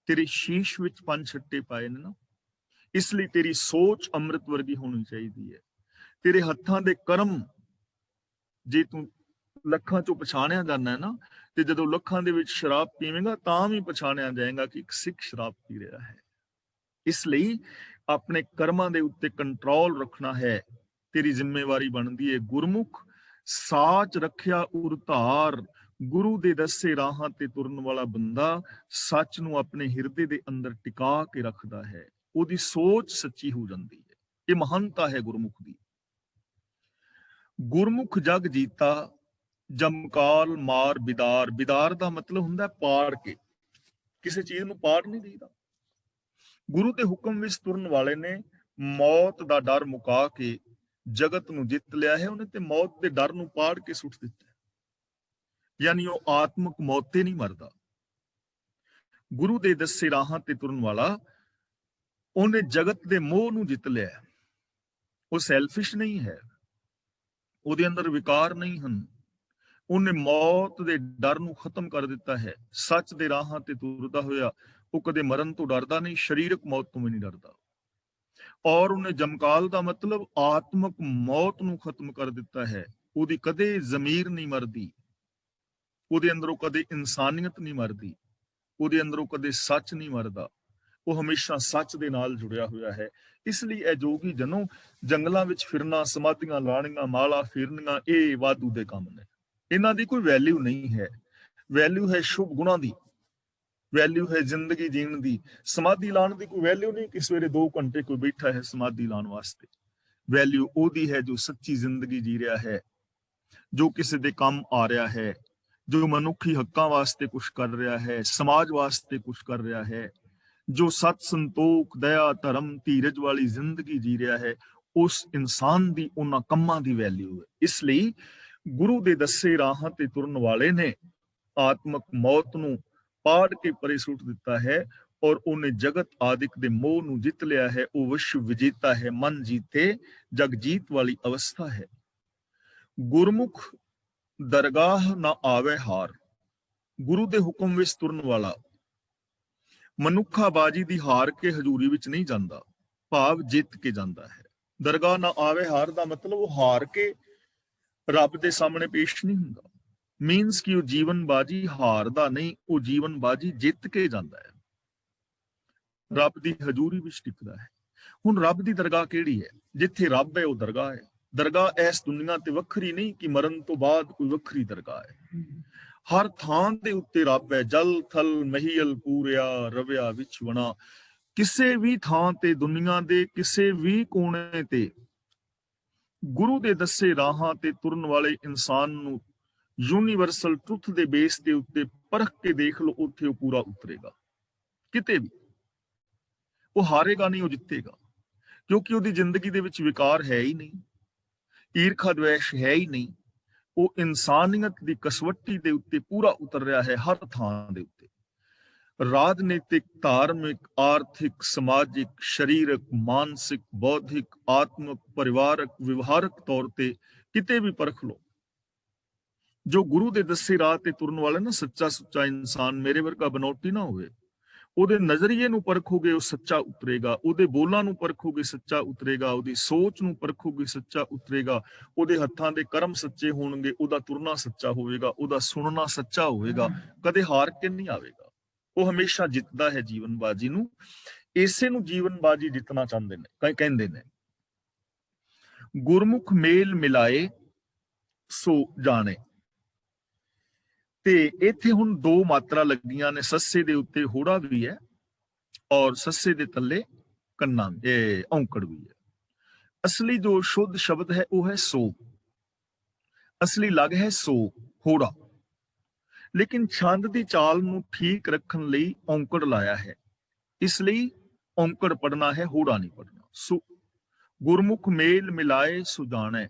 ਤੇਰੇ ਸ਼ੀਸ਼ ਵਿੱਚ 5 ਛੱਟੇ ਪਾਏ ਨੇ ਨਾ, ਇਸ ਲਈ ਤੇਰੀ ਸੋਚ ਅੰਮ੍ਰਿਤ ਵਰਗੀ ਹੋਣੀ ਚਾਹੀਦੀ ਹੈ। ਤੇਰੇ ਹੱਥਾਂ ਦੇ ਕਰਮ, ਜੇ ਤੂੰ ਲੱਖਾਂ ਚੋਂ ਪਛਾਣਿਆ ਜਾਂਦਾ ਹੈ ਨਾ, ਤੇ ਜਦੋਂ ਲੱਖਾਂ ਦੇ ਵਿੱਚ ਸ਼ਰਾਬ ਪੀਵੇਂਗਾ ਤਾਂ ਵੀ ਪਛਾਣਿਆ ਜਾਏਗਾ ਕਿ ਇੱਕ ਸਿੱਖ ਸ਼ਰਾਬ ਪੀ ਰਿਹਾ ਹੈ। ਇਸ ਲਈ ਆਪਣੇ ਕਰਮਾਂ ਦੇ ਉੱਤੇ ਕੰਟਰੋਲ ਰੱਖਣਾ ਹੈ, ਤੇਰੀ ਜ਼ਿੰਮੇਵਾਰੀ ਬਣਦੀ ਹੈ। ਗੁਰਮੁਖ ਸਾਚ ਰੱਖਿਆ ਉਰਤਾਰ, ਗੁਰੂ ਦੇ ਦੱਸੇ ਰਾਹਾਂ ਤੇ ਤੁਰਨ ਵਾਲਾ ਬੰਦਾ ਸੱਚ ਨੂੰ ਆਪਣੇ ਹਿਰਦੇ ਦੇ ਅੰਦਰ ਟਿਕਾ ਕੇ ਰੱਖਦਾ ਹੈ, ਉਹਦੀ ਸੋਚ ਸੱਚੀ ਹੋ ਜਾਂਦੀ ਹੈ। ਇਹ ਮਹਾਨਤਾ ਹੈ ਗੁਰਮੁਖ ਦੀ। ਗੁਰਮੁਖ ਜਗ ਜੀਤਾ, ਜਮਕਾਲ ਮਾਰ ਬਿਦਾਰ। ਬਿਦਾਰ ਦਾ ਮਤਲਬ ਹੁੰਦਾ ਪਾੜ ਕੇ, ਕਿਸੇ ਚੀਜ਼ ਨੂੰ ਪਾੜ ਨਹੀਂ ਦੇਈਦਾ। ਗੁਰੂ ਦੇ ਹੁਕਮ ਵਿੱਚ ਤੁਰਨ ਵਾਲੇ ਨੇ ਮੌਤ ਦਾ ਡਰ ਮੁਕਾ ਕੇ ਜਗਤ ਨੂੰ ਜਿੱਤ ਲਿਆ ਹੈ। ਉਹਨੇ ਤੇ ਮੌਤ ਦੇ ਡਰ ਨੂੰ ਪਾੜ ਕੇ ਸੁੱਟ ਦਿੱਤਾ, ਯਾਨੀ ਉਹ ਆਤਮਿਕ ਮੌਤ ਤੇ ਨਹੀਂ ਮਰਦਾ। ਗੁਰੂ ਦੇ ਦੱਸੇ ਰਾਹਾਂ ਤੇ ਤੁਰਨ ਵਾਲਾ, ਉਹਨੇ ਜਗਤ ਦੇ ਮੋਹ ਨੂੰ ਜਿੱਤ ਲਿਆ। ਉਹ ਸੈਲਫਿਸ਼ ਨਹੀਂ ਹੈ, ਉਹਦੇ ਅੰਦਰ ਵਿਕਾਰ ਨਹੀਂ ਹਨ। ਉਹਨੇ ਮੌਤ ਦੇ ਡਰ ਨੂੰ ਖਤਮ ਕਰ ਦਿੱਤਾ ਹੈ। ਸੱਚ ਦੇ ਰਾਹਾਂ ਤੇ ਤੁਰਦਾ ਹੋਇਆ ਉਹ ਕਦੇ ਮਰਨ ਤੋਂ ਡਰਦਾ ਨਹੀਂ, ਸਰੀਰਕ ਮੌਤ ਤੋਂ ਵੀ ਨਹੀਂ ਡਰਦਾ। ਔਰ ਉਹਨੇ ਜਮਕਾਲ ਦਾ ਮਤਲਬ ਆਤਮਿਕ ਮੌਤ ਨੂੰ ਖਤਮ ਕਰ ਦਿੱਤਾ ਹੈ। ਉਹਦੀ ਕਦੇ ਜ਼ਮੀਰ ਨਹੀਂ ਮਰਦੀ, ਉਹਦੇ ਅੰਦਰੋਂ ਕਦੇ ਇਨਸਾਨੀਅਤ ਨਹੀਂ ਮਰਦੀ, ਉਹਦੇ ਅੰਦਰੋਂ ਕਦੇ ਸੱਚ ਨਹੀਂ ਮਰਦਾ। ਉਹ ਹਮੇਸ਼ਾ ਸੱਚ ਦੇ ਨਾਲ ਜੁੜਿਆ ਹੋਇਆ ਹੈ। ਇਸ ਲਈ ਇਹ ਜੋਗੀ ਜਨੋਂ ਜੰਗਲਾਂ ਵਿੱਚ ਫਿਰਨਾ, ਸਮਾਧੀਆਂ ਲਾਣੀਆਂ, ਮਾਲਾ ਫੇਰਨੀਆਂ, ਇਹ ਵਾਧੂ ਦੇ ਕੰਮ ਨੇ। ਇਹਨਾਂ ਦੀ ਕੋਈ ਵੈਲਿਊ ਨਹੀਂ ਹੈ। ਵੈਲਿਊ ਹੈ ਸ਼ੁਭ ਗੁਣਾਂ ਦੀ, ਵੈਲਿਊ ਹੈ ਜ਼ਿੰਦਗੀ ਜੀਣ ਦੀ। ਸਮਾਧੀ ਲਾਣ ਦੀ ਕੋਈ ਵੈਲਿਊ ਨਹੀਂ ਕਿ ਸਵੇਰੇ 2 ਘੰਟੇ ਕੋਈ ਬੈਠਾ ਹੈ ਸਮਾਧੀ ਲਾਣ ਵਾਸਤੇ। ਵੈਲਿਊ ਉਹਦੀ ਹੈ ਜੋ ਸੱਚੀ ਜ਼ਿੰਦਗੀ ਜੀ ਰਿਹਾ ਹੈ, ਜੋ ਕਿਸੇ ਦੇ ਕੰਮ ਆ ਰਿਹਾ ਹੈ, ਜੋ ਮਨੁੱਖੀ ਹੱਕਾਂ ਵਾਸਤੇ ਕੁਝ ਕਰ ਰਿਹਾ ਹੈ, ਸਮਾਜ ਵਾਸਤੇ ਕੁਝ ਕਰ ਰਿਹਾ ਹੈ, ਜੋ ਸਤ ਸੰਤੋਖ, ਦਇਆ, ਧਰਮ, ਧੀਰਜ ਵਾਲੀ ਜ਼ਿੰਦਗੀ ਜੀ ਰਿਹਾ ਹੈ। ਉਸ ਇਨਸਾਨ ਦੀ ਉਹਨਾਂ ਕੰਮਾਂ ਦੀ ਵੈਲਿਊ ਹੈ। ਇਸ ਲਈ ਗੁਰੂ ਦੇ ਦੱਸੇ ਰਾਹਾਂ ਤੇ ਤੁਰਨ ਵਾਲੇ ਨੇ ਆਤਮਿਕ ਮੌਤ ਨੂੰ ਪਾੜ ਕੇ ਪਰੇ ਸੁੱਟ ਦਿੱਤਾ ਹੈ, ਔਰ ਉਹਨੇ ਜਗਤ ਆਦਿਕ ਦੇ ਮੋਹ ਨੂੰ ਜਿੱਤ ਲਿਆ ਹੈ। ਉਹ ਵਿਸ਼ਵ ਵਿਜੇਤਾ ਹੈ, ਮਨ ਜੀਤੇ ਜਗ ਜੀਤ ਵਾਲੀ ਅਵਸਥਾ ਹੈ। ਗੁਰਮੁਖ ਦਰਗਾਹ ਨਾ ਆਵੇ ਹਾਰ, ਗੁਰੂ ਦੇ ਹੁਕਮ ਵਿੱਚ ਤੁਰਨ ਵਾਲਾ ਮਨੁੱਖਾਬਾਜੀ ਦੀ ਹਾਰ ਕੇ ਹਜ਼ੂਰੀ ਵਿੱਚ ਨਹੀਂ ਜਾਂਦਾ, ਭਾਵ ਜਿੱਤ ਕੇ ਜਾਂਦਾ ਹੈ। ਦਰਗਾਹ ਨਾ ਆਵੇ ਹਾਰ ਦਾ ਮਤਲਬ ਉਹ ਹਾਰ ਕੇ ਰੱਬ ਦੇ ਸਾਹਮਣੇ ਪੇਸ਼ ਨਹੀਂ ਹੁੰਦਾ। ਮੀਨਸ ਕਿ ਉਹ ਜੀਵਨ ਬਾਜੀ ਹਾਰਦਾ ਨਹੀਂ, ਉਹ ਜੀਵਨ ਬਾਜੀ ਜਿੱਤ ਕੇ ਜਾਂਦਾ ਹੈ, ਰੱਬ ਦੀ ਹਜ਼ੂਰੀ ਵਿੱਚ ਟਿਕਦਾ ਹੈ। ਹੁਣ ਰੱਬ ਦੀ ਦਰਗਾਹ ਕਿਹੜੀ ਹੈ? ਜਿੱਥੇ ਰੱਬ ਹੈ ਉਹ ਦਰਗਾਹ ਹੈ। ਦਰਗਾਹ ਇਸ ਦੁਨੀਆ ਤੇ ਵੱਖਰੀ ਨਹੀਂ ਕਿ ਮਰਨ ਤੋਂ ਬਾਅਦ ਕੋਈ ਵੱਖਰੀ ਦਰਗਾਹ ਹੈ। ਹਰ ਥਾਂ ਦੇ ਉੱਤੇ ਰੱਬ ਹੈ। ਜਲ ਥਲ ਮਹੀਲ ਪੂਰਿਆ ਰਵਿਆ ਵਿੱਚ ਵਣਾ। ਕਿਸੇ ਵੀ ਥਾਂ ਤੇ, ਦੁਨੀਆ ਦੇ ਕਿਸੇ ਵੀ ਕੋਨੇ ਤੇ ਗੁਰੂ ਦੇ ਦੱਸੇ ਰਾਹਾਂ ਤੇ ਤੁਰਨ ਵਾਲੇ ਇਨਸਾਨ ਨੂੰ ਯੂਨੀਵਰਸਲ ਟਰੁੱਥ ਦੇ ਬੇਸ ਦੇ ਉੱਤੇ ਪਰਖ ਕੇ ਦੇਖ ਲਓ, ਉੱਥੇ ਉਹ ਪੂਰਾ ਉਤਰੇਗਾ। ਕਿਤੇ ਵੀ ਉਹ ਹਾਰੇਗਾ ਨਹੀਂ, ਉਹ ਜਿੱਤੇਗਾ, ਕਿਉਂਕਿ ਉਹਦੀ ਜ਼ਿੰਦਗੀ ਦੇ ਵਿੱਚ ਵਿਕਾਰ ਹੈ ਹੀ ਨਹੀਂ, ਈਰਖਾ ਦਵੇਸ਼ ਹੈ ਹੀ ਨਹੀਂ। ਉਹ ਇਨਸਾਨੀਅਤ ਦੀ ਕਸਵੱਟੀ ਦੇ ਉੱਤੇ ਪੂਰਾ ਉਤਰ ਰਿਹਾ ਹੈ, ਹਰ ਥਾਂ ਦੇ ਉੱਤੇ। ਰਾਜਨੀਤਿਕ, ਧਾਰਮਿਕ, ਆਰਥਿਕ, ਸਮਾਜਿਕ, ਸਰੀਰਕ, ਮਾਨਸਿਕ, ਬੌਧਿਕ, ਆਤਮਿਕ, ਪਰਿਵਾਰਕ, ਵਿਵਹਾਰਕ ਤੌਰ ਤੇ ਕਿਤੇ ਵੀ ਪਰਖ ਲਓ। ਜੋ ਗੁਰੂ ਦੇ ਦੱਸੇ ਰਾਹ ਤੇ ਤੁਰਨ ਵਾਲਾ ਨਾ, ਸੱਚਾ ਸੁੱਚਾ ਇਨਸਾਨ, ਮੇਰੇ ਵਰਗਾ ਬਨੌਟੀ ਨਾ ਹੋਵੇ, ਉਹਦੇ ਨਜ਼ਰੀਏ ਨੂੰ ਪਰਖੋਗੇ ਉਹ ਸੱਚਾ ਉਤਰੇਗਾ, ਉਹਦੇ ਬੋਲਾਂ ਨੂੰ ਪਰਖੋਗੇ ਸੱਚਾ ਉਤਰੇਗਾ, ਉਹਦੀ ਸੋਚ ਨੂੰ ਪਰਖੋਗੇ ਸੱਚਾ ਉਤਰੇਗਾ, ਉਹਦੇ ਹੱਥਾਂ ਦੇ ਕਰਮ ਸੱਚੇ ਹੋਣਗੇ, ਉਹਦਾ ਤੁਰਨਾ ਸੱਚਾ ਹੋਵੇਗਾ, ਉਹਦਾ ਸੁਣਨਾ ਸੱਚਾ ਹੋਵੇਗਾ, ਕਦੇ ਹਾਰ ਕੇ ਨਹੀਂ ਆਵੇਗਾ। ਉਹ ਹਮੇਸ਼ਾ ਜਿੱਤਦਾ ਹੈ ਜੀਵਨ ਬਾਜੀ ਨੂੰ। ਇਸੇ ਨੂੰ ਜੀਵਨ ਬਾਜੀ ਜਿੱਤਣਾ ਚਾਹੁੰਦੇ ਨੇ, ਕਹਿੰਦੇ ਨੇ ਗੁਰਮੁਖ ਮੇਲ ਮਿਲਾਏ ਸੋ ਜਾਣੇ। ਤੇ ਇੱਥੇ ਹੁਣ ਦੋ ਮਾਤਰਾ ਲੱਗੀਆਂ ਨੇ, ਸੱਸੇ ਦੇ ਉੱਤੇ ਹੋੜਾ ਵੀ ਹੈ ਔਰ ਸੱਸੇ ਦੇ ਥੱਲੇ ਕੰਨਾ ਔਂਕੜ ਵੀ ਹੈ। ਅਸਲੀ ਜੋ ਸ਼ੁੱਧ ਸ਼ਬਦ ਹੈ ਉਹ ਹੈ ਸੋ, ਅਸਲੀ ਲਗ ਹੈ ਸੋ, ਹੋੜਾ। ਲੇਕਿਨ ਛੰਦ ਦੀ ਚਾਲ ਨੂੰ ਠੀਕ ਰੱਖਣ ਲਈ ਔਂਕੜ ਲਾਇਆ ਹੈ, ਇਸ ਲਈ ਔਂਕੜ ਪੜਨਾ ਹੈ, ਹੋੜਾ ਨਹੀਂ ਪੜਨਾ। ਸੋ ਗੁਰਮੁਖ ਮੇਲ ਮਿਲਾਏ ਸੋ ਜਾਣੈ,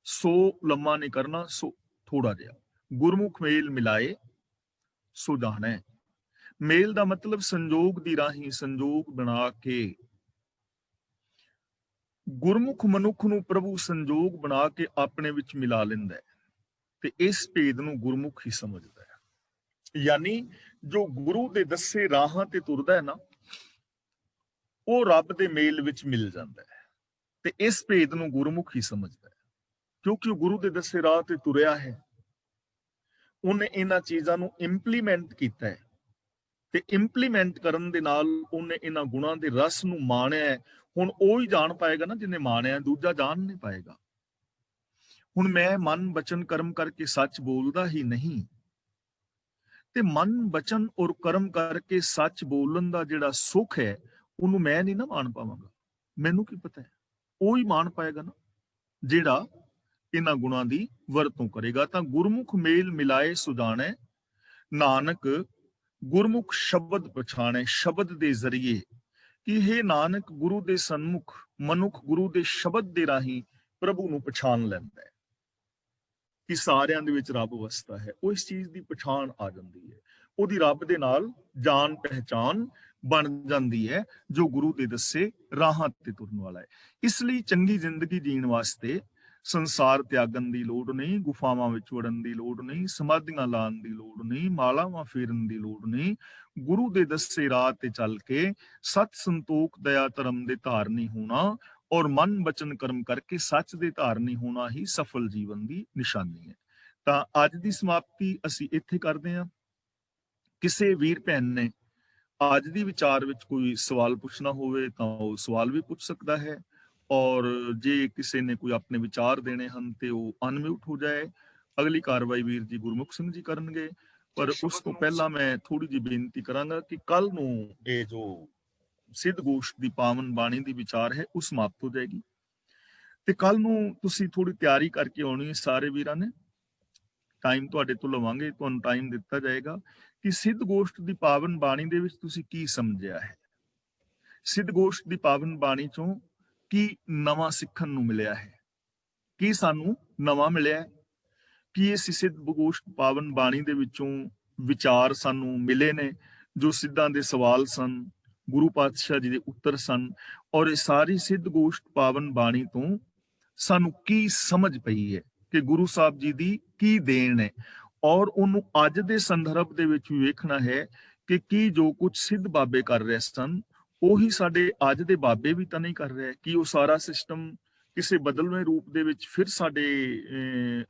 ਸੋ ਲੰਮਾ ਨਹੀਂ ਕਰਨਾ, ਸੋ ਥੋੜਾ ਜਿਹਾ। ਗੁਰਮੁਖ ਮੇਲ ਮਿਲਾਏ ਸੋ ਜਾਣੈ। ਮੇਲ ਦਾ ਮਤਲਬ ਸੰਜੋਗ ਦੀ ਰਾਹੀਂ ਸੰਜੋਗ ਬਣਾ ਕੇ। ਗੁਰਮੁਖ ਮਨੁੱਖ ਨੂੰ ਪ੍ਰਭੂ ਸੰਜੋਗ ਬਣਾ ਕੇ ਆਪਣੇ ਵਿੱਚ ਮਿਲਾ ਲੈਂਦਾ ਹੈ, ਤੇ ਇਸ ਭੇਦ ਨੂੰ ਗੁਰਮੁਖ ਹੀ ਸਮਝਦਾ ਹੈ। ਯਾਨੀ ਜੋ ਗੁਰੂ ਦੇ ਦੱਸੇ ਰਾਹਾਂ ਤੇ ਤੁਰਦਾ ਹੈ ਨਾ, ਉਹ ਰੱਬ ਦੇ ਮੇਲ ਵਿੱਚ ਮਿਲ ਜਾਂਦਾ ਹੈ, ਤੇ ਇਸ ਭੇਦ ਨੂੰ ਗੁਰਮੁਖ ਹੀ ਸਮਝਦਾ ਹੈ, ਕਿਉਂਕਿ ਉਹ ਗੁਰੂ ਦੇ ਦੱਸੇ ਰਾਹ ਤੇ ਤੁਰਿਆ ਹੈ। ਉਹਨੇ ਇਹਨਾਂ ਚੀਜ਼ਾਂ ਨੂੰ ਇੰਪਲੀਮੈਂਟ ਕੀਤਾ ਹੈ, ਤੇ ਇੰਪਲੀਮੈਂਟ ਕਰਨ ਦੇ ਨਾਲ ਉਹਨੇ ਇਹਨਾਂ ਗੁਣਾਂ ਦੇ ਰਸ ਨੂੰ ਮਾਣਿਆ ਹੈ। ਹੁਣ ਉਹ ਹੀ ਜਾਣ ਪਾਏਗਾ ਨਾ ਜਿਹਨੇ ਮਾਣਿਆ, ਦੂਜਾ ਜਾਣ ਨਹੀਂ ਪਾਏਗਾ। ਹੁਣ ਮੈਂ ਮਨ ਬਚਨ ਕਰਮ ਕਰਕੇ ਸੱਚ ਬੋਲਦਾ ਹੀ ਨਹੀਂ, ਤੇ ਮਨ ਬਚਨ ਔਰ ਕਰਮ ਕਰਕੇ ਸੱਚ ਬੋਲਣ ਦਾ ਜਿਹੜਾ ਸੁੱਖ ਹੈ ਉਹਨੂੰ ਮੈਂ ਨਹੀਂ ਨਾ ਮਾਣ ਪਾਵਾਂਗਾ। ਮੈਨੂੰ ਕੀ ਪਤਾ ਹੈ, ਉਹ ਹੀ ਮਾਣ ਪਾਏਗਾ ਨਾ ਜਿਹੜਾ ਇਹਨਾਂ ਗੁਣਾਂ ਦੀ ਵਰਤੋਂ ਕਰੇਗਾ। ਤਾਂ ਗੁਰਮੁਖ ਮੇਲ ਮਿਲਾਏ ਸੁਜਾਣੈ, ਨਾਨਕ ਗੁਰਮੁਖ ਸ਼ਬਦ ਪਛਾਣੈ। ਸ਼ਬਦ ਦੇ ਜ਼ਰੀਏ ਕਿ ਇਹ ਨਾਨਕ ਗੁਰੂ ਦੇ ਸਨਮੁਖ ਮਨੁੱਖ ਗੁਰੂ ਦੇ ਸ਼ਬਦ ਦੇ ਰਾਹੀਂ ਪ੍ਰਭੂ ਨੂੰ ਪਛਾਣ ਲੈਂਦਾ ਹੈ ਕਿ ਸਾਰਿਆਂ ਦੇ ਵਿੱਚ ਰੱਬ ਵਸਦਾ ਹੈ। ਉਹ ਇਸ ਚੀਜ਼ ਦੀ ਪਛਾਣ ਆ ਜਾਂਦੀ ਹੈ, ਉਹਦੀ ਰੱਬ ਦੇ ਨਾਲ ਜਾਣ ਪਹਿਚਾਨ ਬਣ ਜਾਂਦੀ ਹੈ, ਜੋ ਗੁਰੂ ਦੇ ਦੱਸੇ ਰਾਹਾਂ ਤੇ ਤੁਰਨ ਵਾਲਾ ਹੈ। ਇਸ ਲਈ ਚੰਗੀ ਜ਼ਿੰਦਗੀ ਜੀਣ ਵਾਸਤੇ ਸੰਸਾਰ ਤਿਆਗਣ ਦੀ ਲੋੜ ਨਹੀਂ, ਗੁਫਾਵਾਂ ਵਿੱਚ ਵੜਨ ਦੀ ਲੋੜ ਨਹੀਂ, ਸਮਾਧੀਆਂ ਲਾਉਣ ਦੀ ਲੋੜ ਨਹੀਂ, ਮਾਲਾਵਾਂ ਫੇਰਨ ਦੀ ਲੋੜ ਨਹੀਂ। ਗੁਰੂ ਦੇ ਦੱਸੇ ਰਾਹ ਤੇ ਚੱਲ ਕੇ ਸਤ ਸੰਤੋਖ ਦਇਆ ਧਰਮ ਦੇ ਧਾਰਨੀ ਹੋਣਾ ਔਰ ਮਨ ਬਚਨ ਕਰਮ ਕਰਕੇ ਸੱਚ ਦੇ ਧਾਰਨੀ ਹੋਣਾ ਹੀ ਸਫਲ ਜੀਵਨ ਦੀ ਨਿਸ਼ਾਨੀ ਹੈ। ਤਾਂ ਅੱਜ ਦੀ ਸਮਾਪਤੀ ਅਸੀਂ ਇੱਥੇ ਕਰਦੇ ਹਾਂ। ਕਿਸੇ ਵੀਰ ਭੈਣ ਨੇ ਅੱਜ ਦੀ ਵਿਚਾਰ ਵਿੱਚ ਕੋਈ ਸਵਾਲ ਪੁੱਛਣਾ ਹੋਵੇ ਤਾਂ ਉਹ ਸਵਾਲ ਵੀ ਪੁੱਛ ਸਕਦਾ ਹੈ, ਔਰ ਜੇ ਕਿਸੇ ਨੇ ਕੋਈ ਆਪਣੇ ਵਿਚਾਰ ਦੇਣੇ ਹਨ ਤੇ ਉਹ ਅਨਮਿਊਟ ਹੋ ਜਾਏ। ਅਗਲੀ ਕਾਰਵਾਈ ਵੀਰ ਜੀ ਗੁਰਮੁਖ ਸਿੰਘ ਜੀ ਕਰਨਗੇ, ਪਰ ਉਸ ਤੋਂ ਪਹਿਲਾਂ ਮੈਂ ਥੋੜੀ ਜਿਹੀ ਬੇਨਤੀ ਕਰਾਂਗਾ ਕਿ ਕੱਲ ਨੂੰ ਇਹ ਜੋ ਸਿੱਧ ਗੋਸ਼ਟ ਦੀ ਪਾਵਨ ਬਾਣੀ ਦੀ ਵਿਚਾਰ ਹੈ ਉਹ ਸਮਾਪਤ ਹੋ ਜਾਏਗੀ, ਤੇ ਕੱਲ ਨੂੰ ਤੁਸੀਂ ਥੋੜੀ ਤਿਆਰੀ ਕਰਕੇ ਆਉਣੀ ਹੈ। ਸਾਰੇ ਵੀਰਾਂ ਨੇ ਟਾਈਮ ਤੁਹਾਡੇ ਤੋਂ ਲਵਾਂਗੇ, ਤੁਹਾਨੂੰ ਟਾਈਮ ਦਿੱਤਾ ਜਾਏਗਾ ਕਿ ਸਿੱਧ ਗੋਸ਼ਟ ਦੀ ਪਾਵਨ ਬਾਣੀ ਦੇ ਵਿੱਚ ਤੁਸੀਂ ਕੀ ਸਮਝਿਆ ਹੈ, ਸਿੱਧ ਗੋਸ਼ਟ ਦੀ ਪਾਵਨ ਬਾਣੀ ਚੋਂ ਕੀ ਨਵਾਂ ਸਿੱਖਣ ਨੂੰ ਮਿਲਿਆ ਹੈ, ਕੀ ਸਾਨੂੰ ਨਵਾਂ ਮਿਲਿਆ ਹੈ, ਕੀ ਇਸ ਸਿੱਧ ਗੋਸ਼ਟ ਪਾਵਨ ਬਾਣੀ ਦੇ ਵਿੱਚੋਂ ਵਿਚਾਰ ਸਾਨੂੰ ਮਿਲੇ ਨੇ, ਜੋ ਸਿੱਧਾਂ ਦੇ ਸਵਾਲ ਸਨ, ਗੁਰੂ ਪਾਤਸ਼ਾਹ ਜੀ ਦੇ ਉੱਤਰ ਸਨ, ਔਰ ਇਹ ਸਾਰੀ ਸਿੱਧ ਗੋਸ਼ਟ ਪਾਵਨ ਬਾਣੀ ਤੋਂ ਸਾਨੂੰ ਕੀ ਸਮਝ ਪਈ ਹੈ ਕਿ ਗੁਰੂ ਸਾਹਿਬ ਜੀ ਦੀ ਕੀ ਦੇਣ ਹੈ, ਔਰ ਉਹਨੂੰ ਅੱਜ ਦੇ ਸੰਦਰਭ ਦੇ ਵਿੱਚ ਵੀ ਵੇਖਣਾ ਹੈ ਕਿ ਕੀ ਜੋ ਕੁਝ ਸਿੱਧ ਬਾਬੇ ਕਰ ਰਹੇ ਸਨ ਉਹੀ ਸਾਡੇ ਅੱਜ ਦੇ ਬਾਬੇ ਵੀ ਤਾਂ ਨਹੀਂ ਕਰ ਰਹੇ ਕਿ ਉਹ ਸਾਰਾ ਸਿਸਟਮ ਕਿਸੇ ਬਦਲਵੇਂ ਰੂਪ ਦੇ ਵਿੱਚ ਫਿਰ ਸਾਡੇ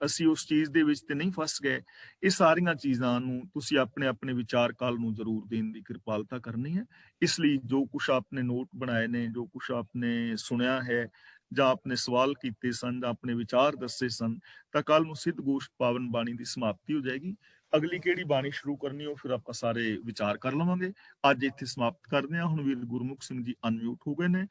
ਅਸੀਂ ਉਸ ਚੀਜ਼ ਦੇ ਵਿੱਚ ਤੇ ਨਹੀਂ ਫਸ ਗਏ। ਇਹ ਸਾਰੀਆਂ ਚੀਜ਼ਾਂ ਨੂੰ ਤੁਸੀਂ ਆਪਣੇ ਆਪਣੇ ਵਿਚਾਰ ਕਾਲ ਨੂੰ ਜ਼ਰੂਰ ਦੇਣ ਦੀ ਕਿਰਪਾਲਤਾ ਕਰਨੀ ਹੈ। ਇਸ ਲਈ ਜੋ ਕੁਛ ਆਪਨੇ ਨੋਟ ਬਣਾਏ ਨੇ, ਜੋ ਕੁਛ ਆਪਨੇ ਸੁਣਿਆ ਹੈ ਜਾਂ ਆਪਣੇ ਸਵਾਲ ਕੀਤੇ ਸਨ ਜਾਂ ਆਪਣੇ ਵਿਚਾਰ ਦੱਸੇ ਸਨ, ਤਾਂ ਕੱਲ ਨੂੰ ਸਿੱਧ ਗੋਸ਼ਟ ਪਾਵਨ ਬਾਣੀ ਦੀ ਸਮਾਪਤੀ ਹੋ ਜਾਏਗੀ। ਅਗਲੀ ਕਿਹੜੀ ਬਾਣੀ ਸ਼ੁਰੂ ਕਰਨੀ ਉਹ ਫਿਰ ਆਪਾਂ ਸਾਰੇ ਵਿਚਾਰ ਕਰ ਲਵਾਂਗੇ। ਅੱਜ ਇੱਥੇ ਸਮਾਪਤ ਕਰਦੇ ਹਾਂ। ਹੁਣ ਵੀਰ ਗੁਰਮੁਖ ਸਿੰਘ ਜੀ ਅਨਮਿਊਟ ਹੋ ਗਏ ਨੇ।